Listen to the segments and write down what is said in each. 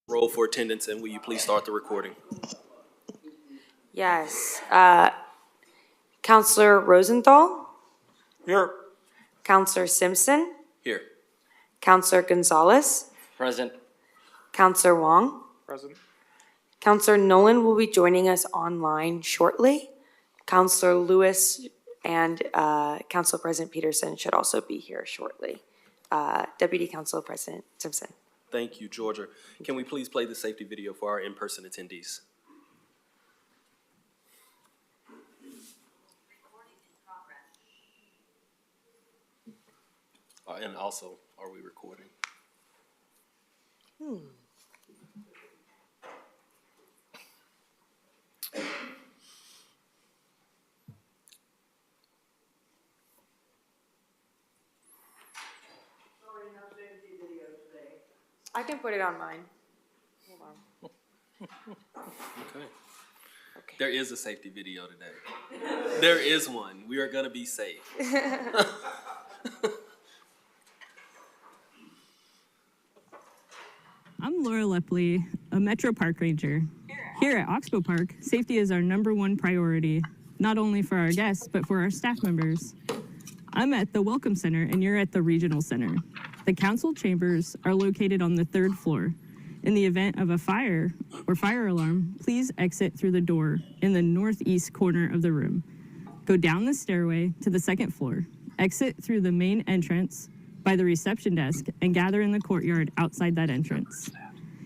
Roll for attendance, and will you please start the recording? Yes. Counselor Rosenthal, Here. Counselor Simpson, Here. Counselor Gonzalez, Present. Counselor Wong. Present. Counselor Nolan will be joining us online shortly. Counselor Lewis and Council President Peterson should also be here shortly. Deputy Council President Simpson. Thank you, Georgia. Can we please play the safety video for our in-person attendees? And also, are we recording? I can put it on mine. Hold on. Okay. There is a safety video today. There is one. We are going to be safe. I'm Laura Lepley, a Metro Park Ranger. Here at Oxbow Park, safety is our #1 priority, not only for our guests, but for our staff members. I'm at the Welcome Center and you're at the Regional Center. The council chambers are located on the 3rd floor. In the event of a fire or fire alarm, please exit through the door in the northeast corner of the room. Go down the stairway to the 2nd floor, exit through the main entrance by the reception desk, and gather in the courtyard outside that entrance.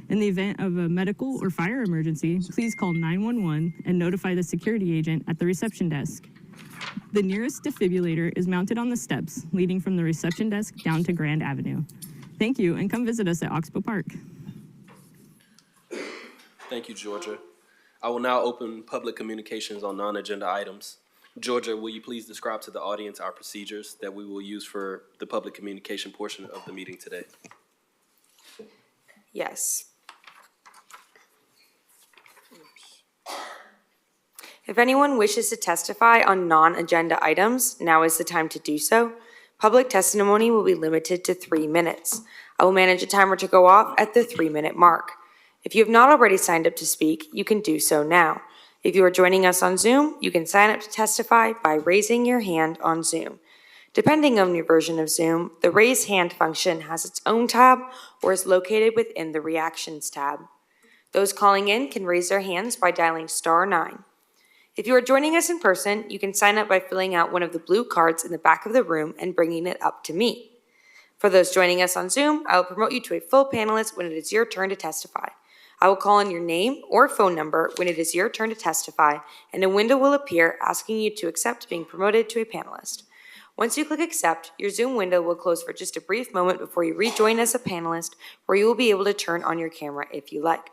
In the event of a medical or fire emergency, please call 911 and notify the security agent at the reception desk. The nearest defibrillator is mounted on the steps leading from the reception desk down to Grand Avenue. Thank you, and come visit us at Oxbow Park. Thank you, Georgia. I will now open public communications on non-agenda items. Georgia, will you please describe to the audience our procedures that we will use for the public communication portion of the meeting today? Yes. If anyone wishes to testify on non-agenda items, now is the time to do so. Public testimony will be limited to 3 minutes. I will manage a timer to go off at the 3-minute mark. If you have not already signed up to speak, you can do so now. If you are joining us on Zoom, you can sign up to testify by raising your hand on Zoom. Depending on your version of Zoom, the raise hand function has its own tab or is located within the reactions tab. Those calling in can raise their hands by dialing *9. If you are joining us in person, you can sign up by filling out one of the blue cards in the back of the room and bringing it up to me. For those joining us on Zoom, I will promote you to a full panelist when it is your turn to testify. I will call on your name or phone number when it is your turn to testify, and a window will appear asking you to accept being promoted to a panelist. Once you click accept, your Zoom window will close for just a brief moment before you rejoin as a panelist, where you will be able to turn on your camera if you like.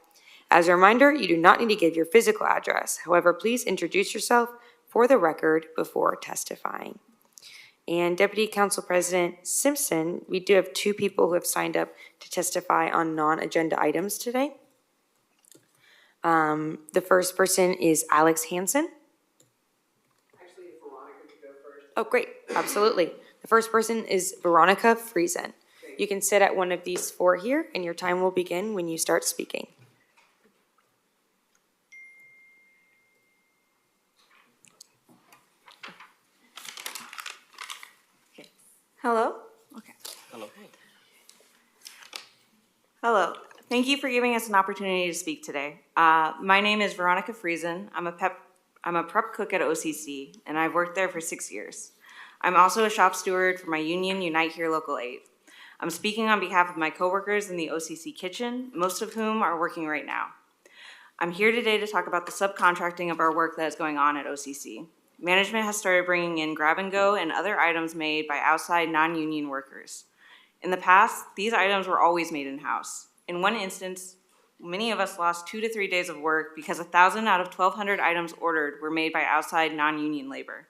As a reminder, you do not need to give your physical address. However, please introduce yourself for the record before testifying. And Deputy Council President Simpson, we do have 2 people who have signed up to testify on non-agenda items today. The first person is Alex Hansen. Actually, Veronica could go first. Oh, great. Absolutely. The first person is Veronica Friesen. You can sit at one of these 4 here, and your time will begin when you start speaking. Hello? Okay. Hello. Hello. Thank you for giving us an opportunity to speak today. My name is Veronica Friesen. I'm a prep cook at OCC, and I've worked there for 6 years. I'm also a shop steward for my union, Unite Here Local 8. I'm speaking on behalf of my coworkers in the OCC kitchen, most of whom are working right now. I'm here today to talk about the subcontracting of our work that is going on at OCC. Management has started bringing in grab-and-go and other items made by outside non-union workers. In the past, these items were always made in-house. In one instance, many of us lost 2 to 3 days of work because 1,000 out of 1,200 items ordered were made by outside non-union labor.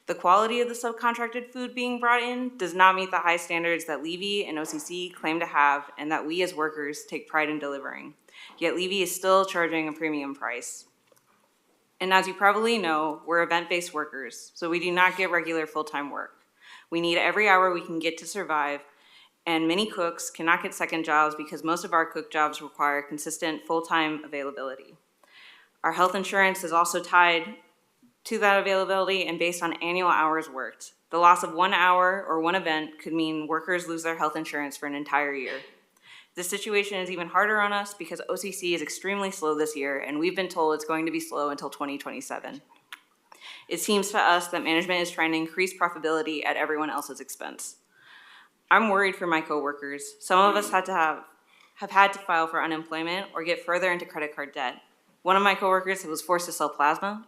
The quality of the subcontracted food being brought in does not meet the high standards that Levy and OCC claim to have and that we as workers take pride in delivering. Yet Levy is still charging a premium price. And as you probably know, we're event-based workers, so we do not get regular full-time work. We need every hour we can get to survive, and many cooks cannot get second jobs because most of our cook jobs require consistent full-time availability. Our health insurance is also tied to that availability and based on annual hours worked. The loss of 1 hour or one event could mean workers lose their health insurance for an entire year. This situation is even harder on us because OCC is extremely slow this year, and we've been told it's going to be slow until 2027. It seems to us that management is trying to increase profitability at everyone else's expense. I'm worried for my coworkers. Some of us have had to file for unemployment or get further into credit card debt. One of my coworkers was forced to sell plasma,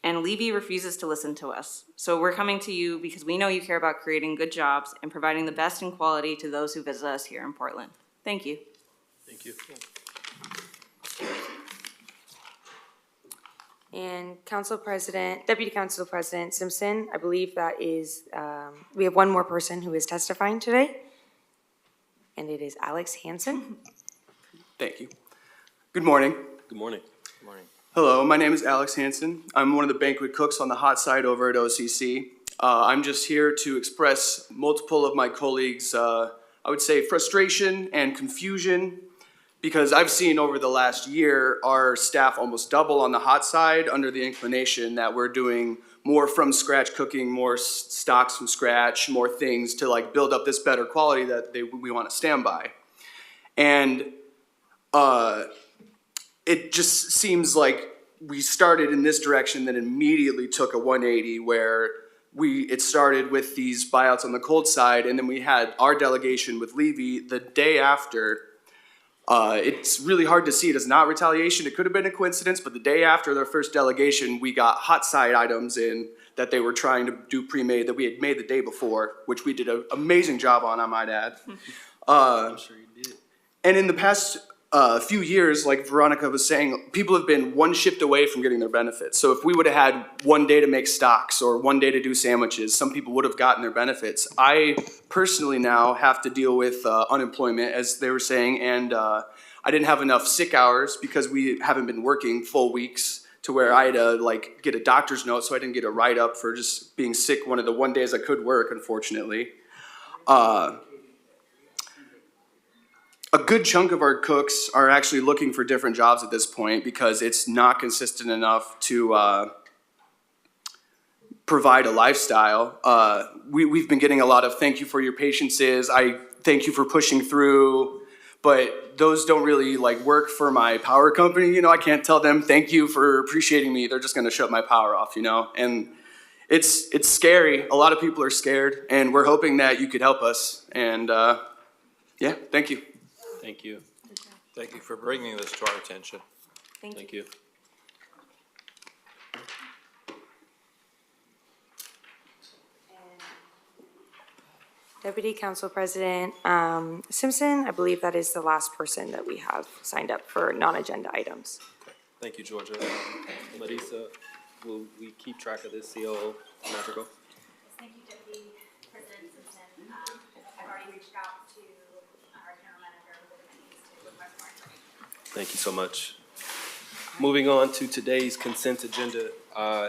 and Levy refuses to listen to us. So we're coming to you because we know you care about creating good jobs and providing the best in quality to those who visit us here in Portland. Thank you. Thank you. And Deputy Council President Simpson, I believe that is, we have one more person who is testifying today, and it is Alex Hansen. Thank you. Good morning. Good morning. Hello, my name is Alex Hansen. I'm one of the banquet cooks on the hot side over at OCC. I'm just here to express multiple of my colleagues' I would say frustration and confusion, because I've seen over the last year our staff almost double on the hot side under the inclination that we're doing more from scratch cooking, more stocks from scratch, more things to like build up this better quality that we want to stand by. And it just seems like we started in this direction, then immediately took a 180 where it started with these buyouts on the cold side, and then we had our delegation with Levy the day after. It's really hard to see it as not retaliation. It could have been a coincidence, but the day after their first delegation, we got hot side items in that they were trying to do pre-made that we had made the day before, which we did an amazing job on, I might add. I'm sure you did. And in the past few years, like Veronica was saying, people have been one shift away from getting their benefits. So if we would have had one day to make stocks or one day to do sandwiches, some people would have gotten their benefits. I personally now have to deal with unemployment, as they were saying, and I didn't have enough sick hours because we haven't been working full weeks to where I had to like get a doctor's note, so I didn't get a write-up for just being sick one of the one days I could work, unfortunately. A good chunk of our cooks are actually looking for different jobs at this point because it's not consistent enough to provide a lifestyle. We've been getting a lot of thank you for your patiences, I thank you for pushing through, but those don't really like work for my power company. You know, I can't tell them thank you for appreciating me. They're just gonna shut my power off, you know? And it's scary. A lot of people are scared, and we're hoping that you could help us. And yeah, thank you. Thank you. Thank you for bringing this to our attention. Thank you. Deputy Council President Simpson, I believe that is the last person that we have signed up for non-agenda items. Thank you, Georgia. Marisa, will we keep track of this, COO Madrigal? Thank you, Deputy President Simpson. I've already reached out to our general manager with the needs to request more information. Thank you so much. Moving on to today's consent agenda,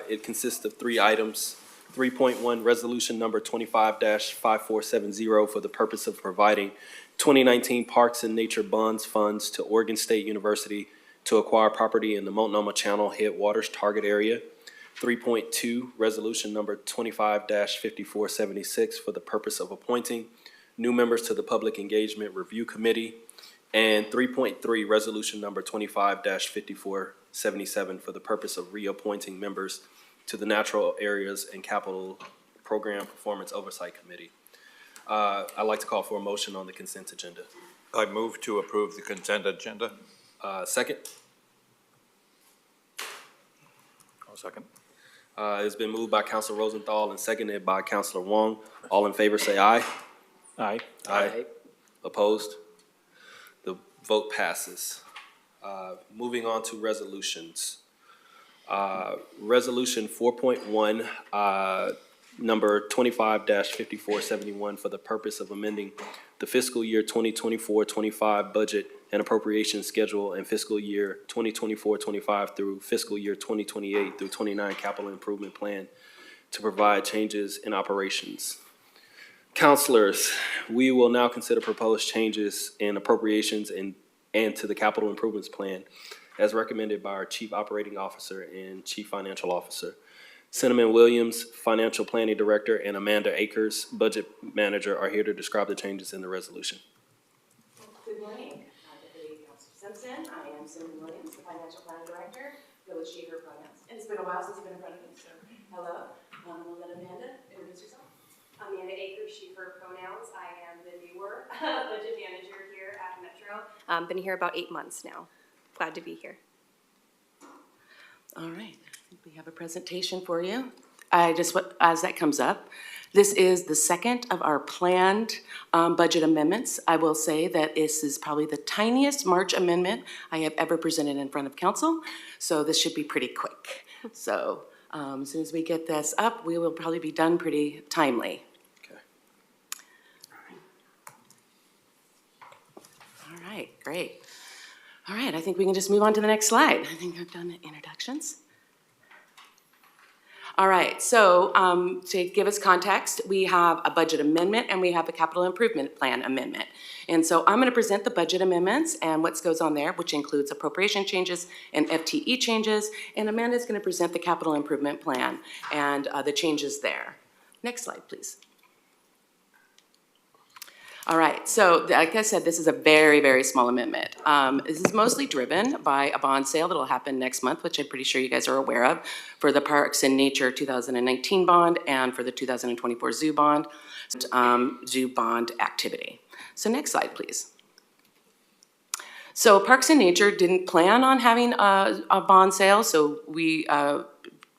it consists of 3 items. 3.1, resolution number 25-5470 for the purpose of providing 2019 Parks and Nature Bonds funds to Oregon State University to acquire property in the Multnomah Channel Headwaters target area. 3.2, resolution number 25-5476 for the purpose of appointing new members to the Public Engagement Review Committee. And 3.3, resolution number 25-5477 for the purpose of reappointing members to the Natural Areas and Capital Program Performance Oversight Committee. I'd like to call for a motion on the consent agenda. I move to approve the consent agenda. Second, I'll second. it's been moved by Councilor Rosenthal and seconded by Councilor Wong. All in favor say aye. Aye. Aye. Opposed? The vote passes. Moving on to resolutions. Resolution 4.1, number 25-5471 for the purpose of amending the fiscal year 2024-25 budget and appropriation schedule and fiscal year 2024-25 through fiscal year 2028 through 29 capital improvement plan to provide changes in operations. Counselors, we will now consider proposed changes in appropriations and to the capital improvements plan as recommended by our Chief Operating Officer and Chief Financial Officer. Cinnamon Williams, Financial Planning Director, and Amanda Akers, Budget Manager, are here to describe the changes in the resolution. Good morning. Deputy Councilor Simpson. I am Cinnamon Williams, the Financial Planning Director. Go with she, her pronouns. And it's been a while since you've been in front of me, so hello. We'll let Amanda introduce herself. Amanda Akers, she, her pronouns. I am the newer budget manager here at Metro. Been here about 8 months now. Glad to be here. All right. We have a presentation for you. As that comes up, this is the second of our planned budget amendments. I will say that this is probably the tiniest March amendment I have ever presented in front of council, so this should be pretty quick. So as soon as we get this up, we will probably be done pretty timely. Okay. All right, great. All right, I think we can just move on to the next slide. I think I've done the introductions. All right, so to give us context, we have a budget amendment and we have a capital improvement plan amendment. And so I'm gonna present the budget amendments and what goes on there, which includes appropriation changes and FTE changes. And Amanda's gonna present the capital improvement plan and the changes there. Next slide, please. All right, so like I said, this is a very, very small amendment. This is mostly driven by a bond sale that'll happen next month, which I'm pretty sure you guys are aware of, for the Parks and Nature 2019 bond and for the 2024 zoo bond activity. So next slide, please. So Parks and Nature didn't plan on having a bond sale, so we,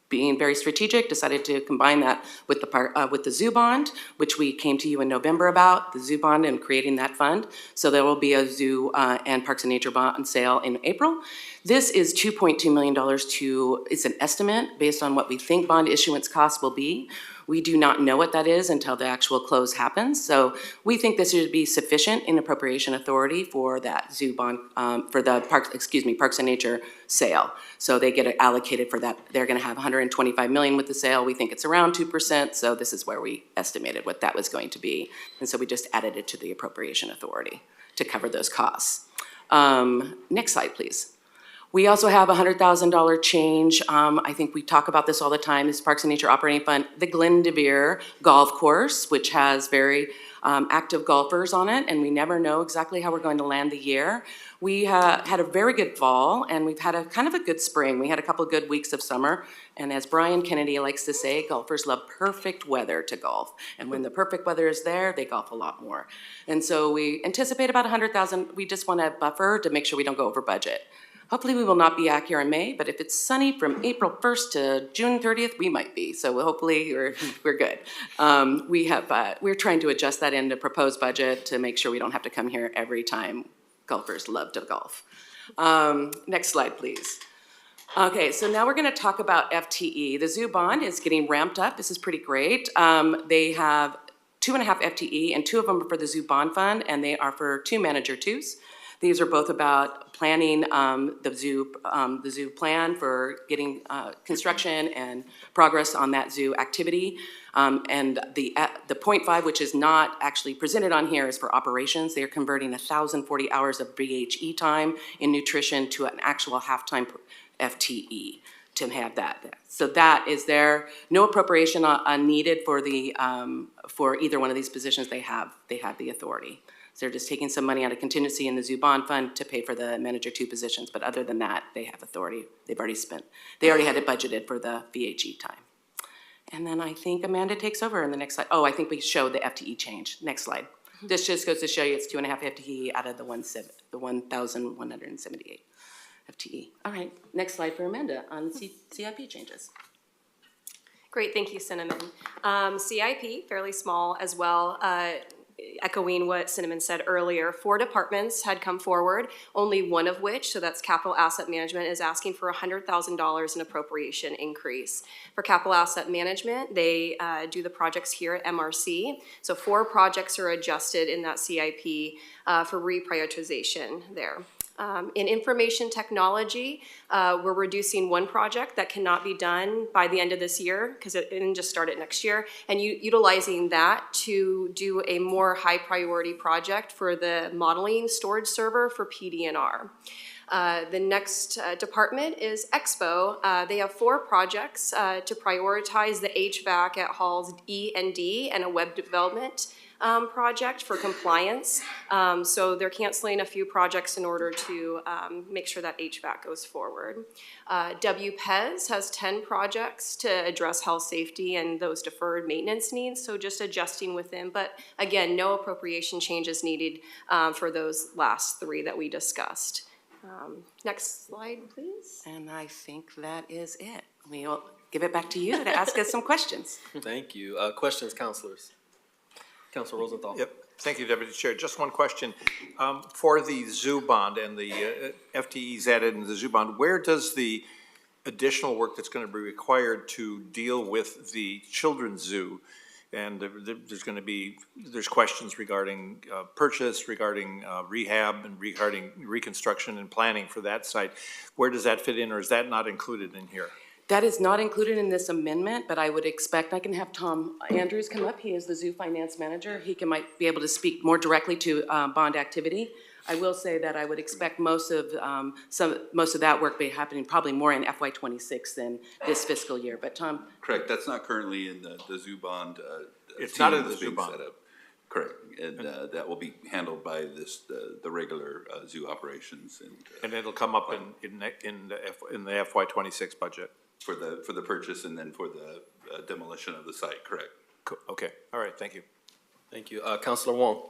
being very strategic, decided to combine that with the zoo bond, which we came to you in November about, the zoo bond and creating that fund. So there will be a zoo and Parks and Nature bond sale in April. This is $2.2 million it's an estimate based on what we think bond issuance costs will be. We do not know what that is until the actual close happens. So we think this should be sufficient in appropriation authority for that zoo bond, for the Parks and Nature sale. So they get allocated for that. They're gonna have $125 million with the sale. We think it's around 2%. So this is where we estimated what that was going to be. And so we just added it to the appropriation authority to cover those costs. Next slide, please. We also have a $100,000 change. I think we talk about this all the time, this Parks and Nature Operating Fund, the Glen de Vere Golf Course, which has very active golfers on it, and we never know exactly how we're going to land the year. We had a very good fall, and we've had a kind of a good spring. We had a couple of good weeks of summer, and as Brian Kennedy likes to say, golfers love perfect weather to golf. And when the perfect weather is there, they golf a lot more. And so we anticipate about 100,000. We just want a buffer to make sure we don't go over budget. Hopefully we will not be back here in May, but if it's sunny from April 1st to June 30th, we might be. So hopefully we're good. We're trying to adjust that in the proposed budget to make sure we don't have to come here every time golfers love to golf. Next slide, please. Okay, so now we're gonna talk about FTE. The zoo bond is getting ramped up. This is pretty great. They have 2.5 FTE and 2 of them are for the zoo bond fund and they are for 2 manager 2s. These are both about planning the zoo plan for getting construction and progress on that zoo activity. And the 0.5, which is not actually presented on here, is for operations. They're converting 1,040 hours of BHE time in nutrition to an actual half-time FTE to have that. So that is there. No appropriation needed for the for either one of these positions. They have the authority. So they're just taking some money out of contingency in the zoo bond fund to pay for the manager 2 positions. But other than that, they have authority. They already had it budgeted for the VHE time. And then I think Amanda takes over in the next slide. Oh, I think we showed the FTE change. Next slide. This just goes to show you it's 2.5 FTE out of the 1,178 FTE. All right, next slide for Amanda on CIP changes. Great, thank you, Cinnamon. CIP, fairly small as well. Echoing what Cinnamon said earlier, 4 departments had come forward, only one of which, so that's Capital Asset Management, is asking for $100,000 in appropriation increase. For Capital Asset Management, they do the projects here at MRC. So 4 projects are adjusted in that CIP for reprioritization there. In information technology, we're reducing one project that cannot be done by the end of this year, because it didn't just start it next year, and utilizing that to do a more high-priority project for the modeling storage server for PDNR. The next department is Expo. They have 4 projects to prioritize the HVAC at halls E and D and a web development project for compliance. So they're canceling a few projects in order to make sure that HVAC goes forward. WPES has 10 projects to address health, safety, and those deferred maintenance needs, so just adjusting within. But again, no appropriation changes needed for those last 3 that we discussed. Next slide, please. And I think that is it. We'll give it back to you to ask us some questions. Thank you. Questions, councilors? Councilor Rosenthal? Yep. Thank you, Deputy Chair. Just one question. For the zoo bond and the FTEs added in the zoo bond, where does the additional work that's going to be required to deal with the children's zoo? And there's questions regarding purchase, regarding rehab, and regarding reconstruction and planning for that site. Where does that fit in, or is that not included in here? That is not included in this amendment, but I would expect, I can have Tom Andrews come up. He is the zoo finance manager. He might be able to speak more directly to bond activity. I will say that I would expect most of that work be happening probably more in FY26 than this fiscal year. But Tom? Correct, that's not currently in the zoo bond. It's team not in the that's zoo being bond. set up. Correct, and that will be handled by the regular zoo operations And it'll come up in the FY26 budget? for the purchase and then for the demolition of the site, correct. Okay, all right, thank you. Thank you. Councilor Wong?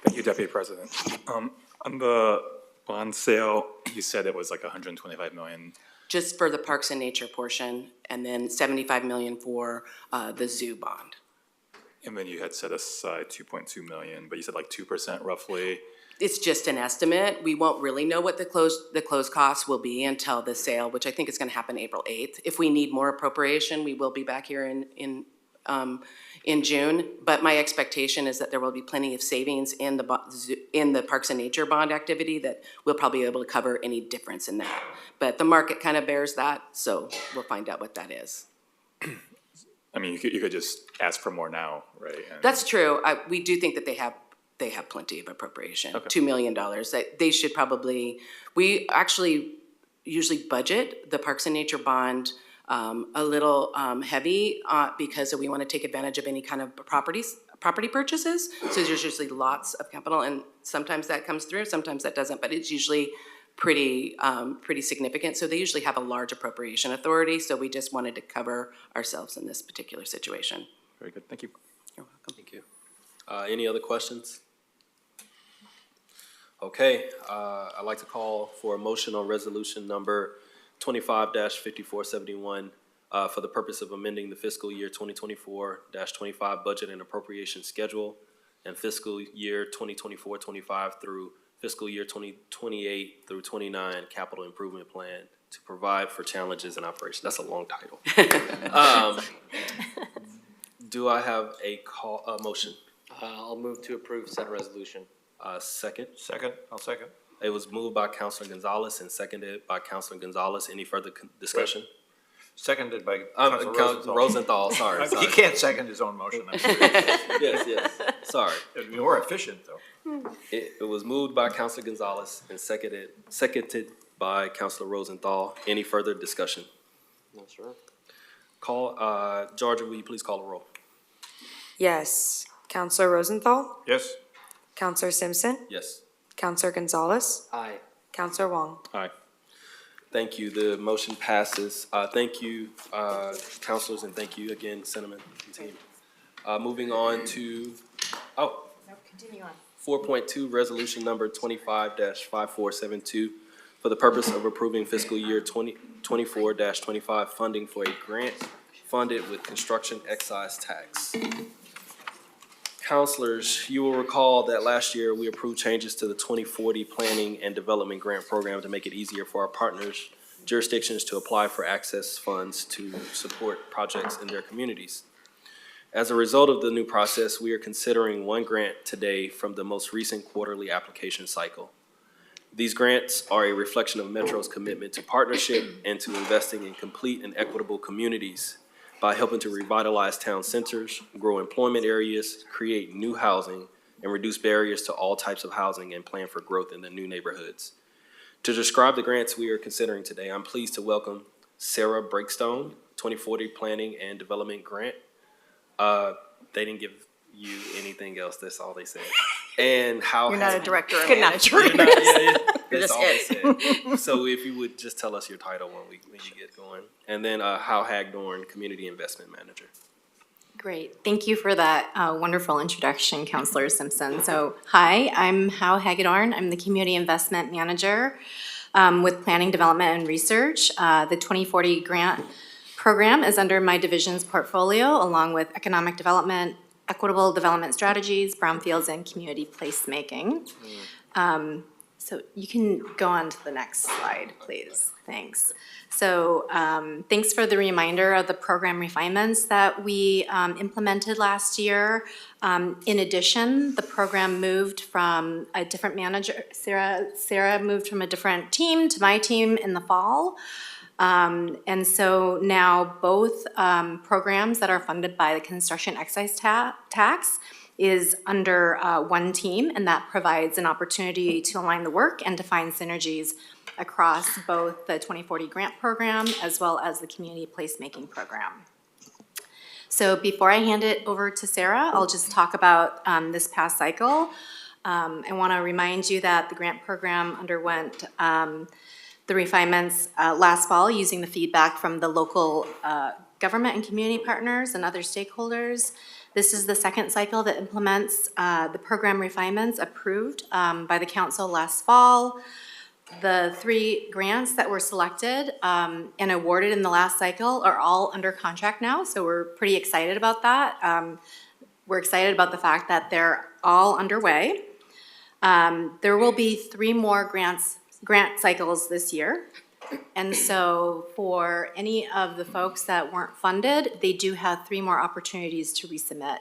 Thank you, Deputy President. On the bond sale, you said it was like 125 million. Just for the Parks and Nature portion, and then 75 million for the zoo bond. And then you had set aside 2.2 million, but you said like 2% roughly. It's just an estimate. We won't really know what the closed costs will be until the sale, which I think is gonna happen April 8th. If we need more appropriation, we will be back here in June. But my expectation is that there will be plenty of savings in the Parks and Nature bond activity that we'll probably be able to cover any difference in that. But the market kind of bears that, so we'll find out what that is. I mean, you could just ask for more now, right? And That's true. We do think that they have plenty of appropriation, $2 million. They should probably, we actually usually budget the Parks and Nature bond a little heavy because we want to take advantage of any kind of property purchases. So there's usually lots of capital, and sometimes that comes through, sometimes that doesn't, but it's usually pretty significant. So they usually have a large appropriation authority, so we just wanted to cover ourselves in this particular situation. very good, thank you. You're welcome. Thank you. Any other questions? Okay, I'd like to call for a motion on resolution number 25-5471 for the purpose of amending the fiscal year 2024-25 budget and appropriation schedule and fiscal year 2024-25 through fiscal year 2028 through 29 capital improvement plan to provide for challenges in operation. That's a long title. Do I have a motion? I'll move to approve said resolution. Second? Second, I'll second. It was moved by Councilor Gonzalez and seconded by Councilor Gonzalez. Any further discussion? Seconded by Councilor Rosenthal. Rosenthal, sorry. He can't second his own motion. I'm sorry. Yes, sorry. It'd be more efficient, though. It was moved by Councilor Gonzalez and seconded by Councilor Rosenthal. Any further discussion? No, sir. Georgia, will you please call the roll? Yes. Counselor Rosenthal? Yes? Counselor Simpson? Yes. Counselor Gonzalez? Aye. Counselor Wong? Aye. Thank you. The motion passes. Thank you, councilors, and thank you again, Cinnamon and team. Moving on to, Continue on. 4.2, resolution number 25-5472 for the purpose of approving fiscal year 2024-25 funding for a grant funded with construction excise tax. Councilors, you will recall that last year we approved changes to the 2040 Planning and Development Grant Program to make it easier for our partners, jurisdictions to apply for access funds to support projects in their communities. As a result of the new process, we are considering one grant today from the most recent quarterly application cycle. These grants are a reflection of Metro's commitment to partnership and to investing in complete and equitable communities by helping to revitalize town centers, grow employment areas, create new housing, and reduce barriers to all types of housing and plan for growth in the new neighborhoods. To describe the grants we are considering today, I'm pleased to welcome Sarah Breakstone, 2040 Planning and Development Grant. They didn't give you anything else, that's all they said. And how You're not a has- director or Good enough. manager. You're not- yeah, that's just all they said. So if you would just tell us your title when you get going. And then Hal Hagdorn, Community Investment Manager. Great. Thank you for that wonderful introduction, Counselor Simpson. So, hi, I'm Hal Hagedorn. I'm the Community Investment Manager with Planning, Development, and Research. The 2040 Grant Program is under my division's portfolio, along with Economic Development, Equitable Development Strategies, Brownfields, and Community Placemaking. So you can go on to the next slide, please. Thanks. So thanks for the reminder of the program refinements that we implemented last year. In addition, the program moved from a different manager, Sarah moved from a different team to my team in the fall. And so now both programs that are funded by the construction excise tax is under one team, and that provides an opportunity to align the work and to find synergies across both the 2040 grant program as well as the community placemaking program. So before I hand it over to Sarah, I'll just talk about this past cycle. I want to remind you that the grant program underwent the refinements last fall using the feedback from the local government and community partners and other stakeholders. This is the second cycle that implements the program refinements approved by the council last fall. The 3 grants that were selected and awarded in the last cycle are all under contract now, so we're pretty excited about that. We're excited about the fact that they're all underway. There will be 3 more grant cycles this year. And so for any of the folks that weren't funded, they do have 3 more opportunities to resubmit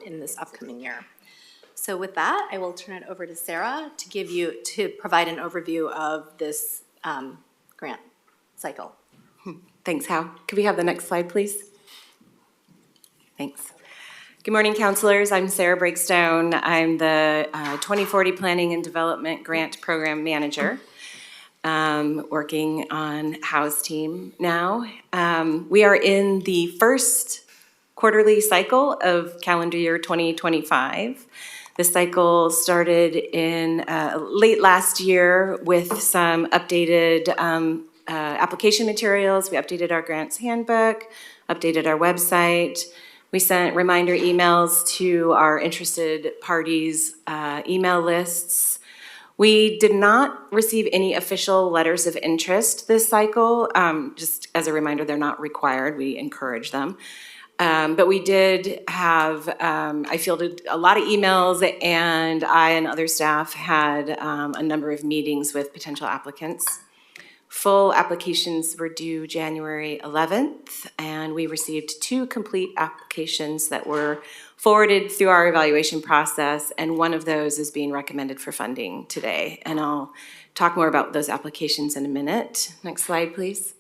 in this upcoming year. So with that, I will turn it over to Sarah to provide an overview of this grant cycle. Thanks, Hal. Could we have the next slide, please? Thanks. Good morning, counselors. I'm Sarah Breakstone. I'm the 2040 Planning and Development Grant Program Manager, working on Hal's team now. We are in the first quarterly cycle of calendar year 2025. The cycle started in late last year with some updated application materials. We updated our grants handbook, updated our website. We sent reminder emails to our interested parties' email lists. We did not receive any official letters of interest this cycle. Just as a reminder, they're not required. We encourage them. But we did have, I fielded a lot of emails, and I and other staff had a number of meetings with potential applicants. Full applications were due January 11th, and we received 2 complete applications that were forwarded through our evaluation process, and one of those is being recommended for funding today. And I'll talk more about those applications in a minute. Next slide, please.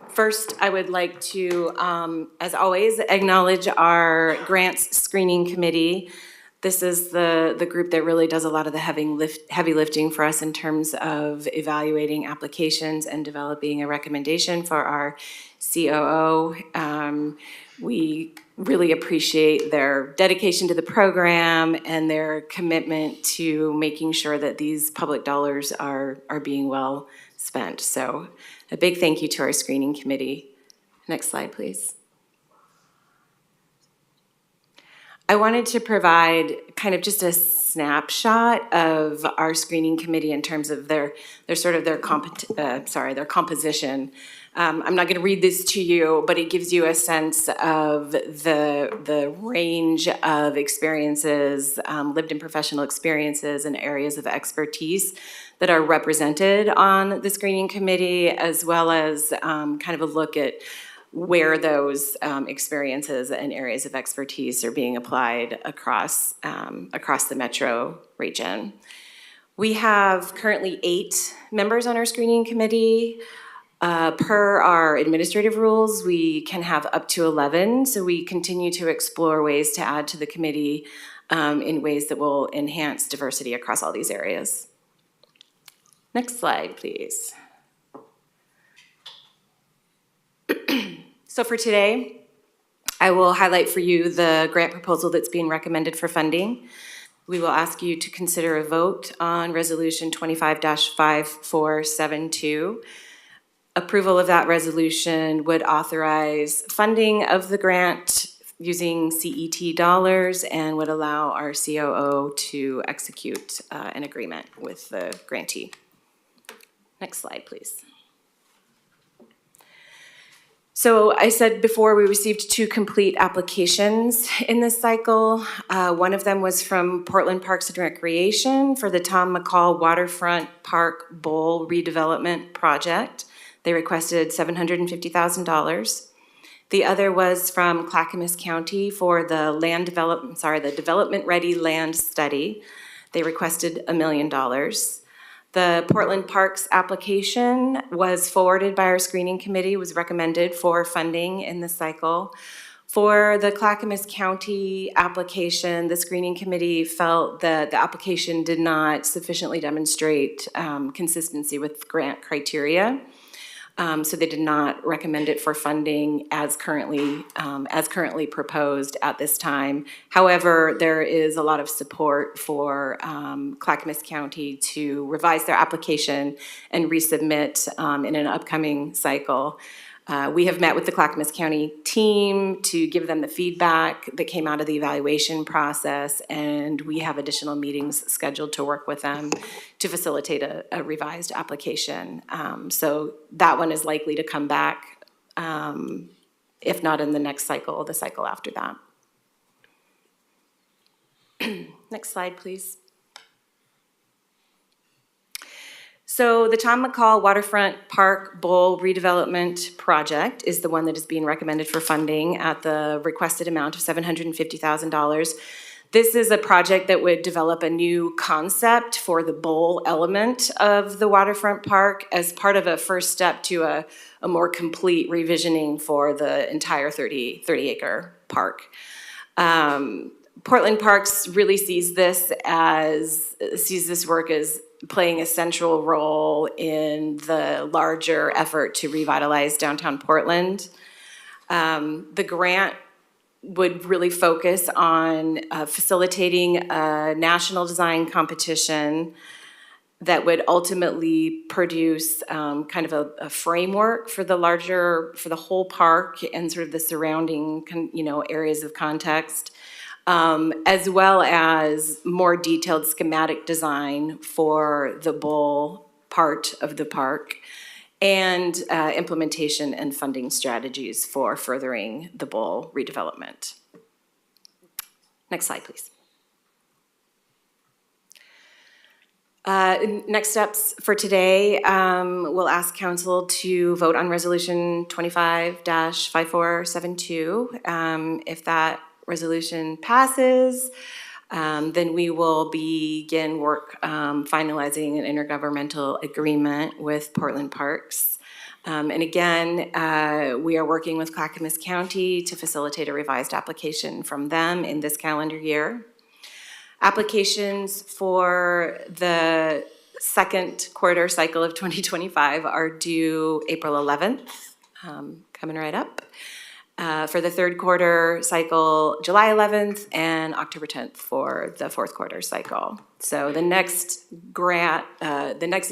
First, I would like to, as always, acknowledge our grants screening committee. This is the group that really does a lot of the heavy lifting for us in terms of evaluating applications and developing a recommendation for our COO. We really appreciate their dedication to the program and their commitment to making sure that these public dollars are being well spent. So a big thank you to our screening committee. Next slide, please. I wanted to provide kind of just a snapshot of our screening committee in terms of their composition. I'm not going to read this to you, but it gives you a sense of the range of experiences, lived and professional experiences and areas of expertise that are represented on the screening committee, as well as kind of a look at where those experiences and areas of expertise are being applied across the metro region. We have currently 8 members on our screening committee. Per our administrative rules, we can have up to 11, so we continue to explore ways to add to the committee in ways that will enhance diversity across all these areas. Next slide, please. So for today, I will highlight for you the grant proposal that's being recommended for funding. We will ask you to consider a vote on Resolution 25-5472. Approval of that resolution would authorize funding of the grant using CET dollars and would allow our COO to execute an agreement with the grantee. Next slide, please. So I said before, we received 2 complete applications in this cycle. One of them was from Portland Parks and Recreation for the Tom McCall Waterfront Park Bowl redevelopment project. They requested $750,000. The other was from Clackamas County for the development ready land study. They requested $1 million. The Portland Parks application was forwarded by our screening committee, was recommended for funding in this cycle. For the Clackamas County application, the screening committee felt that the application did not sufficiently demonstrate consistency with grant criteria. So they did not recommend it for funding as currently proposed at this time. However, there is a lot of support for Clackamas County to revise their application and resubmit in an upcoming cycle. We have met with the Clackamas County team to give them the feedback that came out of the evaluation process, and we have additional meetings scheduled to work with them to facilitate a revised application. So that one is likely to come back, if not in the next cycle, the cycle after that. Next slide, please. So the Tom McCall Waterfront Park Bowl redevelopment project is the one that is being recommended for funding at the requested amount of $750,000. This is a project that would develop a new concept for the bowl element of the waterfront park as part of a first step to a more complete revisioning for the entire 30-acre park. Portland Parks really sees this work as playing a central role in the larger effort to revitalize downtown Portland. The grant would really focus on facilitating a national design competition that would ultimately produce kind of a framework for the whole park and sort of the surrounding, areas of context. As well as more detailed schematic design for the bowl part of the park and implementation and funding strategies for furthering the bowl redevelopment. Next slide, please. Next steps for today, we'll ask council to vote on resolution 25-5472. If that resolution passes, then we will begin work finalizing an intergovernmental agreement with Portland Parks. And again, we are working with Clackamas County to facilitate a revised application from them in this calendar year. Applications for the second quarter cycle of 2025 are due April 11th, coming right up. For the third quarter cycle, July 11th, and October 10th for the fourth quarter cycle. So the next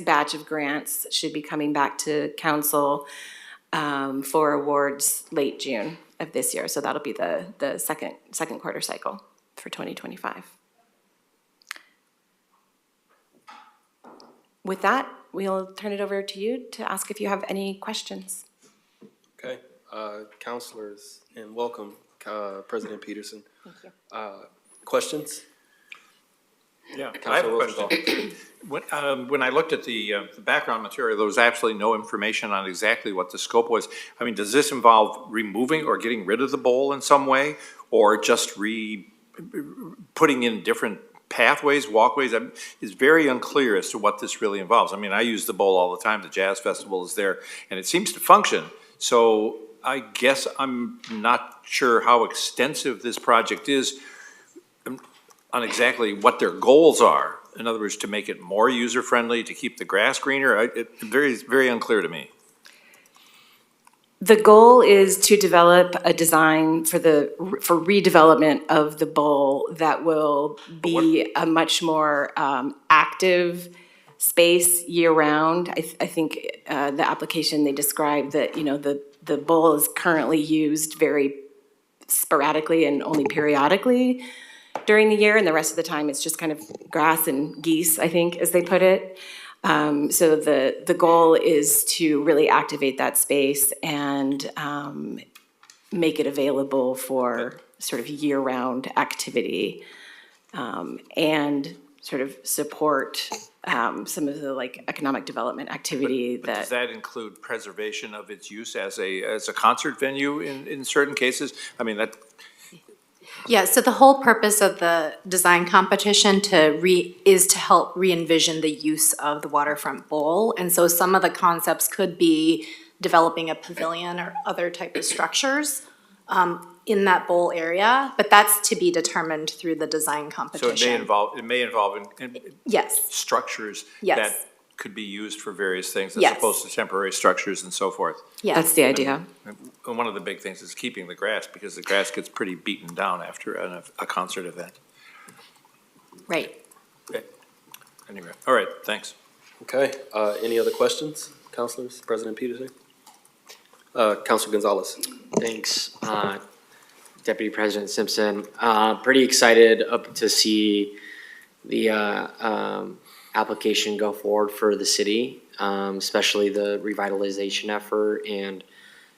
batch of grants should be coming back to council for awards late June of this year. So that'll be the second quarter cycle for 2025. With that, we'll turn it over to you to ask if you have any questions. Okay. Counselors, and welcome, President Peterson. Thank you. Questions? Yeah, I have a Councilor Rosenthal. question. When I looked at the background material, there was absolutely no information on exactly what the scope was. I mean, does this involve removing or getting rid of the bowl in some way? Or just putting in different pathways, walkways? It's very unclear as to what this really involves. I mean, I use the bowl all the time. The Jazz Festival is there, and it seems to function. So I guess I'm not sure how extensive this project is on exactly what their goals are. In other words, to make it more user-friendly, to keep the grass greener. It's very unclear to me. The goal is to develop a design for redevelopment of the bowl that will be a much more active space year-round. I think the application, they described that, you know, the bowl is currently used very sporadically and only periodically during the year, and the rest of the time it's just kind of grass and geese, I think, as they put it. So the goal is to really activate that space and make it available for sort of year-round activity, and sort of support some of the like economic development activity But does that include preservation of its use as a concert venue in certain cases? I mean, that. Yeah, so the whole purpose of the design competition is to help re-envision the use of the waterfront bowl. And so some of the concepts could be developing a pavilion or other type of structures in that bowl area, but that's to be determined through the design So competition. it may involve Yes. structures Yes. that could be used for various things as Yes. opposed to temporary structures and so forth. Yes. That's the idea. And one of the big things is keeping the grass, because the grass gets pretty beaten down after a concert event. Right. Anyway, all right, thanks. Okay, any other questions, councilors? President Peterson? Councilor Gonzalez? Thanks, Deputy President Simpson. Pretty excited to see the application go forward for the city, especially the revitalization effort. And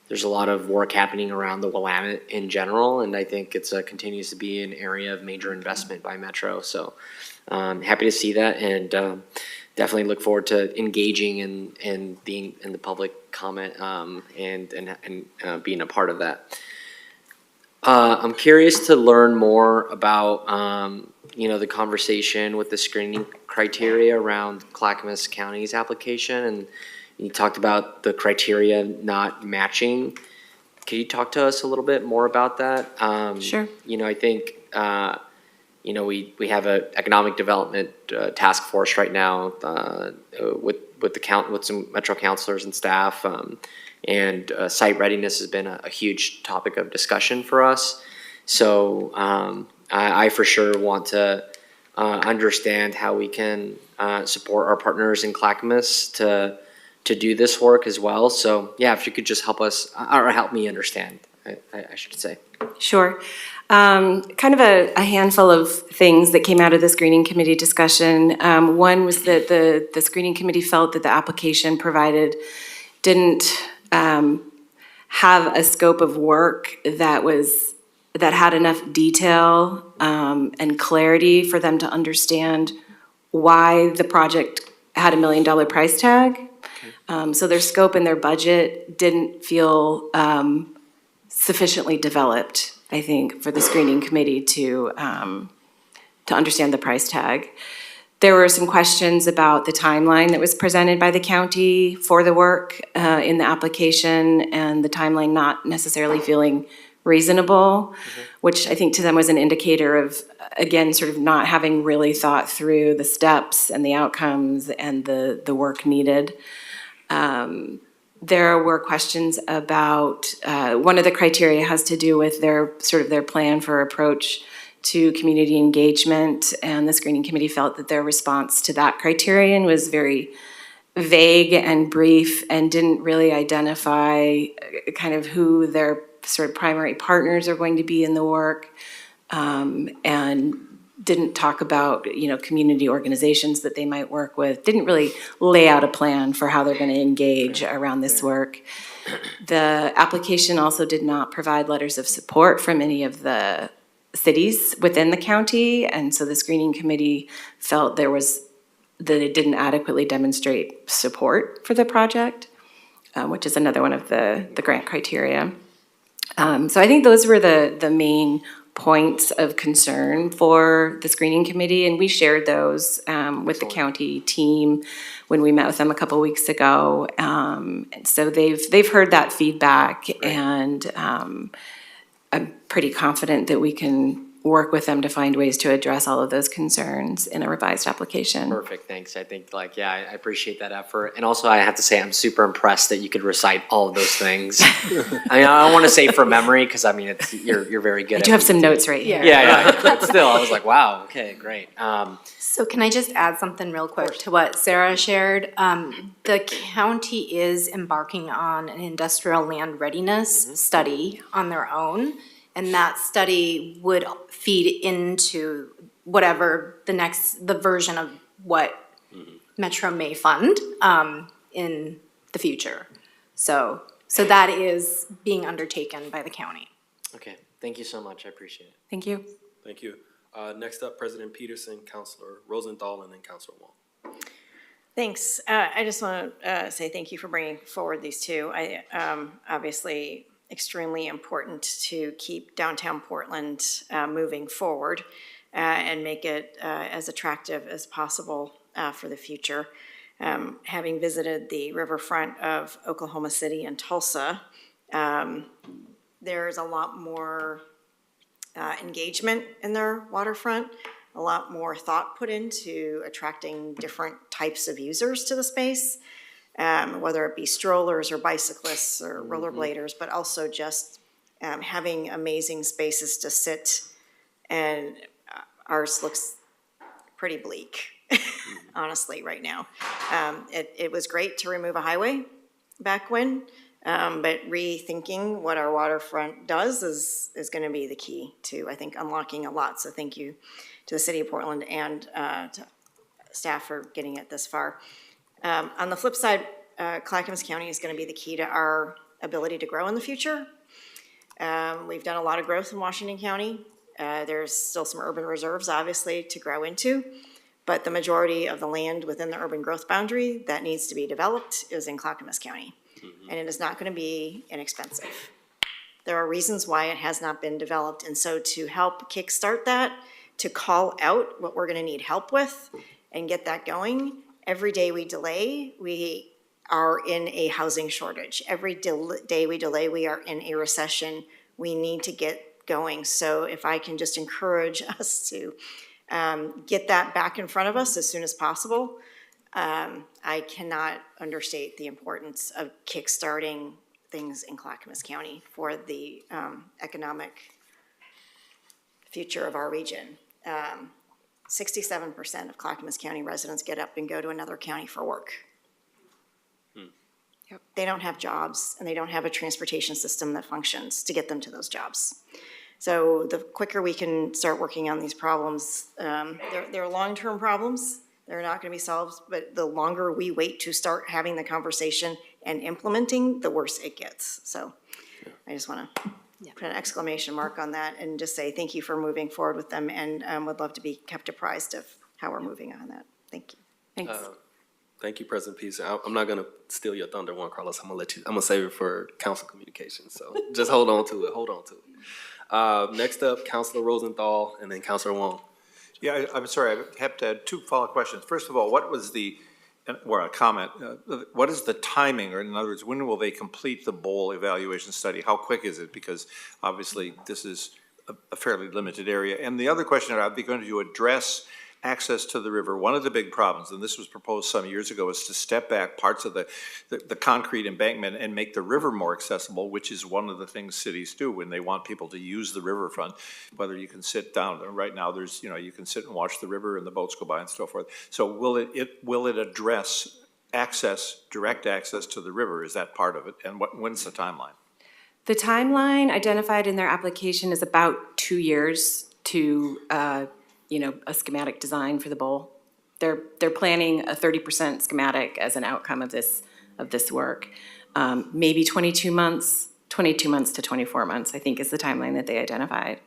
there's a lot of work happening around the Willamette in general, and I think it's continues to be an area of major investment by Metro. So happy to see that, and definitely look forward to engaging and being in the public comment and being a part of that. I'm curious to learn more about the conversation with the screening criteria around Clackamas County's application, and you talked about the criteria not matching. Can you talk to us a little bit more about that? Sure. I think we have an economic development task force right now with some Metro councilors and staff, and site readiness has been a huge topic of discussion for us. So I for sure want to understand how we can support our partners in Clackamas to do this work as well. So yeah, if you could just help us or help me understand, I should say. Sure. Kind of a handful of things that came out of the screening committee discussion. One was that the screening committee felt that the application provided didn't have a scope of work that had enough detail and clarity for them to understand why the project had $1 million price tag. So their scope and their budget didn't feel sufficiently developed, I think, for the screening committee to understand the price tag. There were some questions about the timeline that was presented by the county for the work in the application, and the timeline not necessarily feeling reasonable, which I think to them was an indicator of, again, sort of not having really thought through the steps and the outcomes and the work needed. There were questions about, one of the criteria has to do with their plan for approach to community engagement, and the screening committee felt that their response to that criterion was very vague and brief and didn't really identify kind of who their sort of primary partners are going to be in the work, and didn't talk about, community organizations that they might work with, didn't really lay out a plan for how they're going to engage around this work. The application also did not provide letters of support from any of the cities within the county, and so the screening committee felt that it didn't adequately demonstrate support for the project, which is another one of the grant criteria. So I think those were the main points of concern for the screening committee, and we shared those with the county team when we met with them a couple weeks ago. And so they've heard that feedback, and I'm pretty confident that we can work with them to find ways to address all of those concerns in a revised application. Perfect, thanks. I think I appreciate that effort. And also I have to say, I'm super impressed that you could recite all of those things. I mean, I don't want to say from memory, because I mean, you're very good I at do have some notes right here. Yeah, but still, I was like, wow, okay, great. So can I just add something real quick to what Sarah shared? The county is embarking on an industrial land readiness study on their own. And that study would feed into whatever the version of what Metro may fund in the future. So that is being undertaken by the county. Okay, thank you so much. I appreciate it. Thank you. Thank you. Next up, President Peterson, Councilor Rosenthal, and then Councilor Wong. Thanks. I just want to say thank you for bringing forward these two. Obviously, extremely important to keep downtown Portland moving forward and make it as attractive as possible for the future. Having visited the riverfront of Oklahoma City and Tulsa, there's a lot more engagement in their waterfront, a lot more thought put into attracting different types of users to the space. Whether it be strollers or bicyclists or rollerbladers, but also just having amazing spaces to sit. And ours looks pretty bleak, honestly, right now. It was great to remove a highway back when, but rethinking what our waterfront does is going to be the key to, I think, unlocking a lot. So thank you to the City of Portland and to staff for getting it this far. On the flip side, Clackamas County is going to be the key to our ability to grow in the future. We've done a lot of growth in Washington County. There's still some urban reserves, obviously, to grow into, but the majority of the land within the urban growth boundary that needs to be developed is in Clackamas County, and it is not going to be inexpensive. There are reasons why it has not been developed, and so to help kickstart that, to call out what we're going to need help with and get that going, every day we delay, we are in a housing shortage. Every day we delay, we are in a recession. We need to get going. So if I can just encourage us to get that back in front of us as soon as possible, I cannot understate the importance of kickstarting things in Clackamas County for the economic future of our region. 67% of Clackamas County residents get up and go to another county for work. Yep. They don't have jobs, and they don't have a transportation system that functions to get them to those jobs. So the quicker we can start working on these problems, they're long-term problems. They're not going to be solved, but the longer we wait to start having the conversation and implementing, the worse it gets. So I just want to put an exclamation mark on that and just say thank you for moving forward with them, and would love to be kept apprised of how we're moving on that. Thank you. Thanks. Thank you, President Peterson. I'm not gonna steal your thunder, Juan Carlos. I'm gonna save it for council communications. So just hold on to it. Next up, Councilor Rosenthal, and then Councilor Wong. Yeah, I'm sorry, I have to add two follow-up questions. First of all, what was or a comment, what is the timing, or in other words, when will they complete the bowl evaluation study? How quick is it? Because obviously this is a fairly limited area. And the other question, are they going to address access to the river? One of the big problems, and this was proposed some years ago, is to step back parts of the concrete embankment and make the river more accessible, which is one of the things cities do when they want people to use the riverfront. Whether you can sit down, right now there's, you can sit and watch the river and the boats go by and so forth. So will it address direct access to the river? Is that part of it? And when's the timeline? The timeline identified in their application is about 2 years to a schematic design for the bowl. They're planning a 30% schematic as an outcome of this work. Maybe 22 months to 24 months, I think, is the timeline that they identified.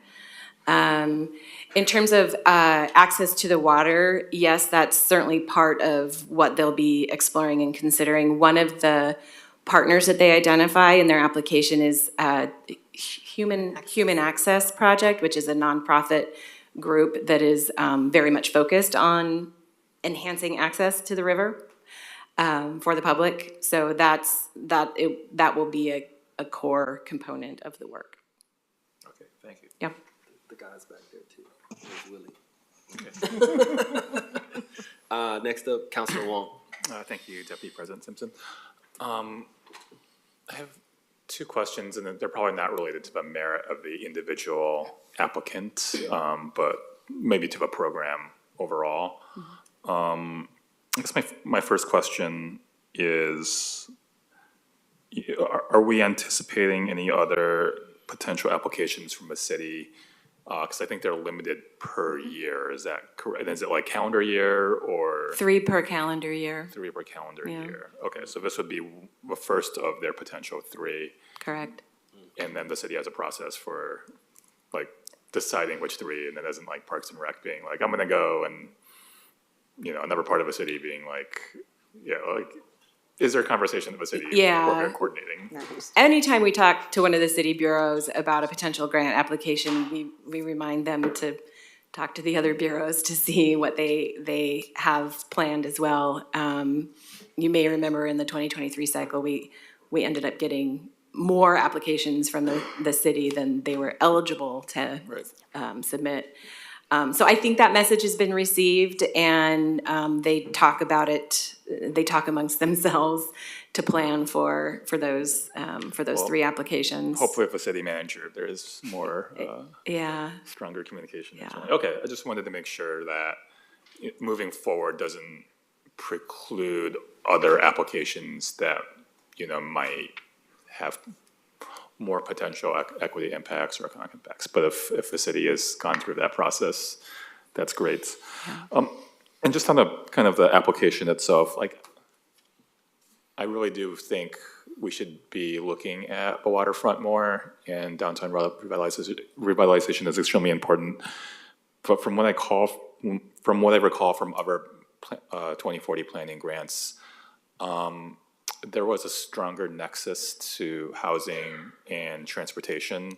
In terms of access to the water, yes, that's certainly part of what they'll be exploring and considering. One of the partners that they identify in their application is Human Access Project, which is a nonprofit group that is very much focused on enhancing access to the river for the public. So that will be a core component of the work. Okay, thank you. Yep. The guy's back there too. There's Willie. Next up, Councilor Wong. Thank you, Deputy President Simpson. I have two questions, and they're probably not related to the merit of the individual applicant, but maybe to the program overall. I guess my first question is, are we anticipating any other potential applications from the city? Because I think they're limited per year. Is that correct? Is it like calendar year or? 3 per calendar year. 3 per calendar Yeah. year. Okay, so this would be the first of their potential 3. Correct. And then the city has a process for like deciding which 3, and it isn't like Parks and Rec being like, I'm gonna go, and, you know, another part of a city being like, yeah, like, is there a conversation of the city Yeah. coordinating? Anytime we talk to one of the city bureaus about a potential grant application, we remind them to talk to the other bureaus to see what they have planned as well. You may remember in the 2023 cycle, we ended up getting more applications from the city than they were eligible to submit. So I think that message has been received, and they talk about it. They talk amongst themselves to plan for those 3 applications. Hopefully with the city manager, there is more, Yeah. stronger communication. Yeah. internally. Okay, I just wanted to make sure that moving forward doesn't preclude other applications that, you know, might have more potential equity impacts or economic impacts. But if the city has gone through that process, that's great. And just on the kind of the application itself, like, I really do think we should be looking at the waterfront more, and downtown revitalization is extremely important. But from what I recall from other 2040 planning grants, there was a stronger nexus to housing and transportation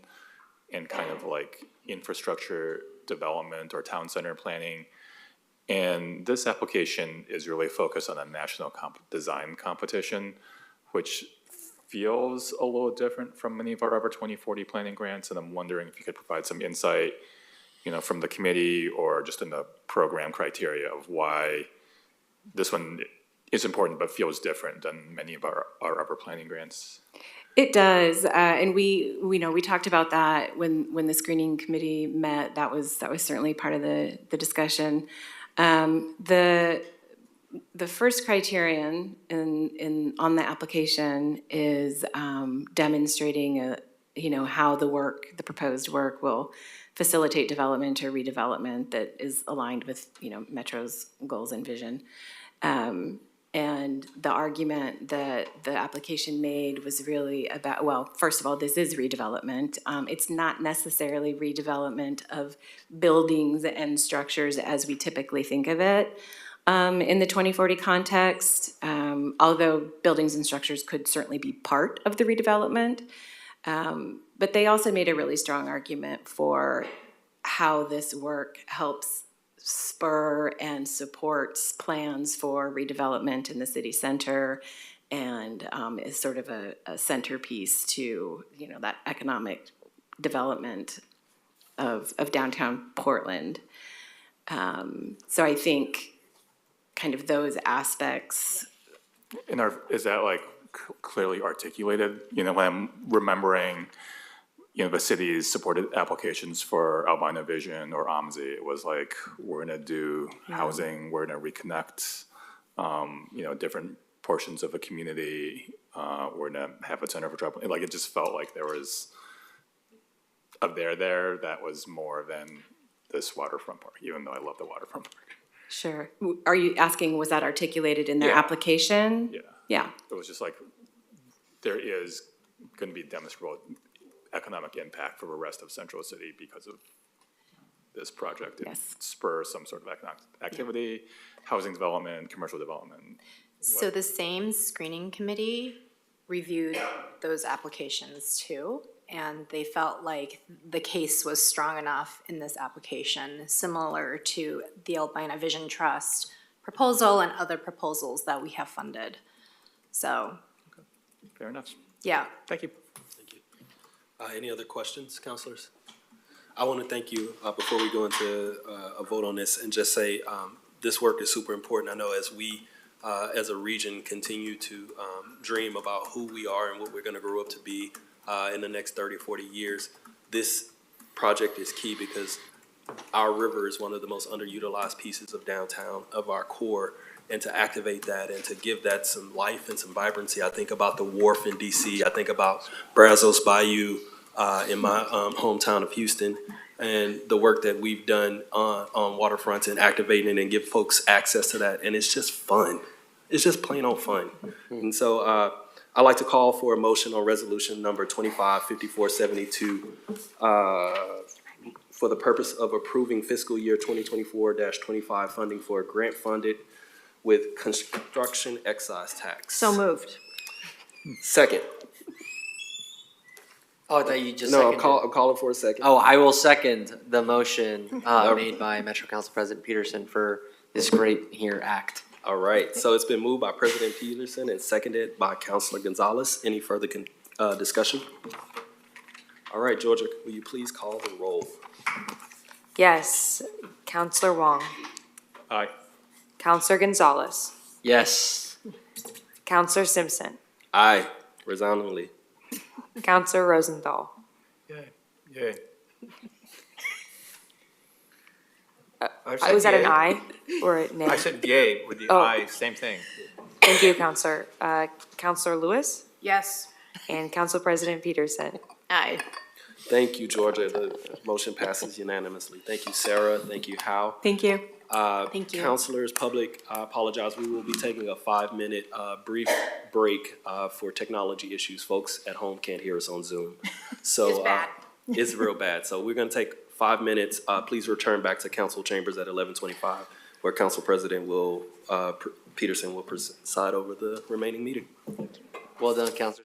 and kind of like infrastructure development or town center planning. And this application is really focused on a national design competition, which feels a little different from many of our other 2040 planning grants. And I'm wondering if you could provide some insight, you know, from the committee or just in the program criteria of why this one is important but feels different than many of our other planning grants. It does, and we talked about that when the screening committee met. That was certainly part of the discussion. The first criterion on the application is demonstrating how the proposed work will facilitate development or redevelopment that is aligned with Metro's goals and vision. And the argument that the application made was really about, well, first of all, this is redevelopment. It's not necessarily redevelopment of buildings and structures as we typically think of it in the 2040 context, although buildings and structures could certainly be part of the redevelopment. But they also made a really strong argument for how this work helps spur and supports plans for redevelopment in the city center, and is sort of a centerpiece to that economic development of downtown Portland. So I think kind of those aspects. Is that like clearly articulated? When I'm remembering, the city's supported applications for Albina Vision or OMSI, it was like, we're gonna do housing, we're gonna reconnect, different portions of a community, we're gonna have a center for trouble. Like, it just felt like there was a there that was more than this waterfront park, even though I love the waterfront park. Sure. Are you asking, was that articulated in their application? Yeah. Yeah. It was just like, there is gonna be demonstrable economic impact for the rest of Central City because of this project? Yes. It spurs some sort of activity, housing development, commercial development? So the same screening committee reviewed those applications too, and they felt like the case was strong enough in this application, similar to the Albina Vision Trust proposal and other proposals that we have funded. So, Fair enough. yeah. Thank you. Any other questions, counselors? I want to thank you, before we go into a vote on this, and just say, this work is super important. I know as we, as a region, continue to dream about who we are and what we're going to grow up to be in the next 30 or 40 years, this project is key because our river is one of the most underutilized pieces of downtown, of our core, and to activate that and to give that some life and some vibrancy. I think about the wharf in DC. I think about Brazos Bayou in my hometown of Houston, and the work that we've done on waterfronts and activating it and give folks access to that. And it's just fun. It's just plain old fun. And so I'd like to call for a motion on resolution number 255472 for the purpose of approving fiscal year 2024-25 funding for a grant funded with construction excise tax. So moved. Second. Oh, I thought you just No, seconded. I'm calling for a second. Oh, I will second the motion made by Metro Council President Peterson for this great here act. All right, so it's been moved by President Peterson and seconded by Councilor Gonzalez. Any further discussion? All right, Georgia, will you please call the roll? Yes. Counselor Wong. Aye. Counselor Gonzalez. Yes. Counselor Simpson. Aye, resoundingly. Counselor Rosenthal. Yay. Was that an aye or a nay? I said yay with the Oh. aye, same thing. Thank you, Counselor. Counselor Lewis Yes. and Council President Peterson. Aye. Thank you, Georgia. The motion passes unanimously. Thank you, Sarah. Thank you, Hal. Thank you. Thank you. Counselors, public, I apologize. We will be taking a 5-minute brief break for technology issues. Folks at home can't hear us on Zoom. So It's bad. It's real bad. So we're going to take 5 minutes. Please return back to council chambers at 11:25, where Council President will, Peterson will preside over the remaining meeting. Well done, Counselor.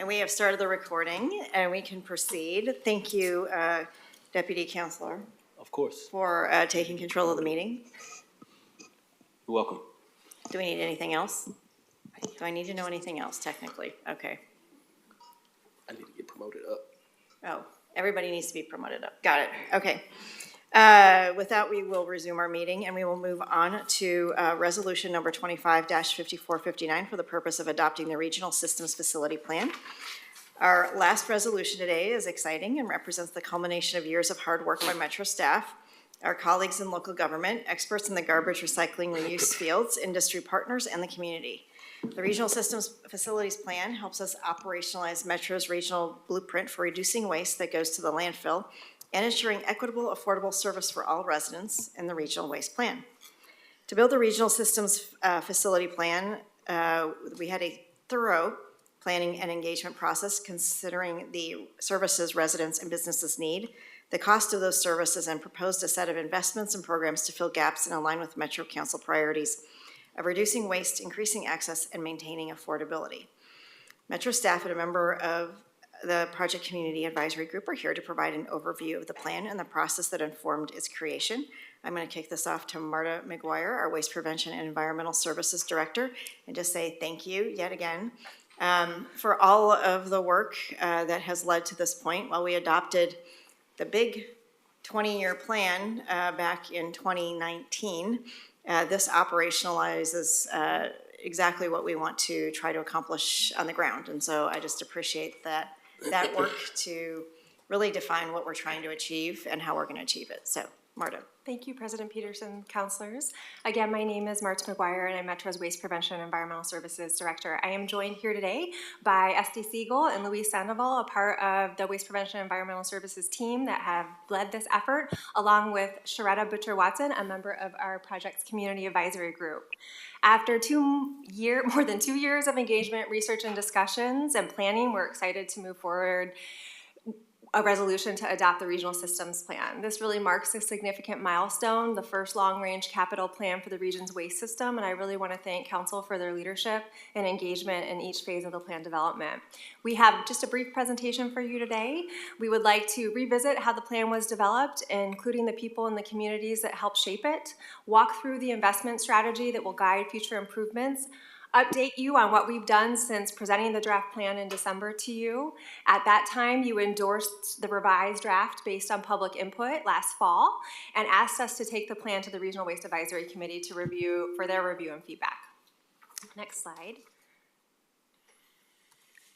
And we have started the recording, and we can proceed. Thank you, Deputy Counselor, Of course. for taking control of the meeting. You're welcome. Do we need anything else? Do I need to know anything else technically? Okay. I need to get promoted up. Oh, everybody needs to be promoted up. Got it. Okay. With that, we will resume our meeting and we will move on to resolution number 25-5459 for the purpose of adopting the Regional Systems Facility Plan. Our last resolution today is exciting and represents the culmination of years of hard work by Metro staff, our colleagues in local government, experts in the garbage recycling reuse fields, industry partners, and the community. The Regional Systems Facilities Plan helps us operationalize Metro's regional blueprint for reducing waste that goes to the landfill and ensuring equitable, affordable service for all residents in the Regional Waste Plan. To build the Regional Systems Facility Plan, we had a thorough planning and engagement process considering the services residents and businesses need, the cost of those services, and proposed a set of investments and programs to fill gaps and align with Metro Council priorities of reducing waste, increasing access, and maintaining affordability. Metro staff and a member of the Project Community Advisory Group are here to provide an overview of the plan and the process that informed its creation. I'm going to kick this off to Marta McGuire, our Waste Prevention and Environmental Services Director, and just say thank you yet again for all of the work that has led to this point. While we adopted the big 20-year plan back in 2019, this operationalizes exactly what we want to try to accomplish on the ground. And so I just appreciate that work to really define what we're trying to achieve and how we're going to achieve it. So, Marta. Thank you, President Peterson, councilors. Again, my name is Marta McGuire, and I'm Metro's Waste Prevention and Environmental Services Director. I am joined here today by Esty Siegel and Luis Sandoval, a part of the Waste Prevention and Environmental Services team that have led this effort, along with Sharetta Butcher-Watson, a member of our project's Community Advisory Group. After more than 2 years of engagement, research, and discussions and planning, we're excited to move forward a resolution to adopt the Regional Systems Plan. This really marks a significant milestone, the first long-range capital plan for the region's waste system, and I really want to thank Council for their leadership and engagement in each phase of the plan development. We have just a brief presentation for you today. We would like to revisit how the plan was developed, including the people and the communities that helped shape it, walk through the investment strategy that will guide future improvements, update you on what we've done since presenting the draft plan in December to you. At that time, you endorsed the revised draft based on public input last fall and asked us to take the plan to the Regional Waste Advisory Committee to review for their review and feedback. Next slide.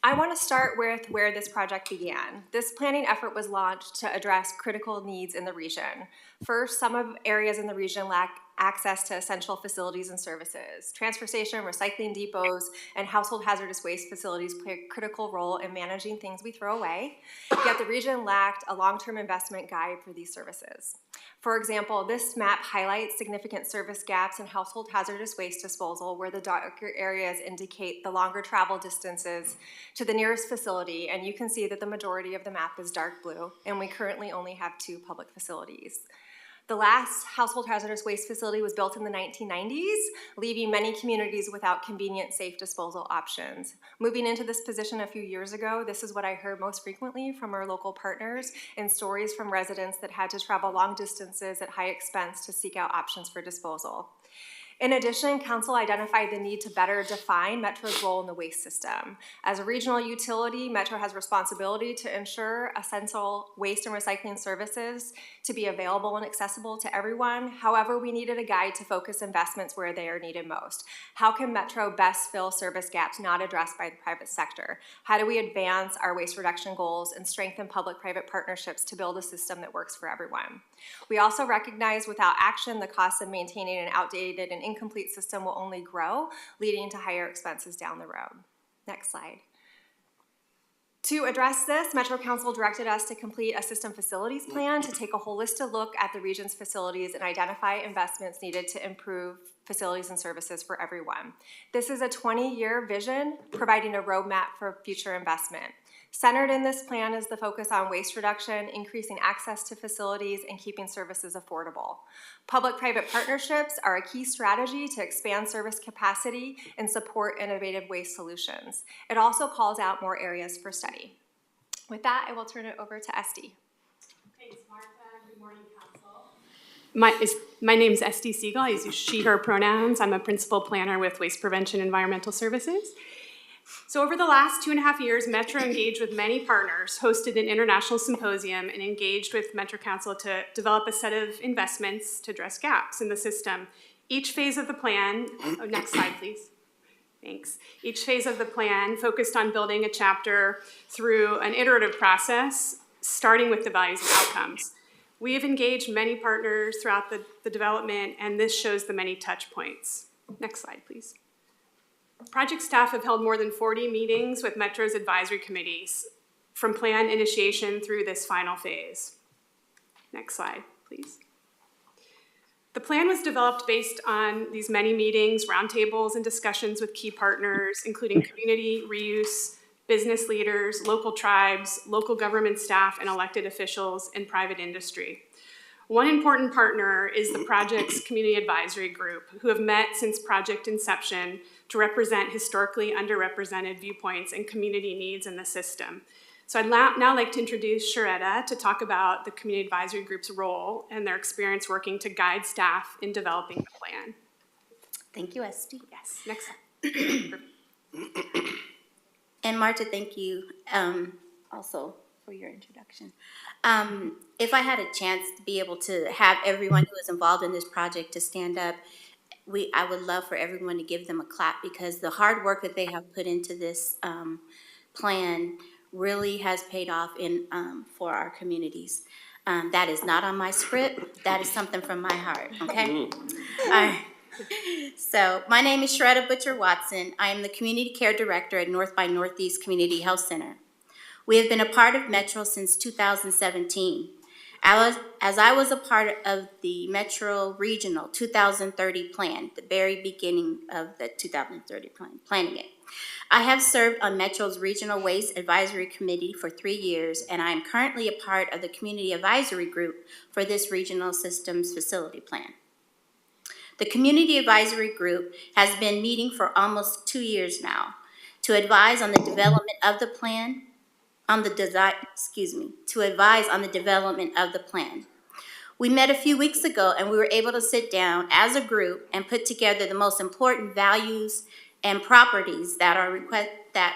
I want to start with where this project began. This planning effort was launched to address critical needs in the region. First, some of areas in the region lack access to essential facilities and services. Transfer station, recycling depots, and household hazardous waste facilities play a critical role in managing things we throw away, yet the region lacked a long-term investment guide for these services. For example, this map highlights significant service gaps in household hazardous waste disposal, where the darker areas indicate the longer travel distances to the nearest facility, and you can see that the majority of the map is dark blue, and we currently only have 2 public facilities. The last household hazardous waste facility was built in the 1990s, leaving many communities without convenient, safe disposal options. Moving into this position a few years ago, this is what I heard most frequently from our local partners and stories from residents that had to travel long distances at high expense to seek out options for disposal. In addition, Council identified the need to better define Metro's role in the waste system. As a regional utility, Metro has responsibility to ensure essential waste and recycling services to be available and accessible to everyone. However, we needed a guide to focus investments where they are needed most. How can Metro best fill service gaps not addressed by the private sector? How do we advance our waste reduction goals and strengthen public-private partnerships to build a system that works for everyone? We also recognize without action, the cost of maintaining an outdated and incomplete system will only grow, leading to higher expenses down the road. Next slide. To address this, Metro Council directed us to complete a system facilities plan to take a holistic look at the region's facilities and identify investments needed to improve facilities and services for everyone. This is a 20-year vision, providing a roadmap for future investment. Centered in this plan is the focus on waste reduction, increasing access to facilities, and keeping services affordable. Public-private partnerships are a key strategy to expand service capacity and support innovative waste solutions. It also calls out more areas for study. With that, I will turn it over to Esty. Thanks, Martha. Good morning, Council. My name is Esty Siegel. I use she, her pronouns. I'm a principal planner with Waste Prevention Environmental Services. So over the last 2.5 years, Metro engaged with many partners, hosted an international symposium, and engaged with Metro Council to develop a set of investments to address gaps in the system. Each phase of the plan, next slide, please. Thanks. Each phase of the plan focused on building a chapter through an iterative process, starting with the values and outcomes. We have engaged many partners throughout the development, and this shows the many touch points. Next slide, please. Project staff have held more than 40 meetings with Metro's advisory committees, from plan initiation through this final phase. Next slide, please. The plan was developed based on these many meetings, roundtables, and discussions with key partners, including community, reuse, business leaders, local tribes, local government staff, and elected officials, and private industry. One important partner is the project's community advisory group, who have met since project inception to represent historically underrepresented viewpoints and community needs in the system. So I'd now like to introduce Sharetta to talk about the community advisory group's role and their experience working to guide staff in developing the plan. Thank you, Esty. Yes, next slide. And Marta, thank you also for your introduction. If I had a chance to be able to have everyone who is involved in this project to stand up, I would love for everyone to give them a clap, because the hard work that they have put into this plan really has paid off for our communities. That is not on my script. That is something from my heart, okay? All right. So my name is Sharetta Butcher-Watson. I am the Community Care Director at North by Northeast Community Health Center. We have been a part of Metro since 2017. As I was a part of the Metro Regional 2030 plan, the very beginning of the 2030 plan, planning it. I have served on Metro's Regional Waste Advisory Committee for 3 years, and I am currently a part of the Community Advisory Group for this Regional Systems Facility Plan. The Community Advisory Group has been meeting for almost 2 years now to advise on the development of the plan, to advise on the development of the plan. We met a few weeks ago, and we were able to sit down as a group and put together the most important values and properties that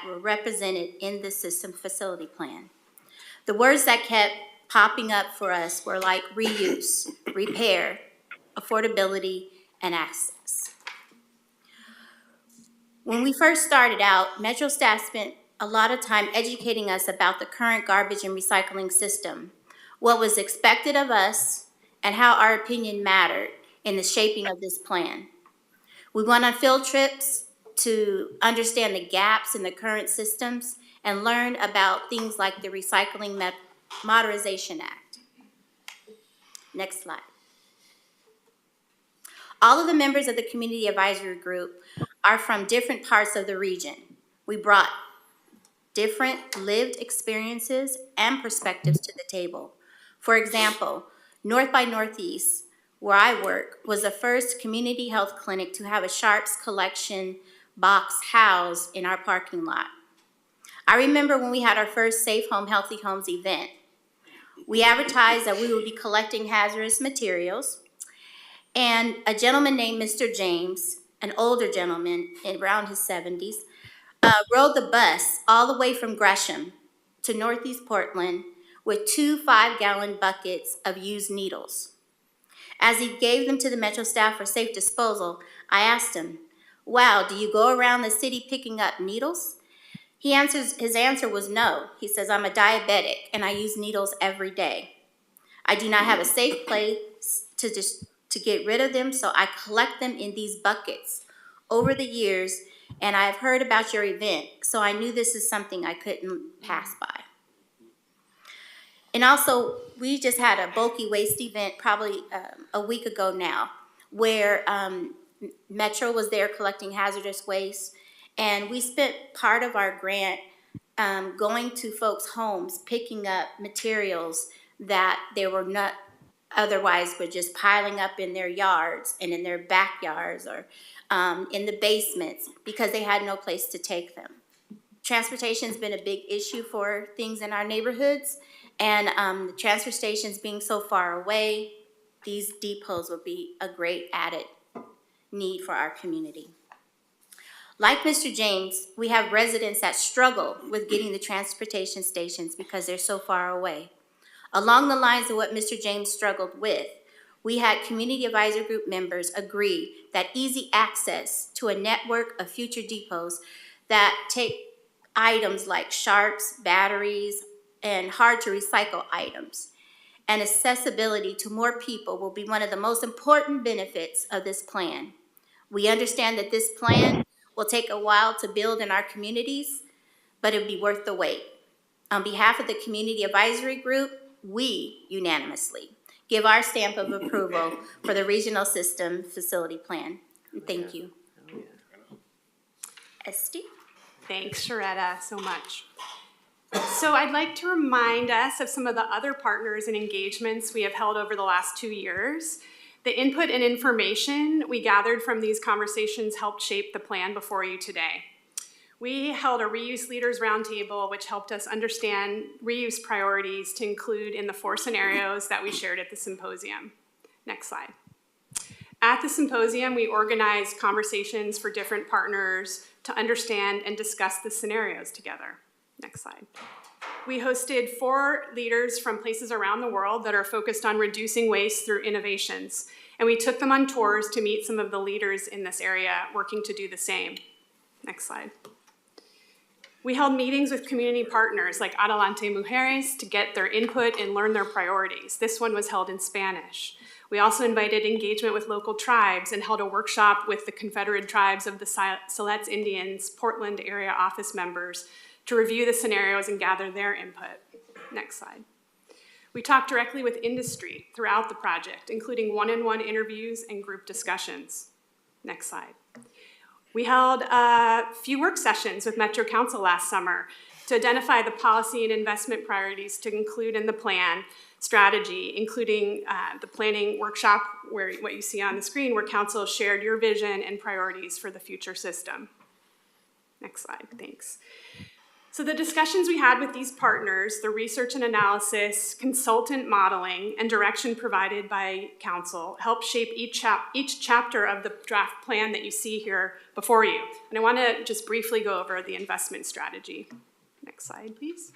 were represented in the system facility plan. The words that kept popping up for us were like reuse, repair, affordability, and access. When we first started out, Metro staff spent a lot of time educating us about the current garbage and recycling system, what was expected of us, and how our opinion mattered in the shaping of this plan. We went on field trips to understand the gaps in the current systems and learn about things like the Recycling Modernization Act. Next slide. All of the members of the Community Advisory Group are from different parts of the region. We brought different lived experiences and perspectives to the table. For example, North by Northeast, where I work, was the first community health clinic to have a Sharps collection box housed in our parking lot. I remember when we had our first Safe Home, Healthy Homes event. We advertised that we would be collecting hazardous materials, and a gentleman named Mr. James, an older gentleman around his 70s, rode the bus all the way from Gresham to Northeast Portland with 2 5-gallon buckets of used needles. As he gave them to the Metro staff for safe disposal, I asked him, "Wow, do you go around the city picking up needles?" His answer was no. He says, "I'm a diabetic and I use needles every day. I do not have a safe place to get rid of them, so I collect them in these buckets. Over the years, and I've heard about your event, so I knew this is something I couldn't pass by." And also, we just had a bulky waste event probably a week ago now, where Metro was there collecting hazardous waste, and we spent part of our grant going to folks' homes, picking up materials that they were not otherwise were just piling up in their yards and in their backyards or in the basements because they had no place to take them. Transportation's been a big issue for things in our neighborhoods, and the transfer stations being so far away, these depots will be a great added need for our community. Like Mr. James, we have residents that struggle with getting the transportation stations because they're so far away. Along the lines of what Mr. James struggled with, we had community advisory group members agree that easy access to a network of future depots that take items like sharps, batteries, and hard to recycle items, and accessibility to more people will be one of the most important benefits of this plan. We understand that this plan will take a while to build in our communities, but it'll be worth the wait. On behalf of the Community Advisory Group, we unanimously give our stamp of approval for the Regional System Facility Plan. And thank you. Esty? Thanks, Sharetta, so much. So I'd like to remind us of some of the other partners and engagements we have held over the last 2 years. The input and information we gathered from these conversations helped shape the plan before you today. We held a Reuse Leaders Roundtable, which helped us understand reuse priorities to include in the 4 scenarios that we shared at the symposium. Next slide. At the symposium, we organized conversations for different partners to understand and discuss the scenarios together. Next slide. We hosted 4 leaders from places around the world that are focused on reducing waste through innovations, and we took them on tours to meet some of the leaders in this area working to do the same. Next slide. We held meetings with community partners like Adelante Mujeres to get their input and learn their priorities. This one was held in Spanish. We also invited engagement with local tribes and held a workshop with the Confederate Tribes of the Siletz Indians, Portland area office members, to review the scenarios and gather their input. Next slide. We talked directly with industry throughout the project, including one-on-one interviews and group discussions. Next slide. We held a few work sessions with Metro Council last summer to identify the policy and investment priorities to include in the plan strategy, including the planning workshop, where what you see on the screen, where Council shared your vision and priorities for the future system. Next slide, thanks. So the discussions we had with these partners, the research and analysis, consultant modeling, and direction provided by Council helped shape each chapter of the draft plan that you see here before you. And I want to just briefly go over the investment strategy. Next slide, please.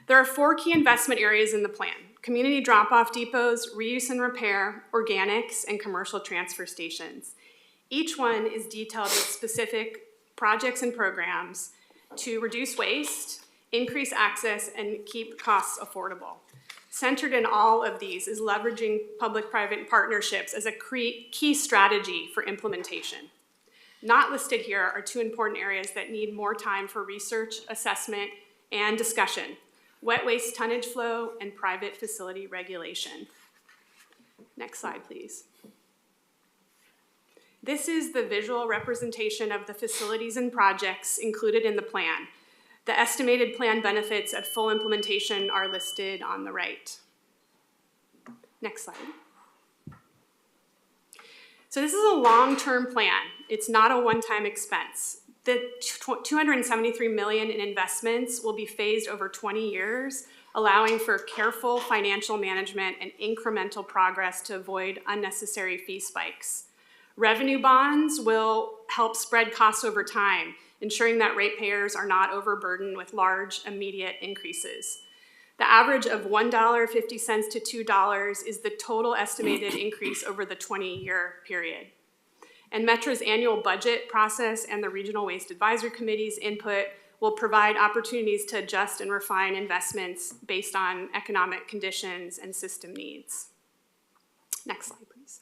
There are 4 key investment areas in the plan: community drop-off depots, reuse and repair, organics, and commercial transfer stations. Each one is detailed with specific projects and programs to reduce waste, increase access, and keep costs affordable. Centered in all of these is leveraging public-private partnerships as a key strategy for implementation. Not listed here are 2 important areas that need more time for research, assessment, and discussion: wet waste tonnage flow and private facility regulation. Next slide, please. This is the visual representation of the facilities and projects included in the plan. The estimated plan benefits at full implementation are listed on the right. Next slide. So this is a long-term plan. It's not a one-time expense. The $273 million in investments will be phased over 20 years, allowing for careful financial management and incremental progress to avoid unnecessary fee spikes. Revenue bonds will help spread costs over time, ensuring that ratepayers are not overburdened with large immediate increases. The average of $1.50 to $2 is the total estimated increase over the 20-year period. And Metro's annual budget process and the Regional Waste Advisory Committee's input will provide opportunities to adjust and refine investments based on economic conditions and system needs. Next slide, please.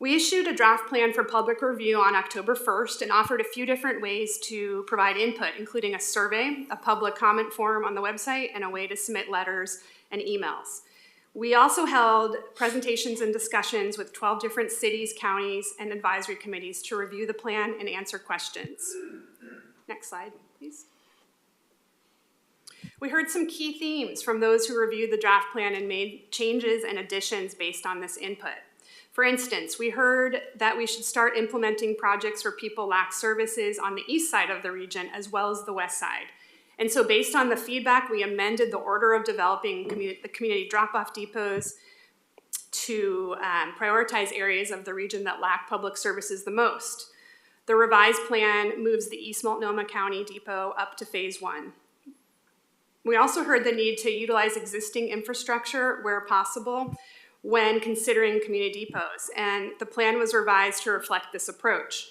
We issued a draft plan for public review on October 1st and offered a few different ways to provide input, including a survey, a public comment form on the website, and a way to submit letters and emails. We also held presentations and discussions with 12 different cities, counties, and advisory committees to review the plan and answer questions. Next slide, please. We heard some key themes from those who reviewed the draft plan and made changes and additions based on this input. For instance, we heard that we should start implementing projects where people lack services on the east side of the region as well as the west side. And so based on the feedback, we amended the order of developing the community drop-off depots to prioritize areas of the region that lack public services the most. The revised plan moves the East Multnomah County Depot up to phase 1. We also heard the need to utilize existing infrastructure where possible when considering community depots, and the plan was revised to reflect this approach.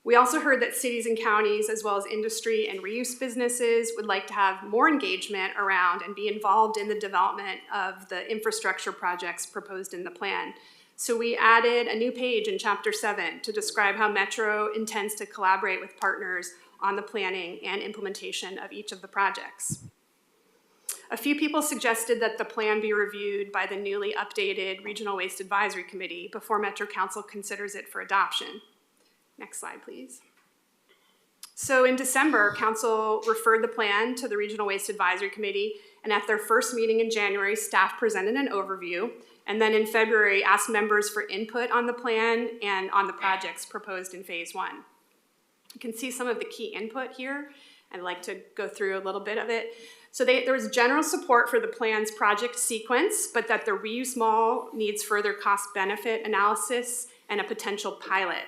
We also heard that cities and counties, as well as industry and reuse businesses, would like to have more engagement around and be involved in the development of the infrastructure projects proposed in the plan. So we added a new page in Chapter 7 to describe how Metro intends to collaborate with partners on the planning and implementation of each of the projects. A few people suggested that the plan be reviewed by the newly updated Regional Waste Advisory Committee before Metro Council considers it for adoption. Next slide, please. So in December, Council referred the plan to the Regional Waste Advisory Committee, and at their first meeting in January, staff presented an overview, and then in February, asked members for input on the plan and on the projects proposed in phase 1. You can see some of the key input here. I'd like to go through a little bit of it. So there was general support for the plan's project sequence, but that the reuse mall needs further cost-benefit analysis and a potential pilot.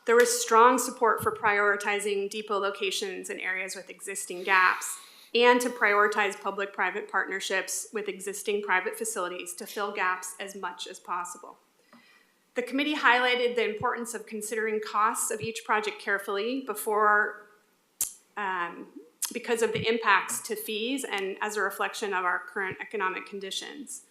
There was strong support for prioritizing depot locations in areas with existing gaps and to prioritize public-private partnerships with existing private facilities to fill gaps as much as possible. The committee highlighted the importance of considering costs of each project carefully because of the impacts to fees and as a reflection of our current economic conditions.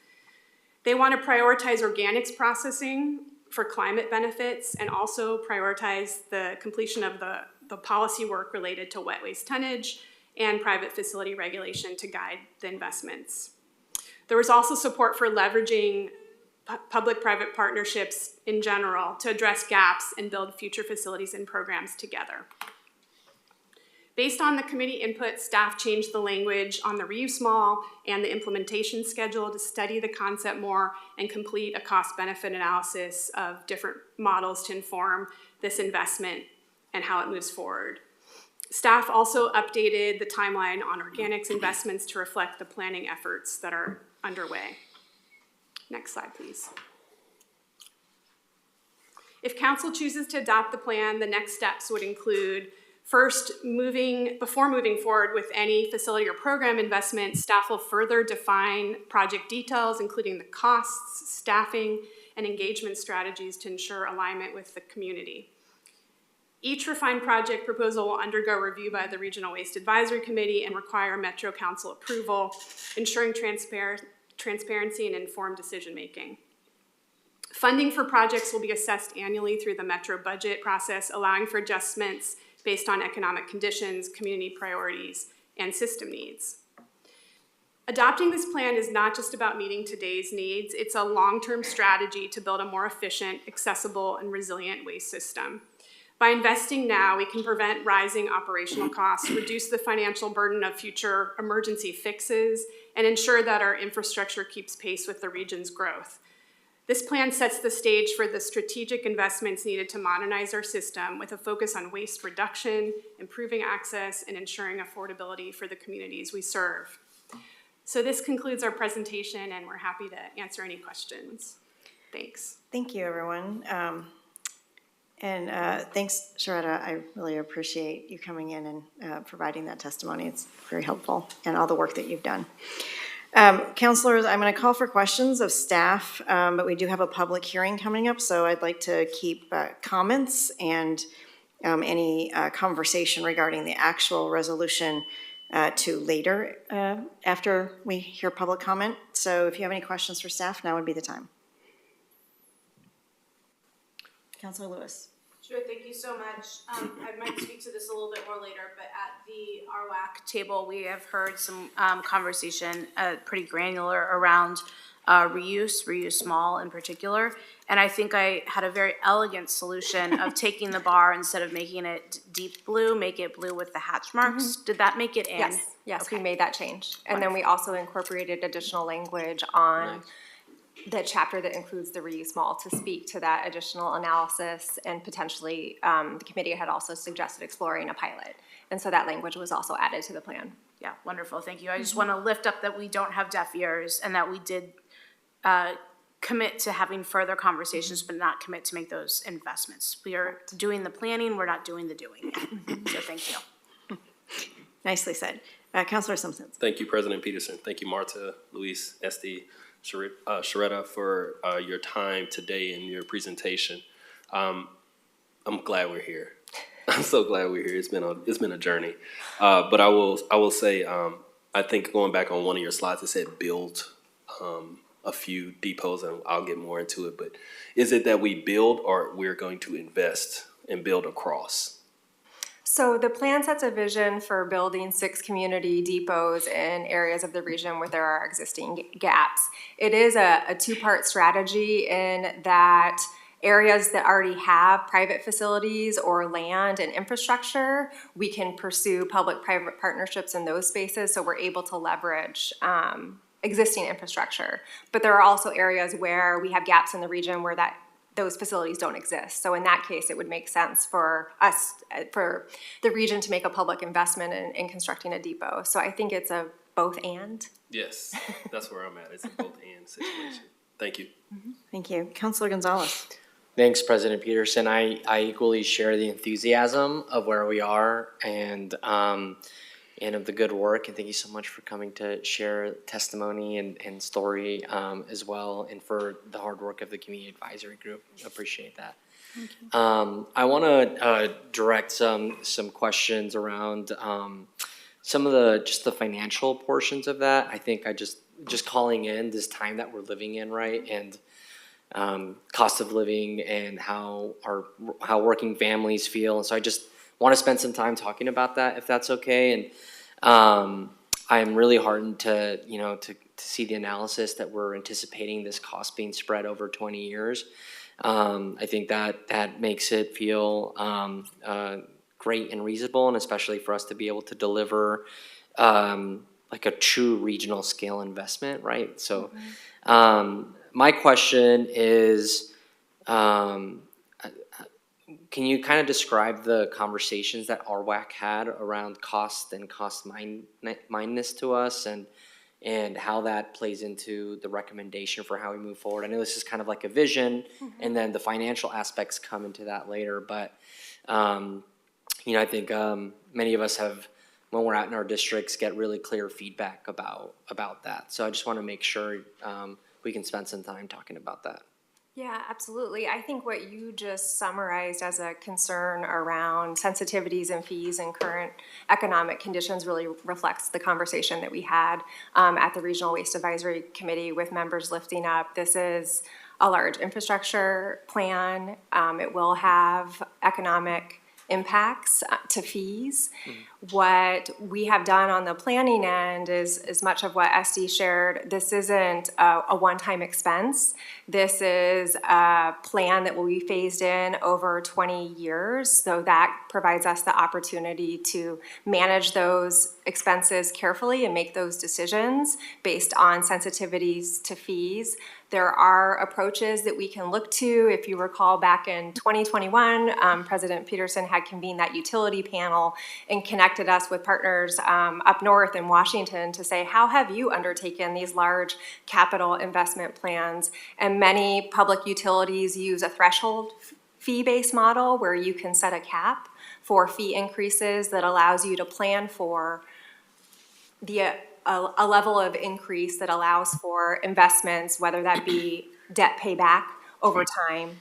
They want to prioritize organics processing for climate benefits and also prioritize the completion of the policy work related to wet waste tonnage and private facility regulation to guide the investments. There was also support for leveraging public-private partnerships in general to address gaps and build future facilities and programs together. Based on the committee input, staff changed the language on the reuse mall and the implementation schedule to study the concept more and complete a cost-benefit analysis of different models to inform this investment and how it moves forward. Staff also updated the timeline on organics investments to reflect the planning efforts that are underway. Next slide, please. If council chooses to adopt the plan, the next steps would include first, before moving forward with any facility or program investment, staff will further define project details, including the costs, staffing, and engagement strategies to ensure alignment with the community. Each refined project proposal will undergo review by the Regional Waste Advisory Committee and require Metro Council approval, ensuring transparency and informed decision-making. Funding for projects will be assessed annually through the Metro budget process, allowing for adjustments based on economic conditions, community priorities, and system needs. Adopting this plan is not just about meeting today's needs, it's a long-term strategy to build a more efficient, accessible, and resilient waste system. By investing now, we can prevent rising operational costs, reduce the financial burden of future emergency fixes, and ensure that our infrastructure keeps pace with the region's growth. This plan sets the stage for the strategic investments needed to modernize our system with a focus on waste reduction, improving access, and ensuring affordability for the communities we serve. So this concludes our presentation, and we're happy to answer any questions. Thanks. Thank you, everyone. Thanks, Sharetta. I really appreciate you coming in and providing that testimony. It's very helpful, and all the work that you've done. Counselors, I'm going to call for questions of staff, but we do have a public hearing coming up, so I'd like to keep comments and any conversation regarding the actual resolution to later after we hear public comment. So if you have any questions for staff, now would be the time. Councilor Lewis. Sure, thank you so much. I might speak to this a little bit more later, but at the RWAC table, we have heard some conversation, pretty granular, around reuse small in particular. And I think I had a very elegant solution of taking the bar, instead of making it deep blue, make it blue with the hatch marks. Did that make it in? Yes, we made that change. And then we also incorporated additional language on the chapter that includes the reuse mall to speak to that additional analysis, and potentially, the committee had also suggested exploring a pilot. And so that language was also added to the plan. Yeah, wonderful, thank you. I just want to lift up that we don't have deaf ears, and that we did commit to having further conversations, but not commit to make those investments. We are doing the planning, we're not doing the doing. So thank you. Nicely said. Councilor Simpson. Thank you, President Peterson. Thank you, Marta, Luis, Esty, Sharetta, for your time today and your presentation. I'm glad we're here. I'm so glad we're here. It's been a journey. But I will say, I think going back on one of your slides, it said build a few depots, and I'll get more into it. But is it that we build, or we're going to invest and build across? So the plan sets a vision for building 6 community depots in areas of the region where there are existing gaps. It is a 2-part strategy in that areas that already have private facilities or land and infrastructure, we can pursue public-private partnerships in those spaces, so we're able to leverage existing infrastructure. But there are also areas where we have gaps in the region where those facilities don't exist. So in that case, it would make sense for us, for the region, to make a public investment in constructing a depot. So I think it's a both and. Yes, that's where I'm at. It's a both and situation. Thank you. Thank you. Councilor Gonzalez. Thanks, President Peterson. I equally share the enthusiasm of where we are and of the good work. And thank you so much for coming to share testimony and story as well, and for the hard work of the Community Advisory Group. Appreciate that. I want to direct some questions around some of the financial portions of that. I think I just calling in this time that we're living in, right? And cost of living and how working families feel. And so I just want to spend some time talking about that, if that's okay. And I'm really heartened to see the analysis that we're anticipating this cost being spread over 20 years. I think that makes it feel great and reasonable, and especially for us to be able to deliver like a true regional scale investment, right? So my question is, can you kind of describe the conversations that RWAC had around cost and cost-mindedness to us, and how that plays into the recommendation for how we move forward? I know this is kind of like a vision, and then the financial aspects come into that later, but I think many of us have, when we're out in our districts, get really clear feedback about that. So I just want to make sure we can spend some time talking about that. Yeah, absolutely. I think what you just summarized as a concern around sensitivities and fees and current economic conditions really reflects the conversation that we had at the Regional Waste Advisory Committee, with members lifting up. This is a large infrastructure plan. It will have economic impacts to fees. What we have done on the planning end is much of what Esty shared. This isn't a one-time expense. This is a plan that will be phased in over 20 years. So that provides us the opportunity to manage those expenses carefully and make those decisions based on sensitivities to fees. There are approaches that we can look to. If you recall, back in 2021, President Peterson had convened that utility panel and connected us with partners up north in Washington to say, how have you undertaken these large capital investment plans? And many public utilities use a threshold fee-based model where you can set a cap for fee increases that allows you to plan for a level of increase that allows for investments, whether that be debt payback over time,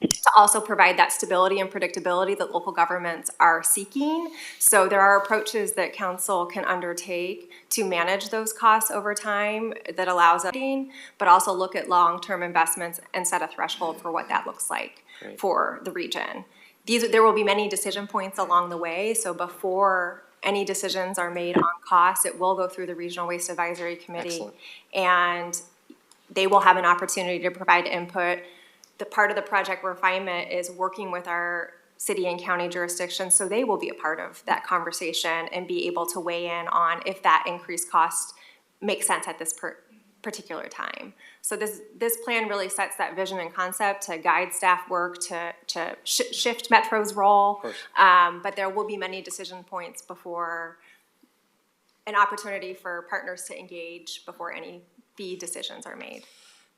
to also provide that stability and predictability that local governments are seeking. So there are approaches that council can undertake to manage those costs over time that allows us, but also look at long-term investments and set a threshold for what that looks like for the region. There will be many decision points along the way, so before any decisions are made on costs, it will go through the Regional Waste Advisory Committee. Excellent. And they will have an opportunity to provide input. The part of the project refinement is working with our city and county jurisdictions, so they will be a part of that conversation and be able to weigh in on if that increased cost makes sense at this particular time. So this plan really sets that vision and concept to guide staff work to shift Metro's role. But there will be many decision points before an opportunity for partners to engage before any fee decisions are made.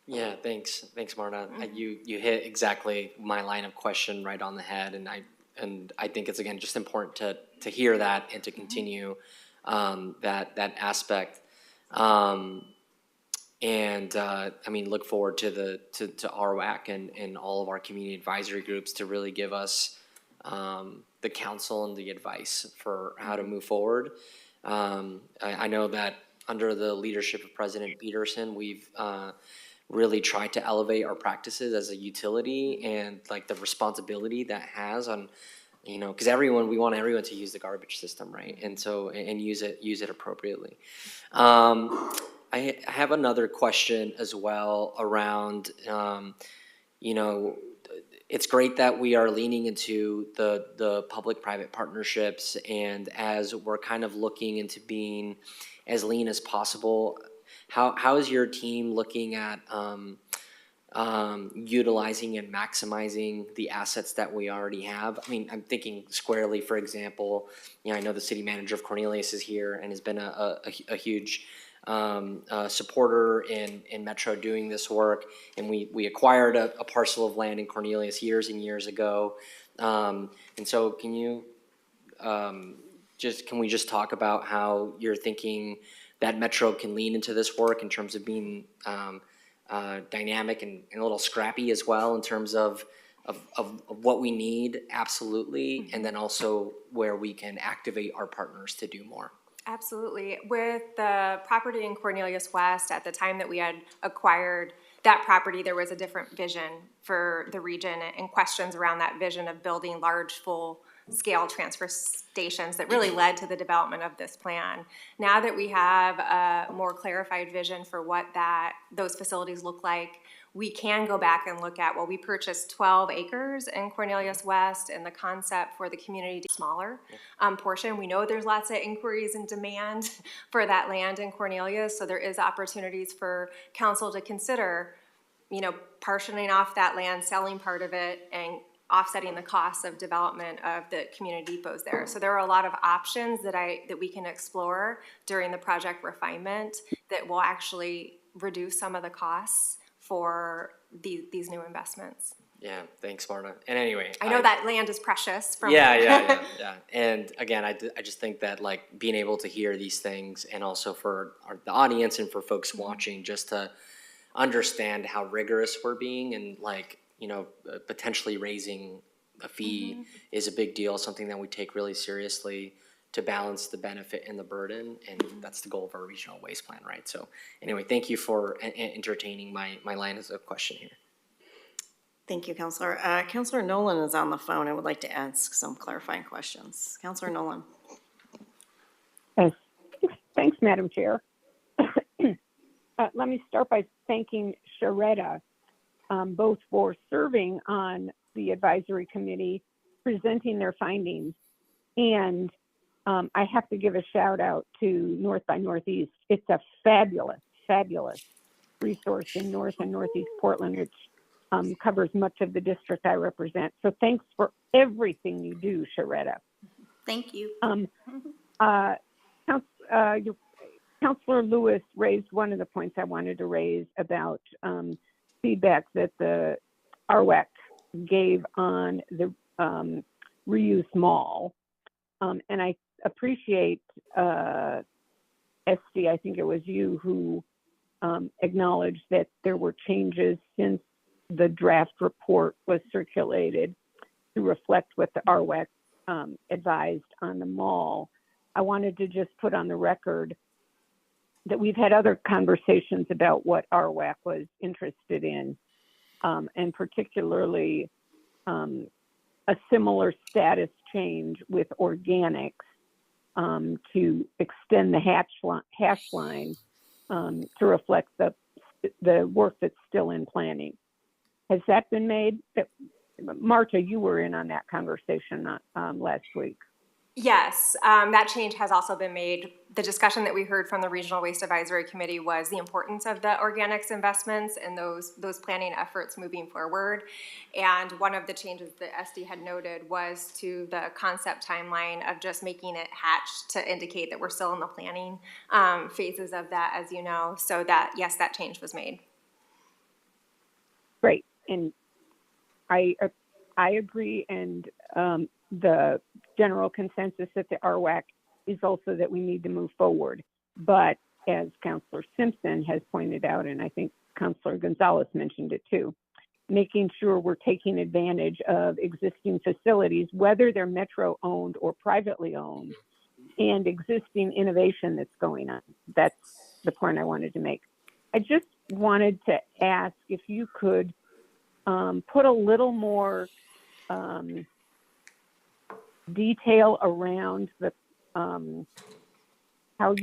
Yeah, thanks, Marta. You hit exactly my line of question right on the head, and I think it's again just important to hear that and to continue that aspect. I mean, look forward to RWAC and all of our community advisory groups to really give us the counsel and the advice for how to move forward. I know that under the leadership of President Peterson, we've really tried to elevate our practices as a utility and like the responsibility that has on, you know, because we want everyone to use the garbage system, right? And so, and use it appropriately. I have another question as well around, you know, it's great that we are leaning into the public-private partnerships, and as we're kind of looking into being as lean as possible, how is your team looking at utilizing and maximizing the assets that we already have? I mean, I'm thinking squarely, for example, you know, I know the city manager of Cornelius is here and has been a huge supporter in Metro doing this work, and we acquired a parcel of land in Cornelius years and years ago, and so can we just talk about how you're thinking that Metro can lean into this work in terms of being dynamic and a little scrappy as well in terms of what we need, absolutely, and then also where we can activate our partners to do more. Absolutely. With the property in Cornelius West, at the time that we had acquired that property, there was a different vision for the region and questions around that vision of building large, full-scale transfer stations that really led to the development of this plan. Now that we have a more clarified vision for what those facilities look like, we can go back and look at, well, we purchased 12 acres in Cornelius West, and the concept for the community smaller portion. We know there's lots of inquiries and demand for that land in Cornelius, so there is opportunities for council to consider, you know, partitioning off that land, selling part of it, and offsetting the costs of development of the community depots there. So there are a lot of options that we can explore during the project refinement that will actually reduce some of the costs for these new investments. Yeah, thanks, Marta. And anyway, I know that land is precious. Yeah. And again, I just think that like being able to hear these things, and also for the audience and for folks watching, just to understand how rigorous we're being, and like, you know, potentially raising a fee is a big deal, something that we take really seriously to balance the benefit and the burden, and that's the goal of our regional waste plan, right? So anyway, thank you for entertaining my line of question here. Thank you, Councilor. Councilor Nolan is on the phone and would like to ask some clarifying questions. Councilor Nolan. Thanks, Madam Chair. Let me start by thanking Sharetta, both for serving on the advisory committee, presenting their findings, and I have to give a shout out to North by Northeast. It's a fabulous, fabulous resource in North and Northeast Portland, which covers much of the district I represent. So thanks for everything you do, Sharetta. Thank you. Councilor Lewis raised one of the points I wanted to raise about feedback that the RWAC gave on the reuse mall. And I appreciate, Esty, I think it was you who acknowledged that there were changes since the draft report was circulated to reflect what the RWAC advised on the mall. I wanted to just put on the record that we've had other conversations about what RWAC was interested in, and particularly a similar status change with organics to extend the hash line to reflect the the work that's still in planning. Has that been made? Marta, you were in on that conversation last week. Yes, that change has also been made. The discussion that we heard from the Regional Waste Advisory Committee was the importance of the organics investments and those planning efforts moving forward. And one of the changes that SD had noted was to the concept timeline of just making it hatched to indicate that we're still in the planning phases of that, as you know. So that, yes, that change was made. Great, and I agree, and the general consensus at the RWAC is also that we need to move forward. But as Councilor Simpson has pointed out, and I think Councilor Gonzalez mentioned it too, making sure we're taking advantage of existing facilities, whether they're Metro owned or privately owned, and existing innovation that's going on. That's the point I wanted to make. I just wanted to ask if you could put a little more detail around the how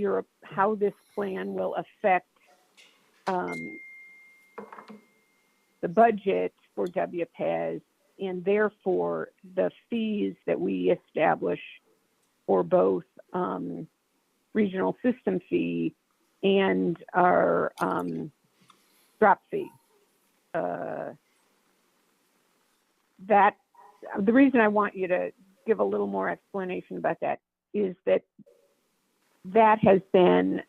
this plan will affect the budget for WPAS, and therefore the fees that we establish for both regional system fee and our drop fee. That the reason I want you to give a little more explanation about that is that has been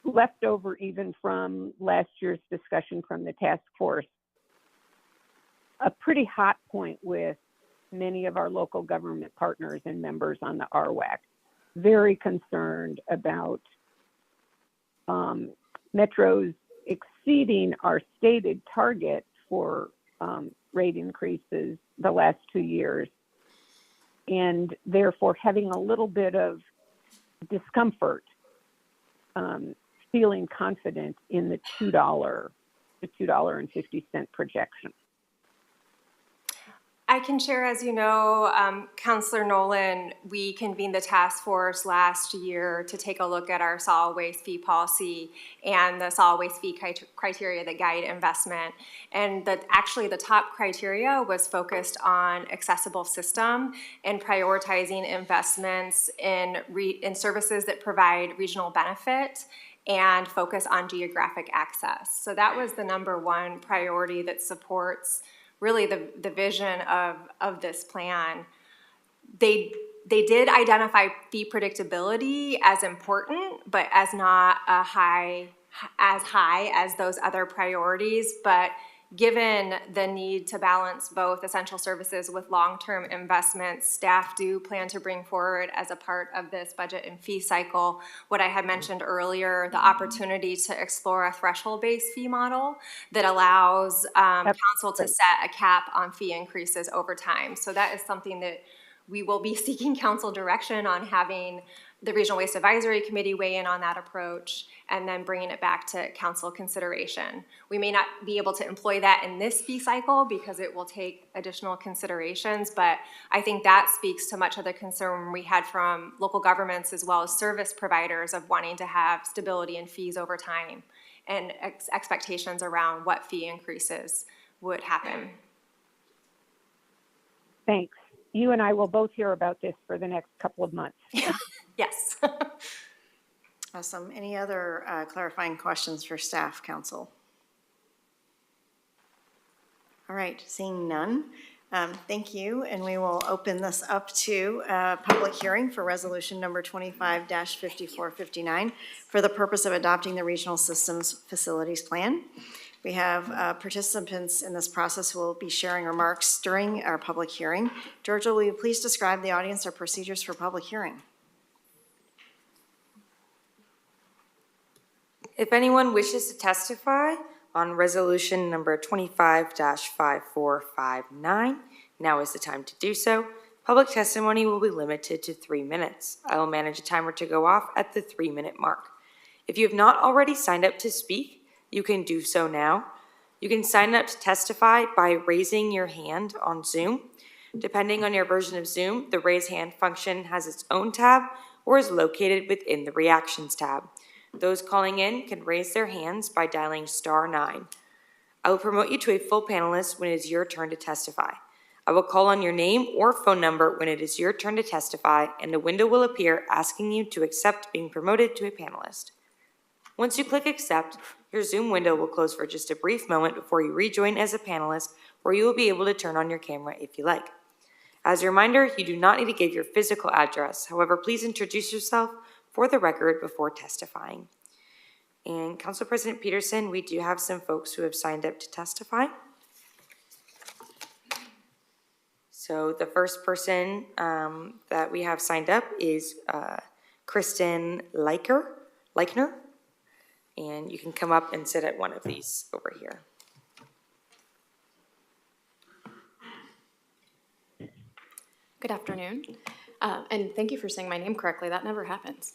left over even from last year's discussion from the task force, a pretty hot point with many of our local government partners and members on the RWAC. Very concerned about Metro's exceeding our stated target for rate increases the last 2 years, and therefore having a little bit of discomfort, feeling confident in the $2.50 projection. I can share, as you know, Councilor Nolan, we convened the task force last year to take a look at our solid waste fee policy and the solid waste fee criteria that guide investment. And actually the top criteria was focused on accessible system and prioritizing investments in services that provide regional benefit and focus on geographic access. So that was the #1 priority that supports really the vision of this plan. They did identify fee predictability as important, but as not as high as those other priorities. But given the need to balance both essential services with long-term investments, staff do plan to bring forward as a part of this budget and fee cycle what I had mentioned earlier, the opportunity to explore a threshold-based fee model that allows council to set a cap on fee increases over time. So that is something that we will be seeking council direction on, having the Regional Waste Advisory Committee weigh in on that approach and then bringing it back to council consideration. We may not be able to employ that in this fee cycle because it will take additional considerations, but I think that speaks to much of the concern we had from local governments as well as service providers of wanting to have stability in fees over time and expectations around what fee increases would happen. Thanks. You and I will both hear about this for the next couple of months. Yes. Awesome. Any other clarifying questions for staff, council? All right, seeing none. Thank you, and we will open this up to a public hearing for resolution number 25-5459 for the purpose of adopting the Regional Systems Facilities Plan. We have participants in this process who will be sharing remarks during our public hearing. Georgia, will you please describe the audience or procedures for public hearing? If anyone wishes to testify on resolution number 25-5459, now is the time to do so. Public testimony will be limited to 3 minutes. I will manage a timer to go off at the 3-minute mark. If you have not already signed up to speak, you can do so now. You can sign up to testify by raising your hand on Zoom. Depending on your version of Zoom, the raise hand function has its own tab or is located within the reactions tab. Those calling in can raise their hands by dialing *9. I will promote you to a full panelist when it is your turn to testify. I will call on your name or phone number when it is your turn to testify, and a window will appear asking you to accept being promoted to a panelist. Once you click accept, your Zoom window will close for just a brief moment before you rejoin as a panelist, where you will be able to turn on your camera if you like. As a reminder, you do not need to give your physical address. However, please introduce yourself for the record before testifying. And Council President Peterson, we do have some folks who have signed up to testify. So the first person that we have signed up is Kristen Leichner. And you can come up and sit at one of these over here. Good afternoon, and thank you for saying my name correctly. That never happens.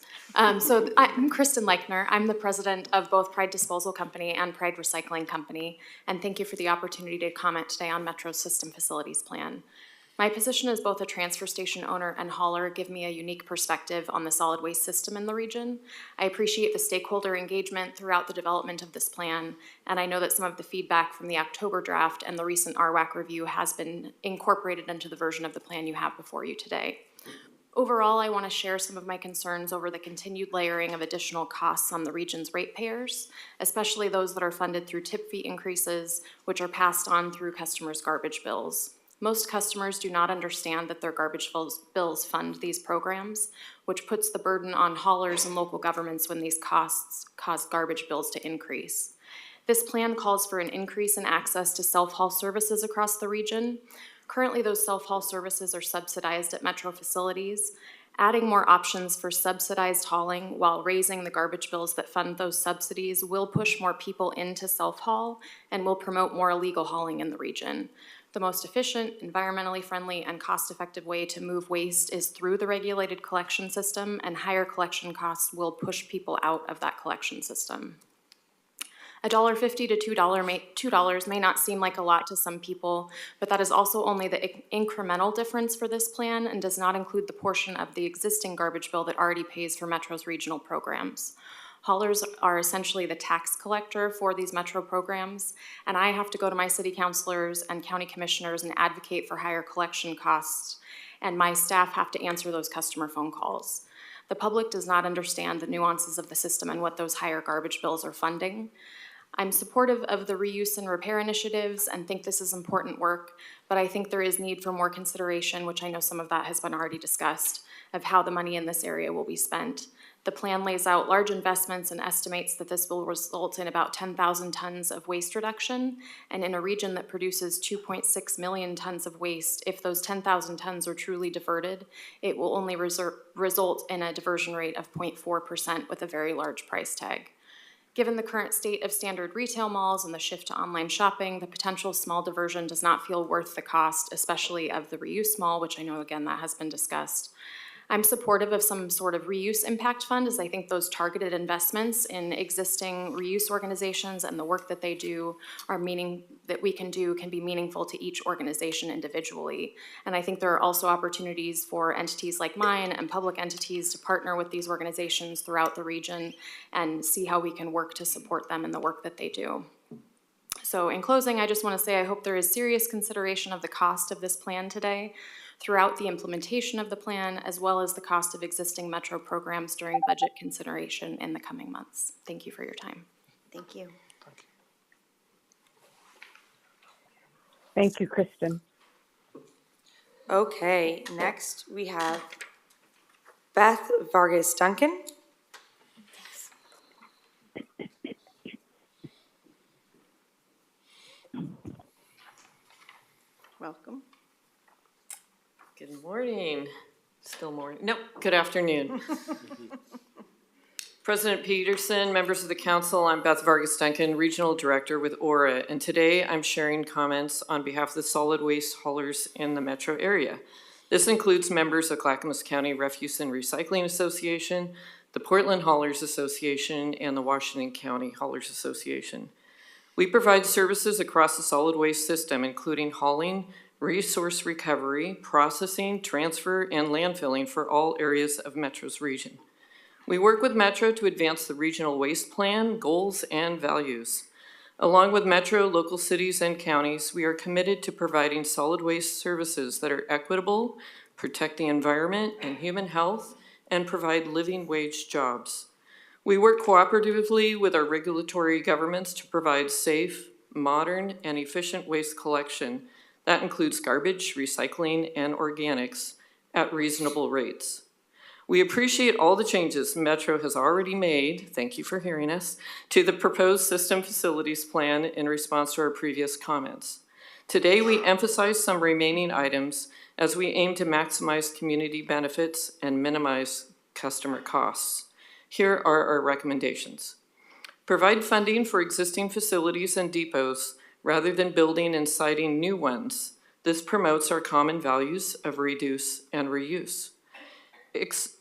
So I'm Kristen Leichner. I'm the president of both Pride Disposal Company and Pride Recycling Company, and thank you for the opportunity to comment today on Metro's System Facilities Plan. My position as both a transfer station owner and hauler give me a unique perspective on the solid waste system in the region. I appreciate the stakeholder engagement throughout the development of this plan, and I know that some of the feedback from the October draft and the recent RWAC review has been incorporated into the version of the plan you have before you today. Overall, I want to share some of my concerns over the continued layering of additional costs on the region's ratepayers, especially those that are funded through tip fee increases, which are passed on through customers' garbage bills. Most customers do not understand that their garbage bills fund these programs, which puts the burden on haulers and local governments when these costs cause garbage bills to increase. This plan calls for an increase in access to self-haul services across the region. Currently, those self-haul services are subsidized at Metro facilities. Adding more options for subsidized hauling while raising the garbage bills that fund those subsidies will push more people into self-haul and will promote more illegal hauling in the region. The most efficient, environmentally friendly, and cost-effective way to move waste is through the regulated collection system, and higher collection costs will push people out of that collection system. $1.50 to $2 may not seem like a lot to some people, but that is also only the incremental difference for this plan and does not include the portion of the existing garbage bill that already pays for Metro's regional programs. Haulers are essentially the tax collector for these Metro programs, and I have to go to my city councilors and county commissioners and advocate for higher collection costs, and my staff have to answer those customer phone calls. The public does not understand the nuances of the system and what those higher garbage bills are funding. I'm supportive of the reuse and repair initiatives and think this is important work, but I think there is need for more consideration, which I know some of that has been already discussed, of how the money in this area will be spent. The plan lays out large investments and estimates that this will result in about 10,000 tons of waste reduction, and in a region that produces 2.6 million tons of waste, if those 10,000 tons are truly diverted, it will only result in a diversion rate of 0.4% with a very large price tag. Given the current state of standard retail malls and the shift to online shopping, the potential small diversion does not feel worth the cost, especially of the reuse mall, which I know, again, that has been discussed. I'm supportive of some sort of reuse impact fund, as I think those targeted investments in existing reuse organizations and the work that they do that we can do can be meaningful to each organization individually. And I think there are also opportunities for entities like mine and public entities to partner with these organizations throughout the region and see how we can work to support them in the work that they do. So in closing, I just want to say I hope there is serious consideration of the cost of this plan today throughout the implementation of the plan, as well as the cost of existing Metro programs during budget consideration in the coming months. Thank you for your time. Thank you. Thank you, Kristen. Okay, next we have Beth Vargas Duncan. Welcome. Good morning. Still morning. Nope, good afternoon. President Peterson, members of the council, I'm Beth Vargas Duncan, Regional Director with ORA, and today I'm sharing comments on behalf of the solid waste haulers in the metro area. This includes members of Clackamas County Refuse and Recycling Association, the Portland Haulers Association, and the Washington County Haulers Association. We provide services across the solid waste system, including hauling, resource recovery, processing, transfer, and landfilling for all areas of Metro's region. We work with Metro to advance the regional waste plan, goals, and values. Along with Metro, local cities, and counties, we are committed to providing solid waste services that are equitable, protect the environment and human health, and provide living wage jobs. We work cooperatively with our regulatory governments to provide safe, modern, and efficient waste collection that includes garbage, recycling, and organics at reasonable rates. We appreciate all the changes Metro has already made, thank you for hearing us, to the proposed system facilities plan in response to our previous comments. Today, we emphasize some remaining items as we aim to maximize community benefits and minimize customer costs. Here are our recommendations. Provide funding for existing facilities and depots rather than building and siting new ones. This promotes our common values of reduce and reuse.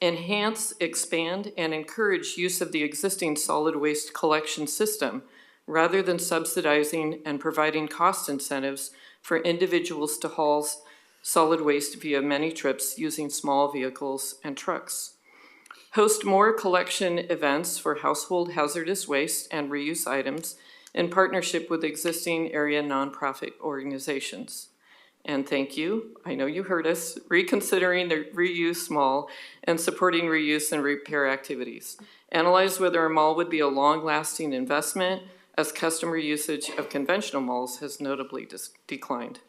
Enhance, expand, and encourage use of the existing solid waste collection system rather than subsidizing and providing cost incentives for individuals to haul solid waste via many trips using small vehicles and trucks. Host more collection events for household hazardous waste and reuse items in partnership with existing area nonprofit organizations. And thank you, I know you heard us, reconsidering the reuse mall and supporting reuse and repair activities. Analyze whether a mall would be a long-lasting investment as customer usage of conventional malls has notably declined.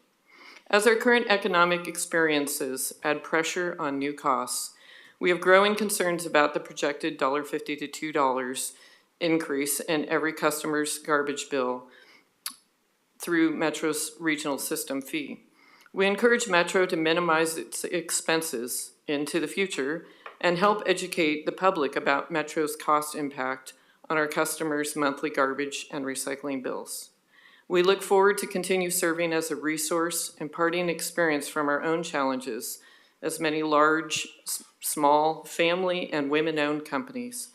As our current economic experiences add pressure on new costs, we have growing concerns about the projected $1.50 to $2 increase in every customer's garbage bill through Metro's regional system fee. We encourage Metro to minimize its expenses into the future and help educate the public about Metro's cost impact on our customers' monthly garbage and recycling bills. We look forward to continue serving as a resource, imparting experience from our own challenges as many large, small, family, and women-owned companies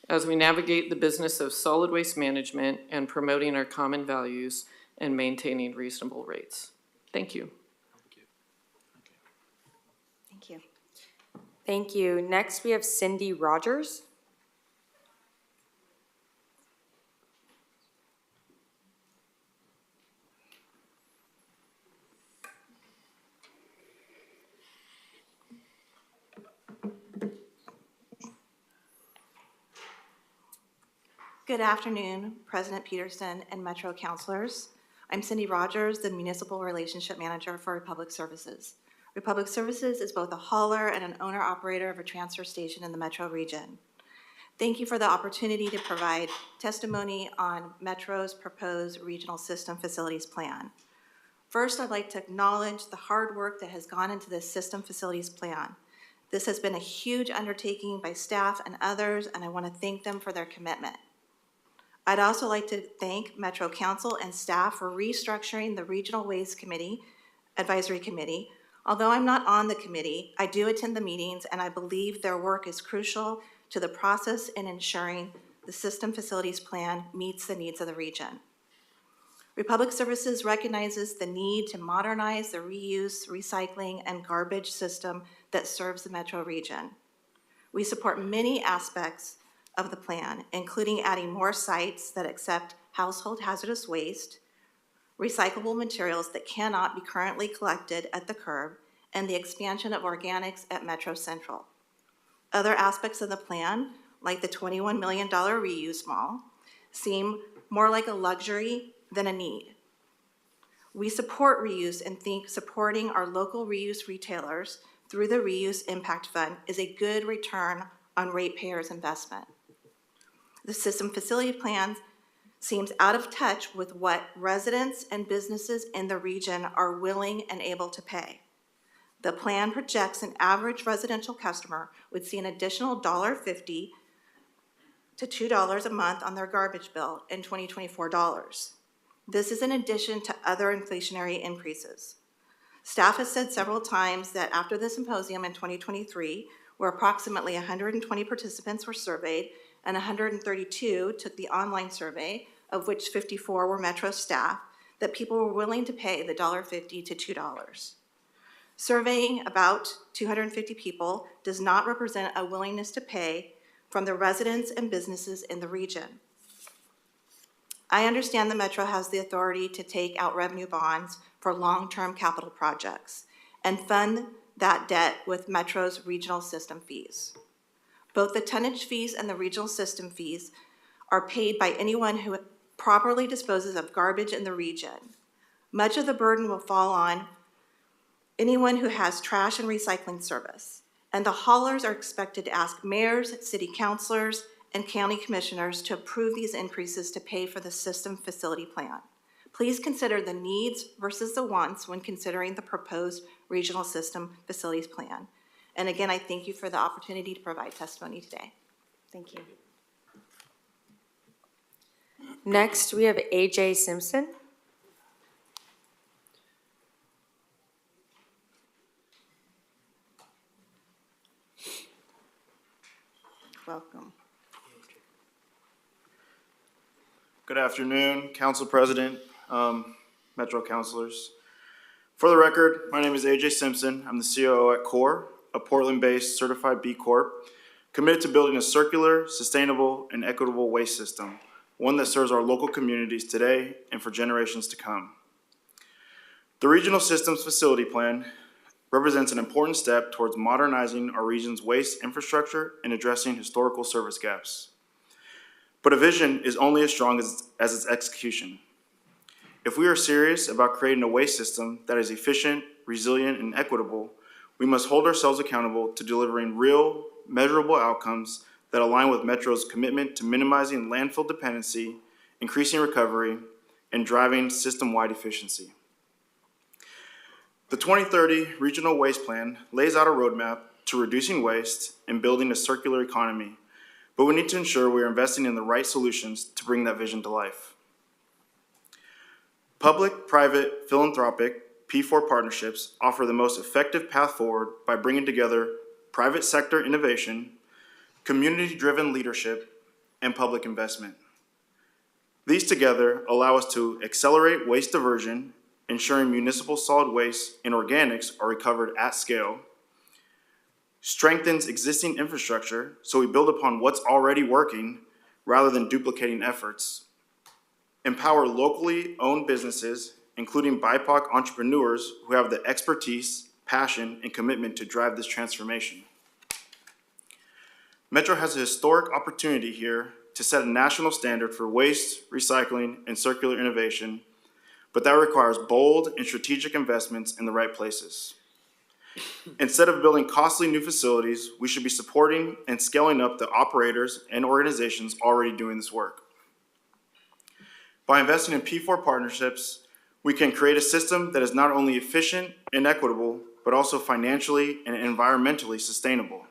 as we navigate the business of solid waste management and promoting our common values and maintaining reasonable rates. Thank you. Thank you. Thank you. Next, we have Cindy Rogers. Good afternoon, President Peterson and Metro councilors. I'm Cindy Rogers, the Municipal Relationship Manager for Republic Services. Republic Services is both a hauler and an owner-operator of a transfer station in the Metro region. Thank you for the opportunity to provide testimony on Metro's proposed regional system facilities plan. First, I'd like to acknowledge the hard work that has gone into this system facilities plan. This has been a huge undertaking by staff and others, and I want to thank them for their commitment. I'd also like to thank Metro Council and staff for restructuring the Regional Waste Committee, Advisory Committee. Although I'm not on the committee, I do attend the meetings, and I believe their work is crucial to the process in ensuring the system facilities plan meets the needs of the region. Republic Services recognizes the need to modernize the reuse, recycling, and garbage system that serves the Metro region. We support many aspects of the plan, including adding more sites that accept household hazardous waste, recyclable materials that cannot be currently collected at the curb, and the expansion of organics at Metro Central. Other aspects of the plan, like the $21 million reuse mall, seem more like a luxury than a need. We support reuse and think supporting our local reuse retailers through the Reuse Impact Fund is a good return on ratepayers' investment. The system facility plan seems out of touch with what residents and businesses in the region are willing and able to pay. The plan projects an average residential customer would see an additional $1.50 to $2 a month on their garbage bill in 2024 dollars. This is in addition to other inflationary increases. Staff has said several times that after the symposium in 2023, where approximately 120 participants were surveyed and 132 took the online survey, of which 54 were Metro staff, that people were willing to pay the $1.50 to $2. Surveying about 250 people does not represent a willingness to pay from the residents and businesses in the region. I understand the Metro has the authority to take out revenue bonds for long-term capital projects and fund that debt with Metro's regional system fees. Both the tonnage fees and the regional system fees are paid by anyone who properly disposes of garbage in the region. Much of the burden will fall on anyone who has trash and recycling service, and the haulers are expected to ask mayors, city councilors, and county commissioners to approve these increases to pay for the system facility plan. Please consider the needs versus the wants when considering the proposed regional system facilities plan. And again, I thank you for the opportunity to provide testimony today. Thank you. Next, we have AJ Simpson. Welcome. Good afternoon, Council President, Metro Councilors. For the record, my name is AJ Simpson. I'm the COO at CORE, a Portland-based certified B Corp, committed to building a circular, sustainable, and equitable waste system, one that serves our local communities today and for generations to come. The Regional Systems Facility Plan represents an important step towards modernizing our region's waste infrastructure and addressing historical service gaps. But a vision is only as strong as its execution. If we are serious about creating a waste system that is efficient, resilient, and equitable, we must hold ourselves accountable to delivering real, measurable outcomes that align with Metro's commitment to minimizing landfill dependency, increasing recovery, and driving system-wide efficiency. The 2030 Regional Waste Plan lays out a roadmap to reducing waste and building a circular economy, but we need to ensure we are investing in the right solutions to bring that vision to life. Public-private philanthropic P4 partnerships offer the most effective path forward by bringing together private sector innovation, community-driven leadership, and public investment. These together allow us to accelerate waste diversion, ensuring municipal solid waste and organics are recovered at scale, strengthens existing infrastructure so we build upon what's already working rather than duplicating efforts, empower locally owned businesses, including BIPOC entrepreneurs who have the expertise, passion, and commitment to drive this transformation. Metro has a historic opportunity here to set a national standard for waste, recycling, and circular innovation, but that requires bold and strategic investments in the right places. Instead of building costly new facilities, we should be supporting and scaling up the operators and organizations already doing this work. By investing in P4 partnerships, we can create a system that is not only efficient and equitable, but also financially and environmentally sustainable.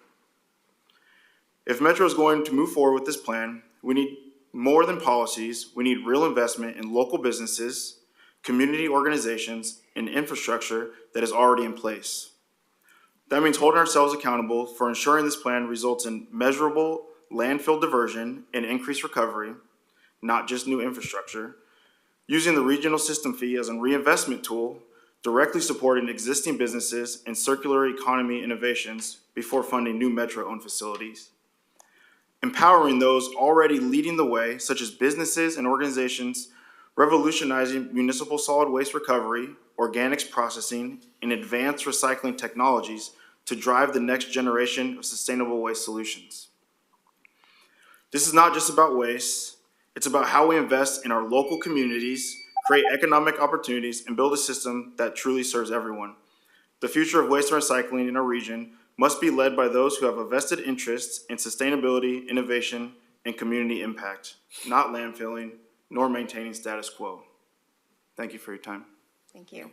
If Metro is going to move forward with this plan, we need more than policies. We need real investment in local businesses, community organizations, and infrastructure that is already in place. That means holding ourselves accountable for ensuring this plan results in measurable landfill diversion and increased recovery, not just new infrastructure, using the regional system fee as a reinvestment tool, directly supporting existing businesses and circular economy innovations before funding new Metro-owned facilities, empowering those already leading the way, such as businesses and organizations revolutionizing municipal solid waste recovery, organics processing, and advanced recycling technologies to drive the next generation of sustainable waste solutions. This is not just about waste, it's about how we invest in our local communities, create economic opportunities, and build a system that truly serves everyone. The future of waste and recycling in our region must be led by those who have a vested interest in sustainability, innovation, and community impact, not landfilling, nor maintaining status quo. Thank you for your time. Thank you.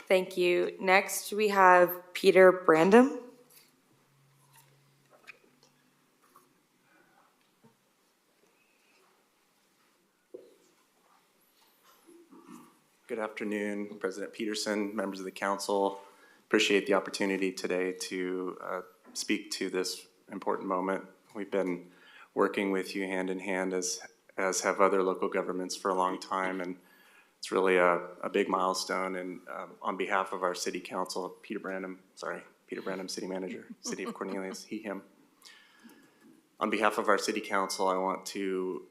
Thank you. Next, we have Peter Brandom. Good afternoon, President Peterson, members of the council. Appreciate the opportunity today to speak to this important moment. We've been working with you hand in hand, as have other local governments, for a long time, and it's really a big milestone. And on behalf of our city council, Peter Brandom, Peter Branham, City Manager, City of Cornelius, he, him. On behalf of our City Council, I want to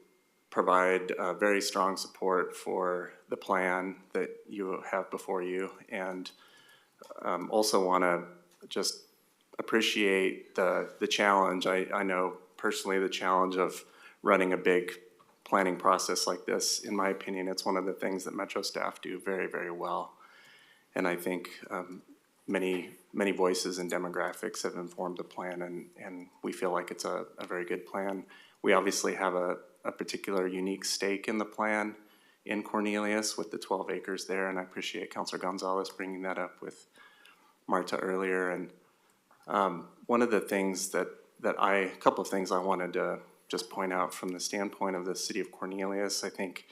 provide very strong support for the plan that you have before you, and also want to just appreciate the challenge. I know personally the challenge of running a big planning process like this. In my opinion, it's one of the things that Metro staff do very, very well. And I think many voices and demographics have informed the plan, and we feel like it's a very good plan. We obviously have a particular unique stake in the plan in Cornelius with the 12 acres there, and I appreciate Councilor Gonzalez bringing that up with Marta earlier. And one of the things a couple of things I wanted to just point out from the standpoint of the City of Cornelius. I think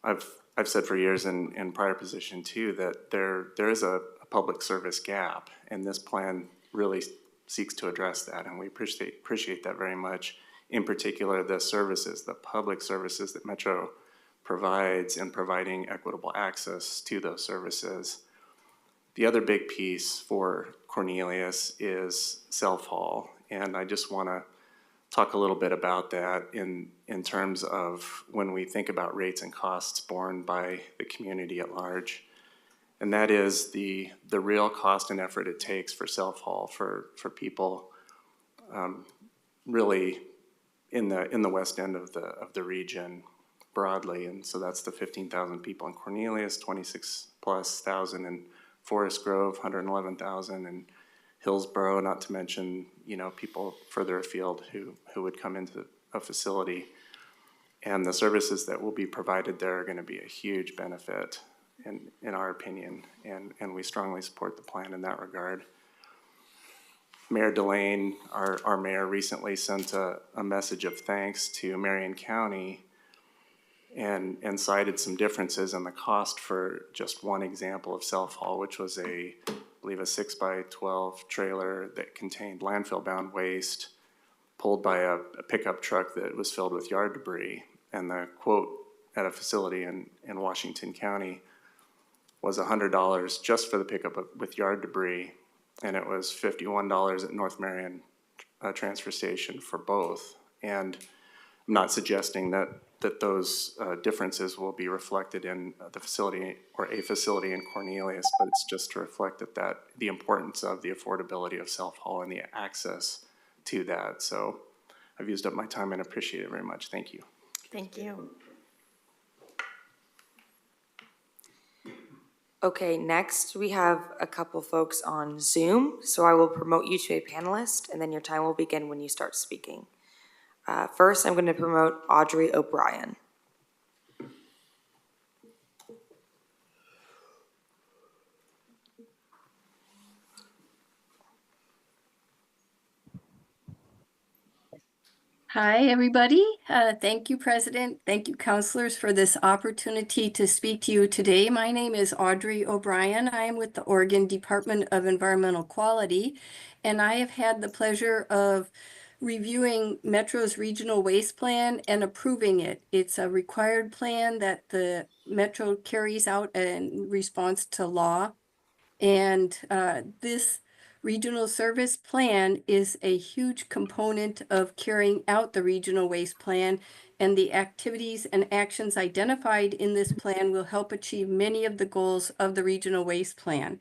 I've said for years in prior position too that there is a public service gap, and this plan really seeks to address that, and we appreciate that very much. In particular, the services, the public services that Metro provides, and providing equitable access to those services. The other big piece for Cornelius is self-haul, and I just want to talk a little bit about that in terms of when we think about rates and costs borne by the community at large. And that is the real cost and effort it takes for self-haul for people really in the west end of the region broadly. And so that's the 15,000 people in Cornelius, 26,000+ in Forest Grove, 111,000 in Hillsborough, not to mention, people further afield who would come into a facility. And the services that will be provided there are going to be a huge benefit in our opinion, and we strongly support the plan in that regard. Mayor Delane, our mayor, recently sent a message of thanks to Marion County and cited some differences in the cost for just one example of self-haul, which was I believe a 6x12 trailer that contained landfill-bound waste pulled by a pickup truck that was filled with yard debris. And the quote at a facility in Washington County was $100 just for the pickup with yard debris, and it was $51 at North Marion transfer station for both. And I'm not suggesting that those differences will be reflected in the facility or a facility in Cornelius, but it's just to reflect that the importance of the affordability of self-haul and the access to that. So I've used up my time and appreciate it very much. Thank you. Thank you. Okay, next we have a couple folks on Zoom, so I will promote you to a panelist, and then your time will begin when you start speaking. First, I'm going to promote Audrey O'Brien. Hi, everybody. Thank you, President. Thank you, counselors, for this opportunity to speak to you today. My name is Audrey O'Brien. I am with the Oregon Department of Environmental Quality, and I have had the pleasure of reviewing Metro's regional waste plan and approving it. It's a required plan that the Metro carries out in response to law. And this regional service plan is a huge component of carrying out the regional waste plan, and the activities and actions identified in this plan will help achieve many of the goals of the regional waste plan.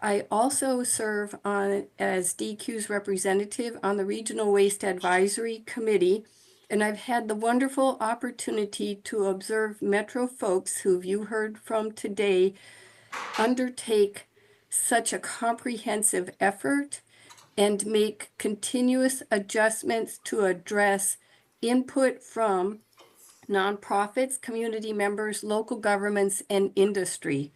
I also serve as DEQ's representative on the Regional Waste Advisory Committee, and I've had the wonderful opportunity to observe Metro folks who you heard from today undertake such a comprehensive effort and make continuous adjustments to address input from nonprofits, community members, local governments, and industry.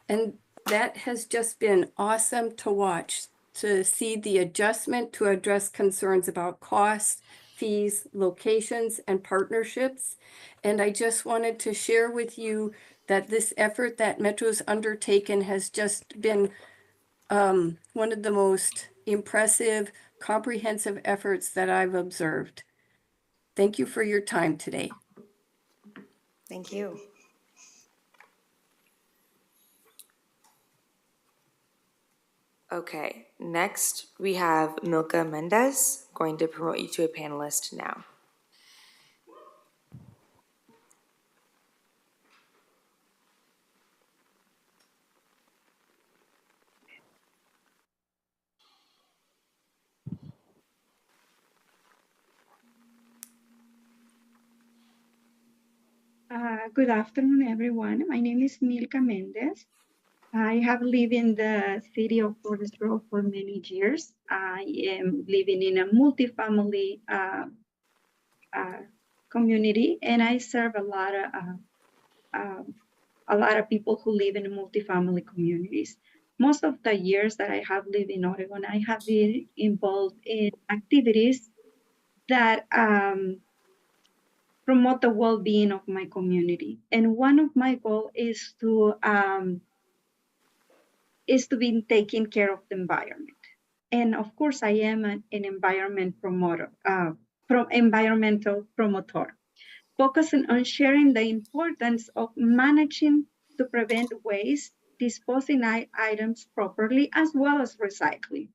And that has just been awesome to watch, to see the adjustment to address concerns about costs, fees, locations, and partnerships. And I just wanted to share with you that this effort that Metro's undertaken has just been one of the most impressive, comprehensive efforts that I've observed. Thank you for your time today. Thank you. Okay, next we have Milka Mendez, going to promote you to a panelist now. Good afternoon, everyone. My name is Milka Mendez. I have lived in the city of Forest Grove for many years. I am living in a multifamily community, and I serve a lot of people who live in multifamily communities. Most of the years that I have lived in Oregon, I have been involved in activities that promote the well-being of my community. And one of my goals is to be taking care of the environment. And of course, I am an environmental promoter, focusing on sharing the importance of managing to prevent waste, disposing items properly, as well as recycling.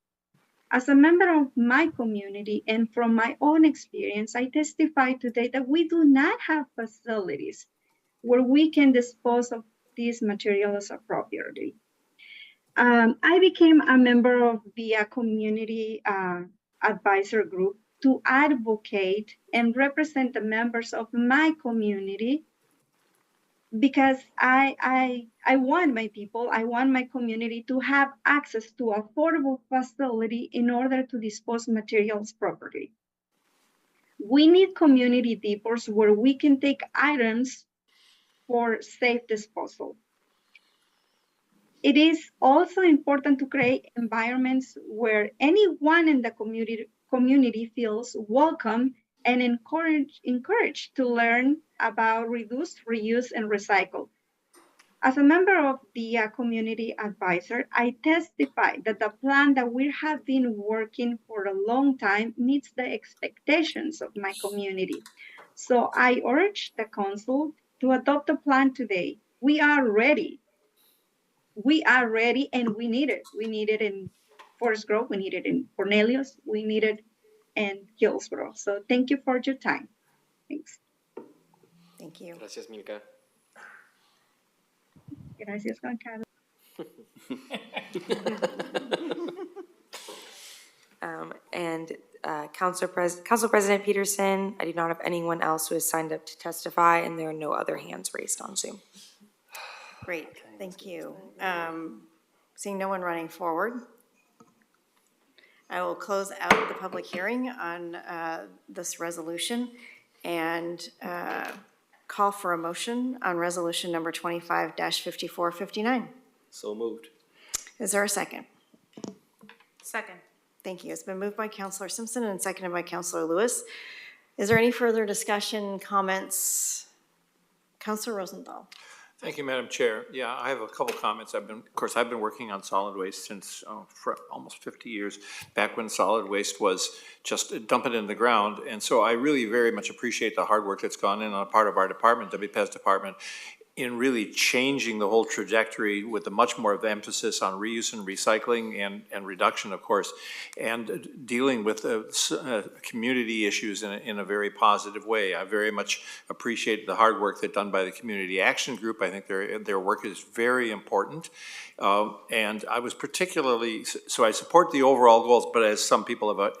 As a member of my community and from my own experience, I testify today that we do not have facilities where we can dispose of these materials appropriately. I became a member of the community advisor group to advocate and represent the members of my community because I want my people, I want my community to have access to affordable facility in order to dispose materials properly. We need community depots where we can take items for safe disposal. It is also important to create environments where anyone in the community feels welcome and encouraged to learn about reduce, reuse, and recycle. As a member of the community advisor, I testify that the plan that we have been working for a long time meets the expectations of my community. So I urge the council to adopt a plan today. We are ready. We are ready and we need it. We need it in Forest Grove, we need it in Cornelius, we need it in Hillsborough. So thank you for your time. Thanks. Thank you. Gracias, Milka. Gracias, Juan Carlos. Council President Peterson, I do not have anyone else who has signed up to testify, and there are no other hands raised on Zoom. Great, thank you. Seeing no one running forward, I will close out the public hearing on this resolution and call for a motion on resolution number 25-5459. So moved. Is there a second? Second. Thank you. It's been moved by Councilor Simpson and seconded by Councilor Lewis. Is there any further discussion, comments? Councilor Rosenthal. Thank you, Madam Chair. Yeah, I have a couple comments. I've been working on solid waste since for almost 50 years, back when solid waste was just dump it in the ground. And so I really very much appreciate the hard work that's gone in on the part of our department, WPES department, in really changing the whole trajectory with a much more of emphasis on reuse and recycling and reduction, of course, and dealing with community issues in a very positive way. I very much appreciate the hard work that's done by the Community Action Group. I think their work is very important. And I was particularly, so I support the overall goals, but as some people have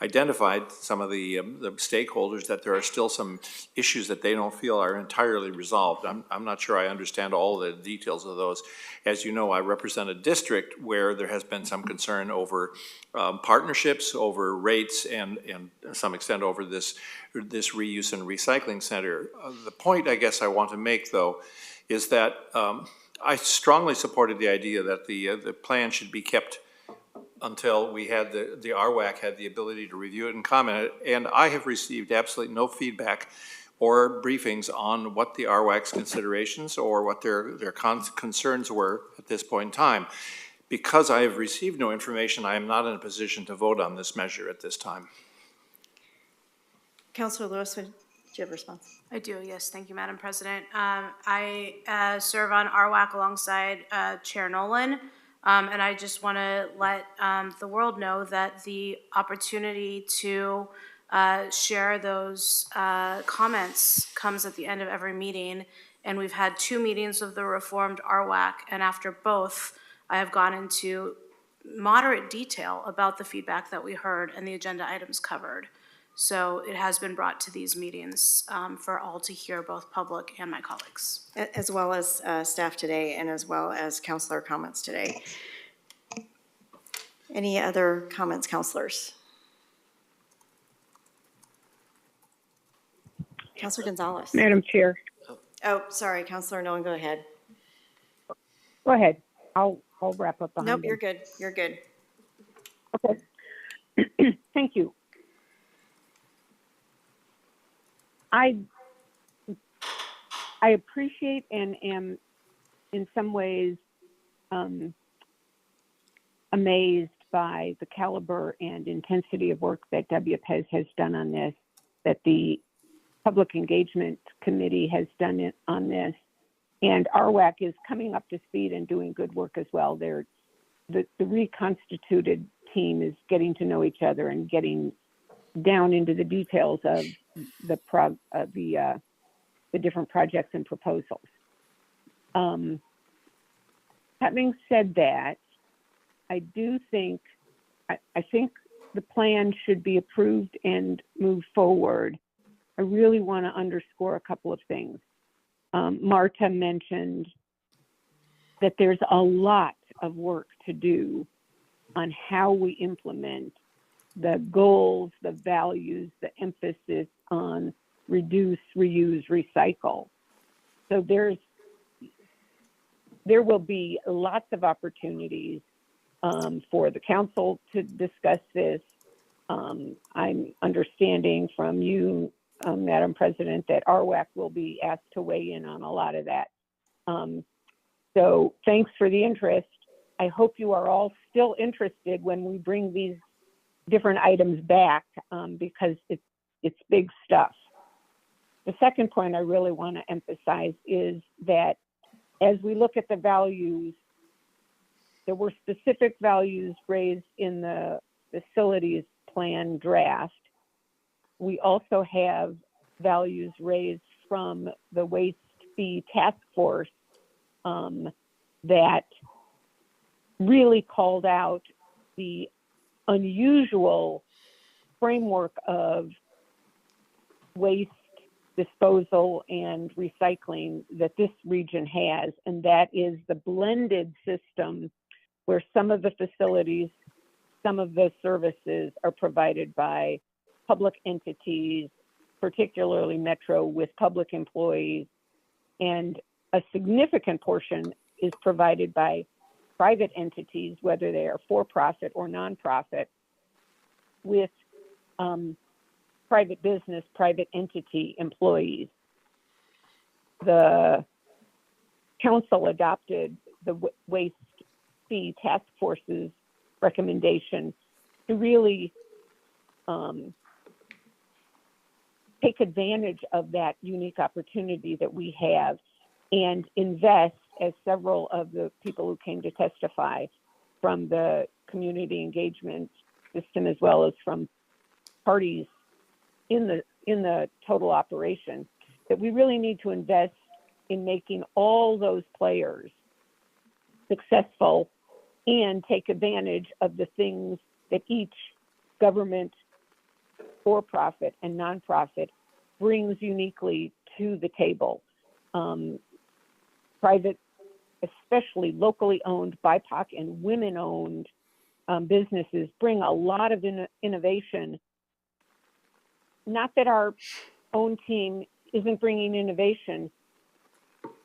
identified, some of the stakeholders, that there are still some issues that they don't feel are entirely resolved. I'm not sure I understand all the details of those. As you know, I represent a district where there has been some concern over partnerships, over rates, and to some extent over this reuse and recycling center. The point I guess I want to make, though, is that I strongly supported the idea that the plan should be kept until we had the RWAC had the ability to review it and comment it. And I have received absolutely no feedback or briefings on what the RWAC's considerations or what their concerns were at this point in time. Because I have received no information, I am not in a position to vote on this measure at this time. Councilor Lewis, would you have a response? I do, yes. Thank you, Madam President. I serve on RWAC alongside Chair Nolan. And I just want to let the world know that the opportunity to share those comments comes at the end of every meeting. And we've had 2 meetings of the reformed RWAC, and after both, I have gone into moderate detail about the feedback that we heard and the agenda items covered. So it has been brought to these meetings for all to hear, both public and my colleagues. As well as staff today, and as well as counselor comments today. Any other comments, counselors? Counselor Gonzalez. Madam Chair. Oh, sorry, Counselor Nolan, go ahead. Go ahead. I'll wrap up behind Nope, him. you're good. You're good. Okay. Thank you. I appreciate and am in some ways amazed by the caliber and intensity of work that WPES has done on this, that the Public Engagement Committee has done it on this, and RWAC is coming up to speed and doing good work as well. The reconstituted team is getting to know each other and getting down into the details of the different projects and proposals. Having said that, I do think, I think the plan should be approved and move forward. I really want to underscore a couple of things. Marta mentioned that there's a lot of work to do on how we implement the goals, the values, the emphasis on reduce, reuse, recycle. So there will be lots of opportunities for the council to discuss this. I'm understanding from you, Madam President, that RWAC will be asked to weigh in on a lot of that. So thanks for the interest. I hope you are all still interested when we bring these different items back because it's big stuff. The second point I really want to emphasize is that as we look at the values, there were specific values raised in the facilities plan draft. We also have values raised from the waste fee task force that really called out the unusual framework of waste disposal and recycling that this region has, and that is the blended system where some of the facilities, some of the services are provided by public entities, particularly Metro with public employees, and a significant portion is provided by private entities, whether they are for-profit or nonprofit, with private business, private entity employees. The council adopted the waste fee task force's recommendation to really take advantage of that unique opportunity that we have and invest, as several of the people who came to testify from the community engagement system, as well as from parties in the total operation, that we really need to invest in making all those players successful and take advantage of the things that each government, for-profit and nonprofit brings uniquely to the table. Private, especially locally owned, BIPOC and women-owned businesses bring a lot of innovation. Not that our own team isn't bringing innovation,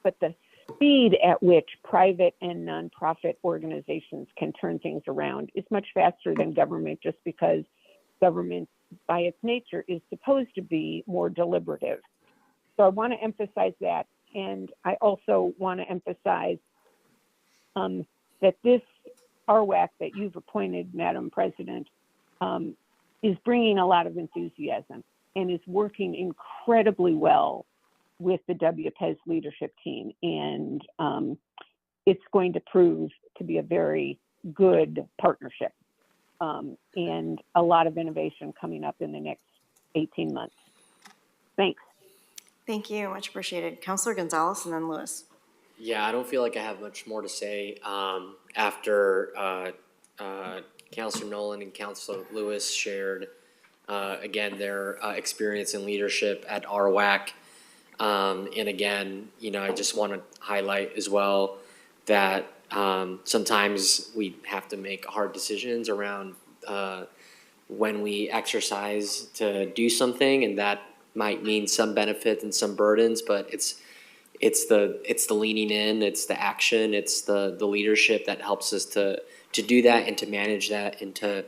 but the speed at which private and nonprofit organizations can turn things around is much faster than government, just because government by its nature is supposed to be more deliberative. So I want to emphasize that. And I also want to emphasize that this RWAC that you've appointed, Madam President, is bringing a lot of enthusiasm and is working incredibly well with the WPES leadership team. And it's going to prove to be a very good partnership, and a lot of innovation coming up in the next 18 months. Thanks. Thank you, much appreciated. Counselor Gonzalez and then Lewis. Yeah, I don't feel like I have much more to say after Councilor Nolan and Councilor Lewis shared, again, their experience and leadership at RWAC. And again, I just want to highlight as well that sometimes we have to make hard decisions around when we exercise to do something, and that might mean some benefits and some burdens, but it's the leaning in, it's the action, it's the leadership that helps us to do that and to manage that and to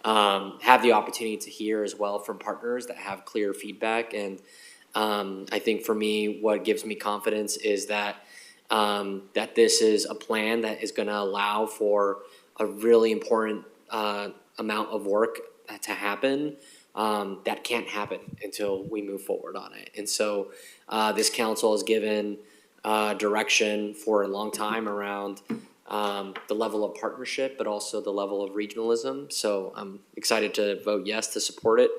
have the opportunity to hear as well from partners that have clear feedback. And I think for me, what gives me confidence is that that this is a plan that is going to allow for a really important amount of work to happen. That can't happen until we move forward on it. And so this council has given direction for a long time around the level of partnership, but also the level of regionalism. So I'm excited to vote yes to support it.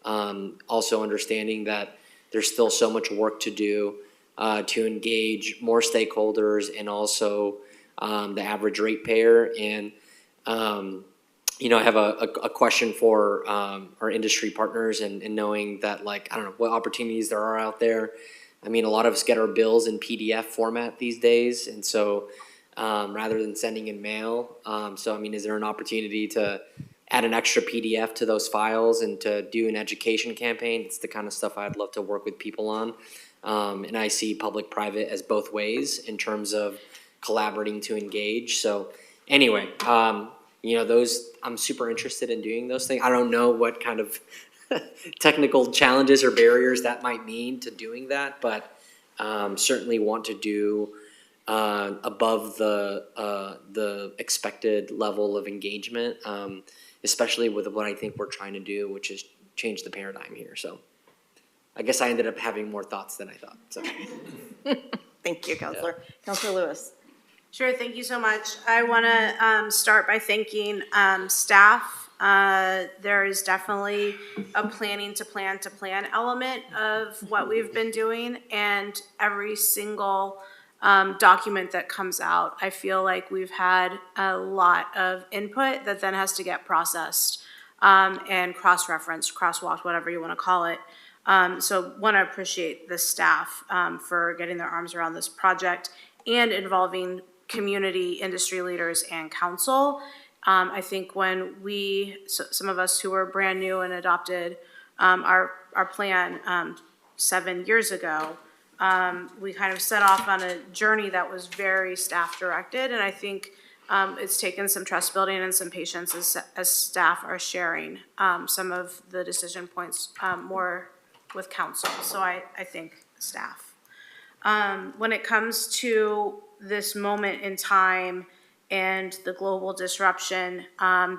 Also understanding that there's still so much work to do to engage more stakeholders and also the average ratepayer. And I have a question for our industry partners and knowing that, like, I don't know what opportunities there are out there. I mean, a lot of us get our bills in PDF format these days. And so rather than sending in mail, so, I mean, is there an opportunity to add an extra PDF to those files and to do an education campaign? It's the kind of stuff I'd love to work with people on. And I see public-private as both ways in terms of collaborating to engage. So anyway, I'm super interested in doing those things. I don't know what kind of technical challenges or barriers that might mean to doing that, but certainly want to do above the expected level of engagement, especially with what I think we're trying to do, which is change the paradigm here. So I guess I ended up having more thoughts than I thought. So. Thank you, Counselor. Yeah. Counselor Lewis. Sure, thank you so much. I want to start by thanking staff. There is definitely a planning to plan element of what we've been doing, and every single document that comes out, I feel like we've had a lot of input that then has to get processed and cross-referenced, crosswalked, whatever you want to call it. So want to appreciate the staff for getting their arms around this project and involving community, industry leaders, and council. I think when some of us who were brand new and adopted our plan 7 years ago, we kind of set off on a journey that was very staff-directed, and I think it's taken some trust building and some patience as staff are sharing some of the decision points more with council. So I thank staff. When it comes to this moment in time and the global disruption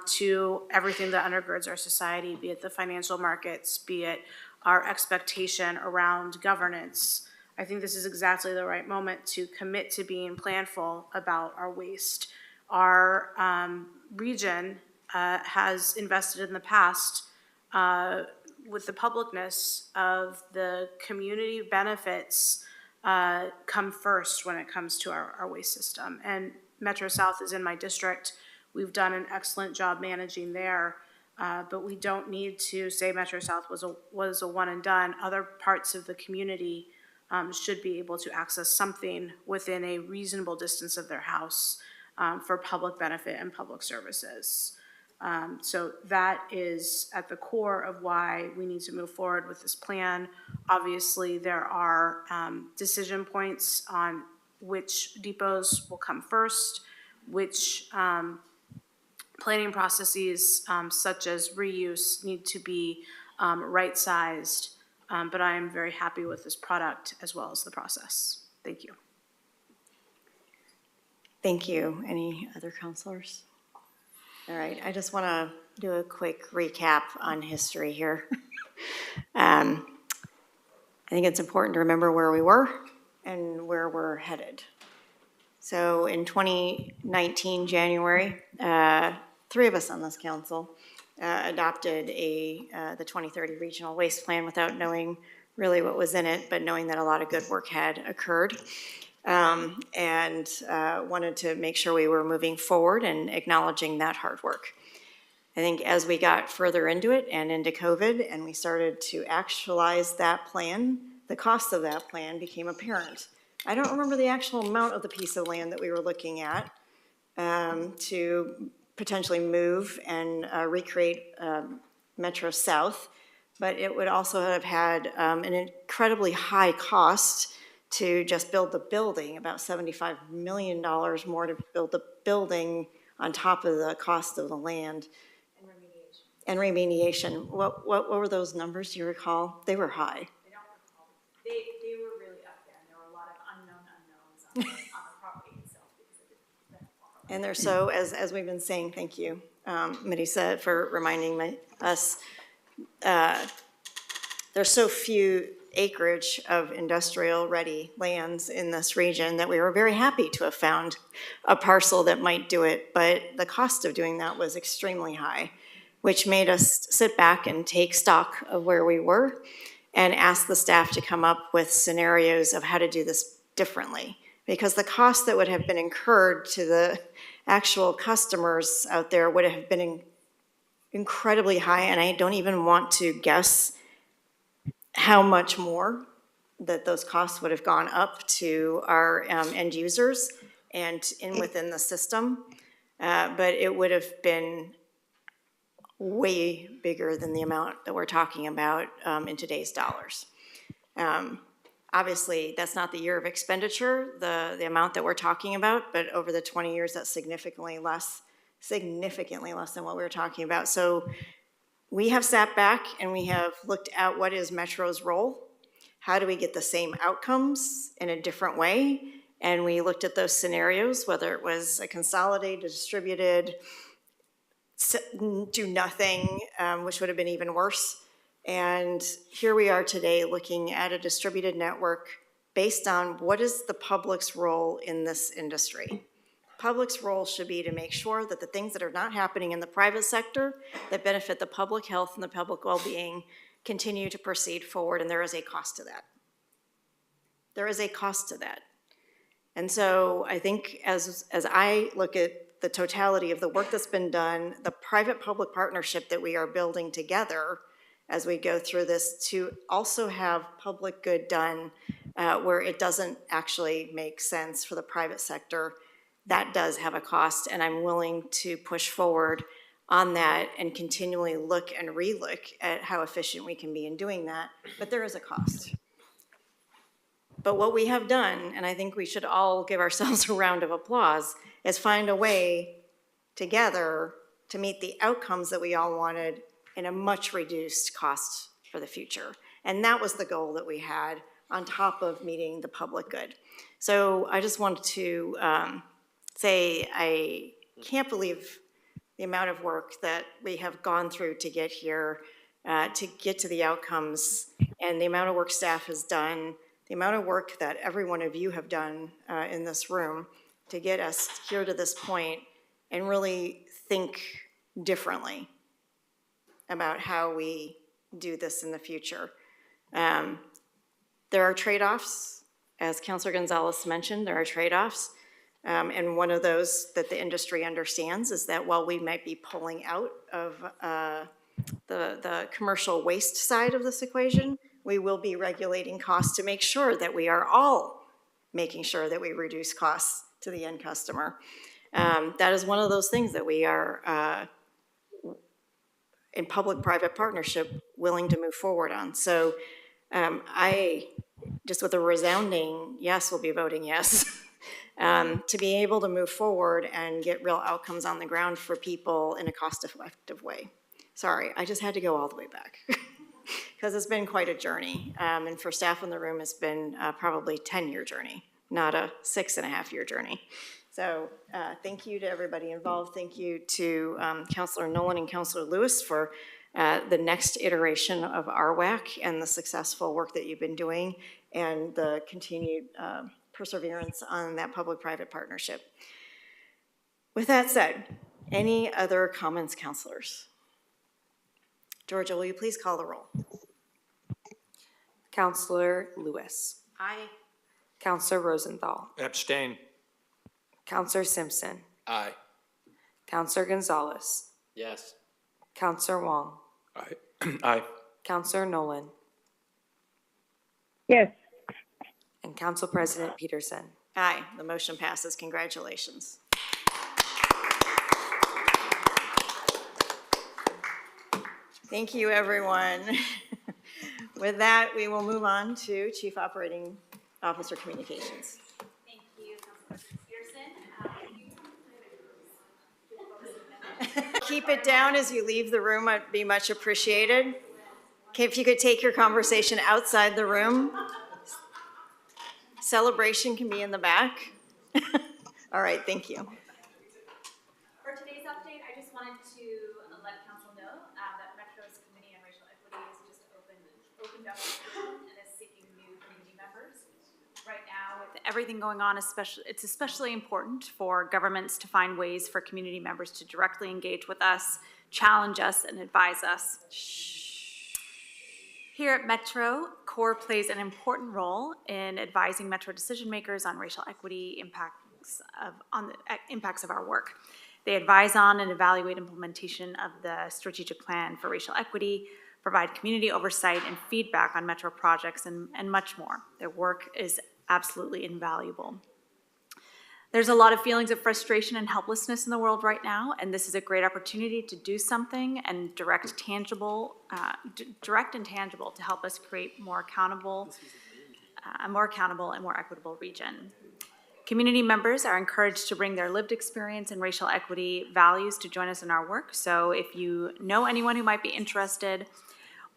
to everything that undergirds our society, be it the financial markets, be it our expectation around governance, I think this is exactly the right moment to commit to being planful about our waste. Our region has invested in the past with the publicness of the community benefits come first when it comes to our waste system. And Metro South is in my district. We've done an excellent job managing there, but we don't need to say Metro South was a one and done. Other parts of the community should be able to access something within a reasonable distance of their house for public benefit and public services. So that is at the core of why we need to move forward with this plan. Obviously, there are decision points on which depots will come first, which planning processes such as reuse need to be right-sized, but I am very happy with this product as well as the process. Thank you. Thank you. Any other counselors? All right, I just want to do a quick recap on history here. I think it's important to remember where we were and where we're headed. So in 2019, January, three of us on this council adopted the 2030 Regional Waste Plan without knowing really what was in it, but knowing that a lot of good work had occurred. And wanted to make sure we were moving forward and acknowledging that hard work. I think as we got further into it and into COVID and we started to actualize that plan, the cost of that plan became apparent. I don't remember the actual amount of the piece of land that we were looking at to potentially move and recreate Metro South, but it would also have had an incredibly high cost to just build the building, about $75 million more to build the building on top of the cost of the land. And remediation. What were those numbers, do you recall? They were high. They were really up there, and there were a lot of unknowns on the property itself. And they're so, as we've been saying, thank you, Marisa, for reminding us, there's so few acreage of industrial-ready lands in this region that we were very happy to have found a parcel that might do it, but the cost of doing that was extremely high, which made us sit back and take stock of where we were and ask the staff to come up with scenarios of how to do this differently. Because the cost that would have been incurred to the actual customers out there would have been incredibly high, and I don't even want to guess how much more that those costs would have gone up to our end users and within the system. But it would have been way bigger than the amount that we're talking about in today's dollars. Obviously, that's not the year of expenditure, the amount that we're talking about, but over the 20 years, that's significantly less than what we were talking about. So we have sat back and we have looked at what is Metro's role. How do we get the same outcomes in a different way? And we looked at those scenarios, whether it was a consolidated, distributed, do nothing, which would have been even worse. And here we are today looking at a distributed network based on what is the public's role in this industry. Public's role should be to make sure that the things that are not happening in the private sector that benefit the public health and the public well-being continue to proceed forward, and there is a cost to that. There is a cost to that. And so I think as I look at the totality of the work that's been done, the private-public partnership that we are building together as we go through this to also have public good done where it doesn't actually make sense for the private sector, that does have a cost, and I'm willing to push forward on that and continually look and relook at how efficient we can be in doing that, but there is a cost. But what we have done, and I think we should all give ourselves a round of applause, is find a way together to meet the outcomes that we all wanted in a much reduced cost for the future. And that was the goal that we had on top of meeting the public good. So I just wanted to say I can't believe the amount of work that we have gone through to get here, to get to the outcomes, and the amount of work staff has done, the amount of work that every one of you have done in this room to get us here to this point and really think differently about how we do this in the future. There are trade-offs, as Councilor Gonzalez mentioned, there are trade-offs. And one of those that the industry understands is that while we might be pulling out of the commercial waste side of this equation, we will be regulating costs to make sure that we are all making sure that we reduce costs to the end customer. That is one of those things that we are in public-private partnership willing to move forward on. So I, just with a resounding yes, will be voting yes. To be able to move forward and get real outcomes on the ground for people in a cost-effective way. Sorry, I just had to go all the way back because it's been quite a journey. And for staff in the room, it's been probably a 10-year journey, not a 6.5-year journey. So thank you to everybody involved. Thank you to Councilor Nolan and Councilor Lewis for the next iteration of RWAC and the successful work that you've been doing and the continued perseverance on that public-private partnership. With that said, any other comments, counselors? Georgia, will you please call the roll? Counselor Lewis. Aye. Counselor Rosenthal. Abstain. Counselor Simpson. Aye. Counselor Gonzalez. Yes. Counselor Wong. Aye. Aye. Counselor Nolan. Yes. And Council President Peterson. Aye, the motion passes. Congratulations. Thank you, everyone. With that, we will move on to Chief Operating Officer Communications. Thank you, Councilperson Peterson. Keep it down as you leave the room, I'd be much appreciated. Okay, if you could take your conversation outside the room. Celebration can be in the back. All right, thank you. For today's update, I just wanted to let council know that Metro's Committee on Racial Equity has just opened up and is seeking new community members. Right now, with everything going on, it's especially important for governments to find ways for community members to directly engage with us, challenge us, and advise us. Here at Metro, CORE plays an important role in advising Metro decision makers on racial equity impacts of our work. They advise on and evaluate implementation of the strategic plan for racial equity, provide community oversight and feedback on Metro projects, and much more. Their work is absolutely invaluable. There's a lot of feelings of frustration and helplessness in the world right now, and this is a great opportunity to do something and direct and tangible to help us create a more accountable and more equitable region. Community members are encouraged to bring their lived experience in racial equity values to join us in our work. So if you know anyone who might be interested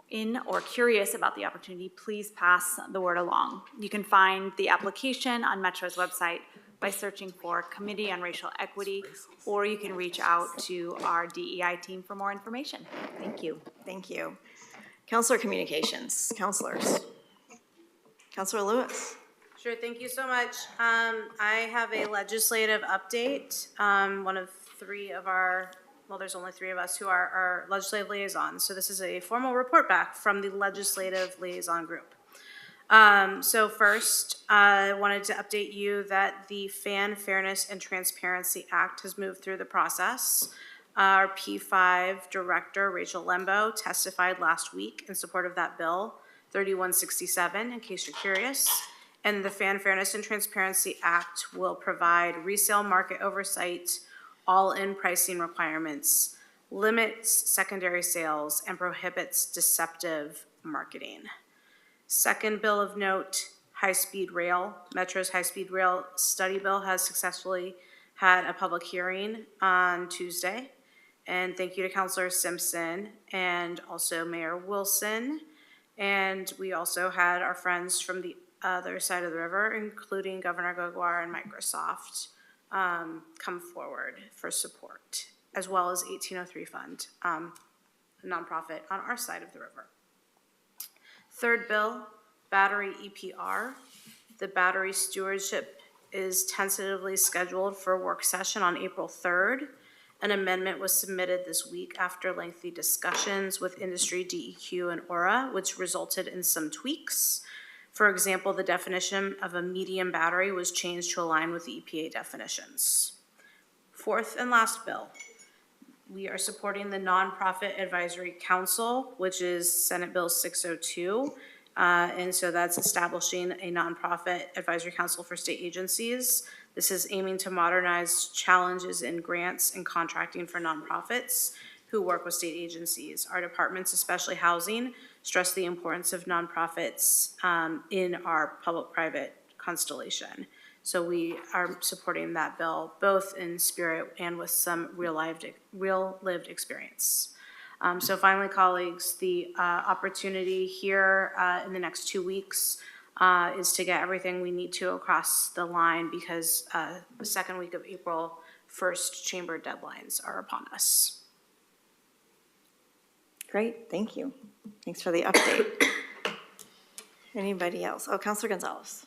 in or curious about the opportunity, please pass the word along. You can find the application on Metro's website by searching for Committee on Racial Equity, or you can reach out to our DEI team for more information. Thank you. Thank you. Counselor Communications, counselors. Counselor Lewis. Sure, thank you so much. I have a legislative update. One of three of our, well, there's only three of us who are our legislative liaisons. So this is a formal report back from the legislative liaison group. So first, I wanted to update you that the Fan Fairness and Transparency Act has moved through the process. Our P5 director, Rachel Lembo, testified last week in support of that bill, 3167, in case you're curious. And the Fan Fairness and Transparency Act will provide resale market oversight, all-in pricing requirements, limits secondary sales, and prohibits deceptive marketing. Second bill of note, high-speed rail. Metro's high-speed rail study bill has successfully had a public hearing on Tuesday. And thank you to Councilor Simpson and also Mayor Wilson. And we also had our friends from the other side of the river, including Governor Gogoir and Microsoft, come forward for support, as well as 1803 Fund, a nonprofit on our side of the river. Third bill, battery EPR. The battery stewardship is tentatively scheduled for a work session on April 3rd. An amendment was submitted this week after lengthy discussions with industry, DEQ, and Aura, which resulted in some tweaks. For example, the definition of a medium battery was changed to align with the EPA definitions. Fourth and last bill, we are supporting the Nonprofit Advisory Council, which is Senate Bill 602. And so that's establishing a nonprofit advisory council for state agencies. This is aiming to modernize challenges in grants and contracting for nonprofits who work with state agencies. Our departments, especially housing, stress the importance of nonprofits in our public-private constellation. So we are supporting that bill, both in spirit and with some real lived experience. So finally, colleagues, the opportunity here in the next 2 weeks is to get everything we need to across the line, because the second week of April, first chamber deadlines are upon us. Great, thank you. Thanks for the update. Anybody else? Oh, Councilor Gonzalez.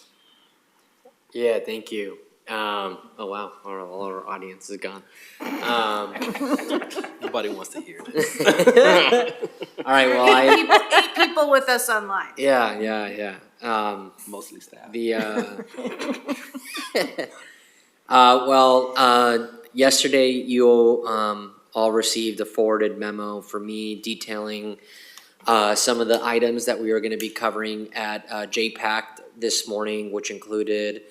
Yeah, thank you. Oh wow, all our audience is gone. Nobody wants to hear this. All right, well, Eight people with us online. yeah. Mostly staff. Yesterday you all received a forwarded memo from me detailing some of the items that we are going to be covering at JPAC this morning, which included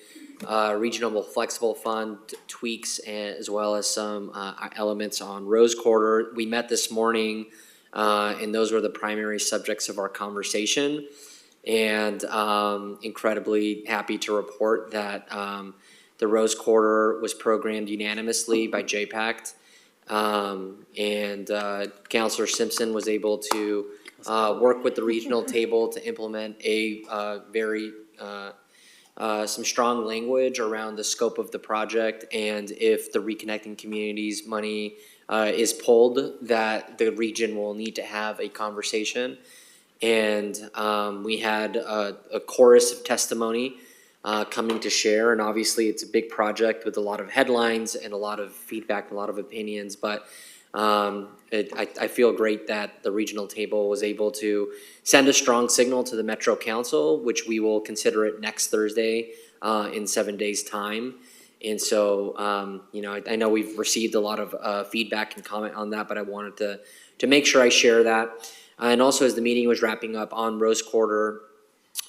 regional flexible fund tweaks as well as some elements on Rose Quarter. We met this morning, and those were the primary subjects of our conversation. And incredibly happy to report that the Rose Quarter was programmed unanimously by JPAC. And Councilor Simpson was able to work with the regional table to implement a some strong language around the scope of the project, and if the Reconnecting Communities money is pulled, that the region will need to have a conversation. And we had a chorus of testimony coming to share, and obviously it's a big project with a lot of headlines and a lot of feedback, and a lot of opinions, but I feel great that the regional table was able to send a strong signal to the Metro Council, which we will consider it next Thursday in 7 days' time. And so, I know we've received a lot of feedback and comment on that, but I wanted to make sure I share that. And also, as the meeting was wrapping up on Rose Quarter,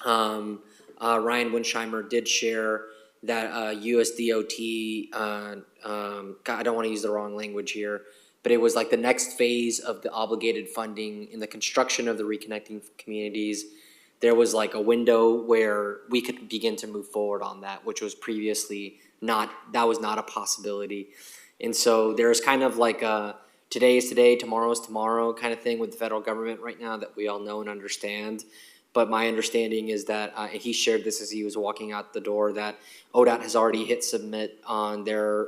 Ryan Winsheimer did share that USDOT, I don't want to use the wrong language here, but it was like the next phase of the obligated funding in the construction of the Reconnecting Communities. There was like a window where we could begin to move forward on that, which was previously that was not a possibility. And so there's kind of like a today is today, tomorrow is tomorrow kind of thing with the federal government right now that we all know and understand. But my understanding is that, and he shared this as he was walking out the door, that ODOT has already hit submit on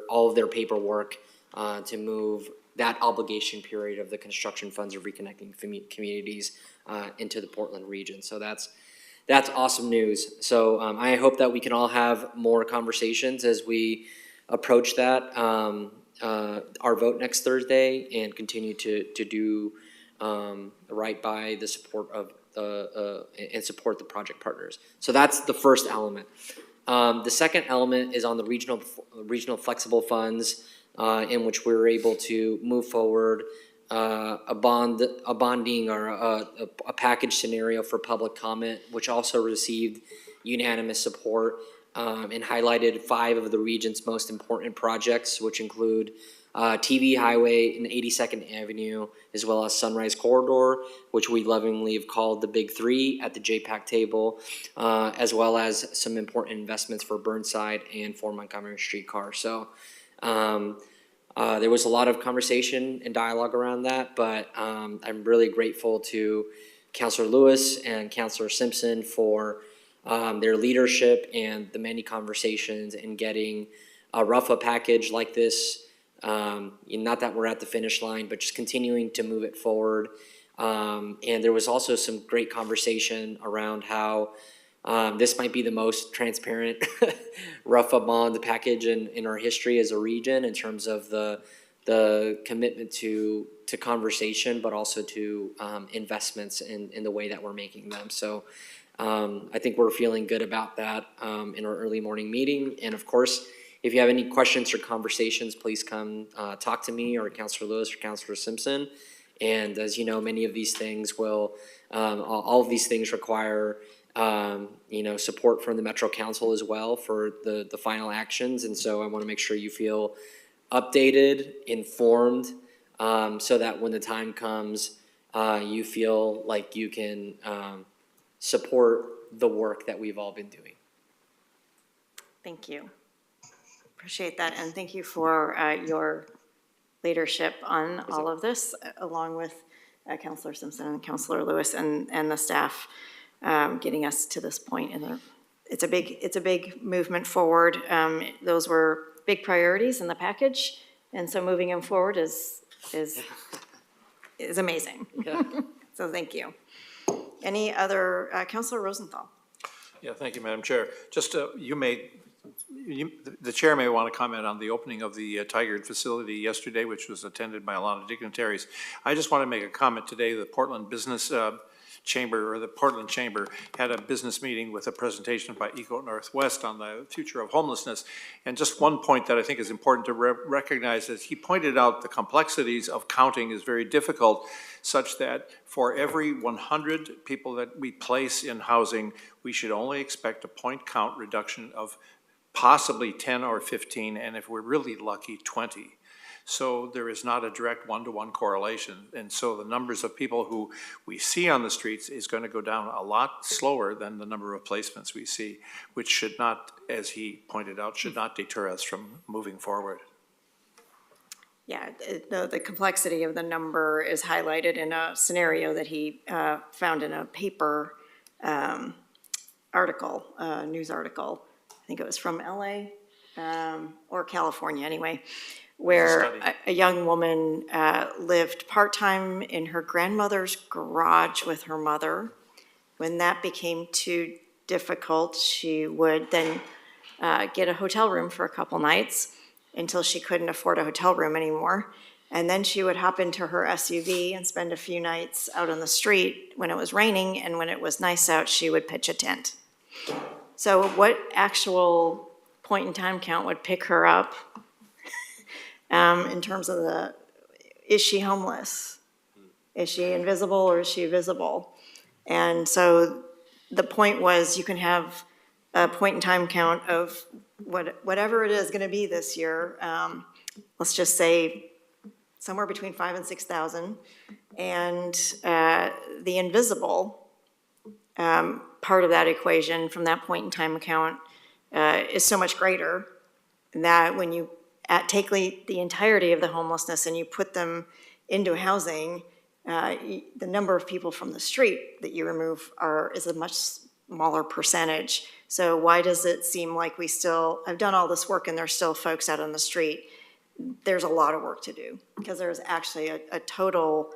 all of their paperwork to move that obligation period of the construction funds of Reconnecting Communities into the Portland region. So that's awesome news. So I hope that we can all have more conversations as we approach that, our vote next Thursday, and continue to do right by the support of and support the project partners. So that's the first element. The second element is on the regional flexible funds, in which we were able to move forward a bonding or a package scenario for public comment, which also received unanimous support, and highlighted 5 of the region's most important projects, which include TV Highway and 82nd Avenue, as well as Sunrise Corridor, which we lovingly have called the Big Three at the JPAC table, as well as some important investments for Burnside and for Montgomery Streetcar. So there was a lot of conversation and dialogue around that, but I'm really grateful to Councilor Lewis and Councilor Simpson for their leadership and the many conversations in getting a RUFA package like this. Not that we're at the finish line, but just continuing to move it forward. And there was also some great conversation around how this might be the most transparent RUFA bond package in our history as a region, in terms of the commitment to conversation, but also to investments in the way that we're making them. So I think we're feeling good about that in our early morning meeting. And of course, if you have any questions or conversations, please come talk to me or Councilor Lewis or Councilor Simpson. And as you know, many of these things all of these things require support from the Metro Council as well for the final actions. And so I want to make sure you feel updated, informed, so that when the time comes, you feel like you can support the work that we've all been doing. Thank you. Appreciate that, and thank you for your leadership on all of this, along with Councilor Simpson and Councilor Lewis and the staff, getting us to this point. And it's a big movement forward. Those were big priorities in the package, and so moving them forward is amazing. Yeah. So thank you. Any other, Councilor Rosenthal? Yeah, thank you, Madam Chair. Just, you made The chair may want to comment on the opening of the Tigard facility yesterday, which was attended by a lot of dignitaries. I just want to make a comment today. The Portland Business Chamber, or the Portland Chamber, had a business meeting with a presentation by Eco Northwest on the future of homelessness. And just one point that I think is important to recognize is he pointed out the complexities of counting is very difficult, such that for every 100 people that we place in housing, we should only expect a point count reduction of possibly 10 or 15, and if we're really lucky, 20. So there is not a direct one-to-one correlation. And so the numbers of people who we see on the streets is going to go down a lot slower than the number of placements we see, which should not, as he pointed out, should not deter us from moving forward. Yeah, the complexity of the number is highlighted in a scenario that he found in a paper article, news article. I think it was from LA or California anyway, where a young woman lived part-time in her grandmother's garage with her mother. When that became too difficult, she would then get a hotel room for a couple nights until she couldn't afford a hotel room anymore. And then she would hop into her SUV and spend a few nights out on the street when it was raining, and when it was nice out, she would pitch a tent. So what actual point in time count would pick her up in terms of is she homeless? Is she invisible or is she visible? And so the point was, you can have a point in time count of whatever it is gonna be this year. Let's just say somewhere between 5,000 and 6,000. And the invisible part of that equation from that point in time account is so much greater that when you take the entirety of the homelessness and you put them into housing, the number of people from the street that you remove is a much smaller percentage. So why does it seem like we still have done all this work and there's still folks out on the street? There's a lot of work to do, because there's actually a total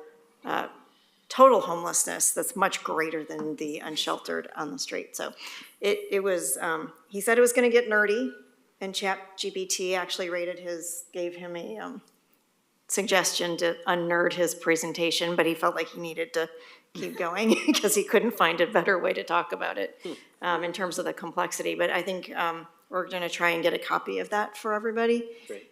homelessness that's much greater than the unsheltered on the street. So it was, he said it was gonna get nerdy, and ChatGPT actually gave him a suggestion to unnerd his presentation, but he felt like he needed to keep going because he couldn't find a better way to talk about it in terms of the complexity. But I think we're gonna try and get a copy of that for everybody. Great.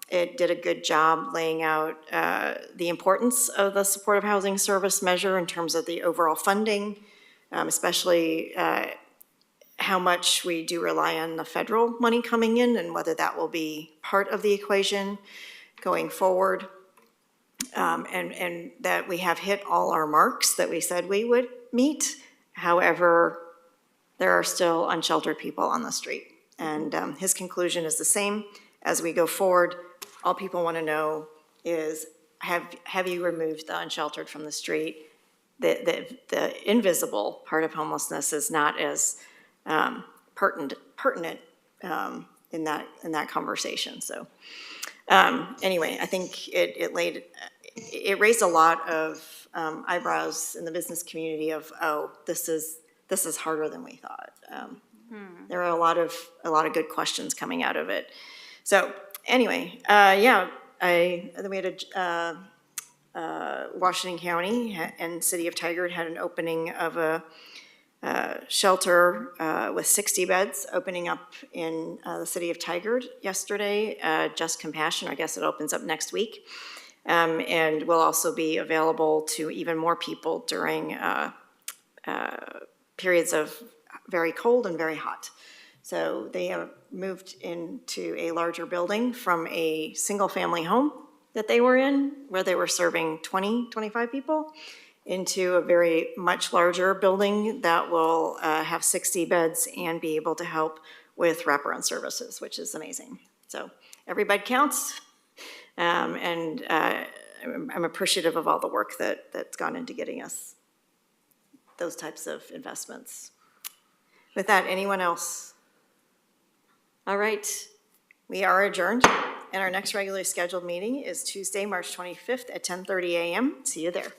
It did a good job laying out the importance of the supportive housing service measure in terms of the overall funding, especially how much we do rely on the federal money coming in and whether that will be part of the equation going forward. And that we have hit all our marks that we said we would meet. However, there are still unsheltered people on the street. And his conclusion is the same. As we go forward, all people want to know is, have you removed the unsheltered from the street? The invisible part of homelessness is not as pertinent in that conversation. So anyway, I think it raised a lot of eyebrows in the business community of, oh, this is harder than we thought. There are a lot of good questions coming out of it. So anyway, yeah, then we had Washington County and City of Tigard had an opening of a shelter with 60 beds opening up in the City of Tigard yesterday. Just Compassion, I guess it opens up next week. And will also be available to even more people during periods of very cold and very hot. So they have moved into a larger building from a single-family home that they were in, where they were serving 20, 25 people, into a very much larger building that will have 60 beds and be able to help with wraparound services, which is amazing. So every bed counts, and I'm appreciative of all the work that's gone into getting us those types of investments. With that, anyone else? All right, we are adjourned, and our next regularly scheduled meeting is Tuesday, March 25th at 10:30 a.m. See you there.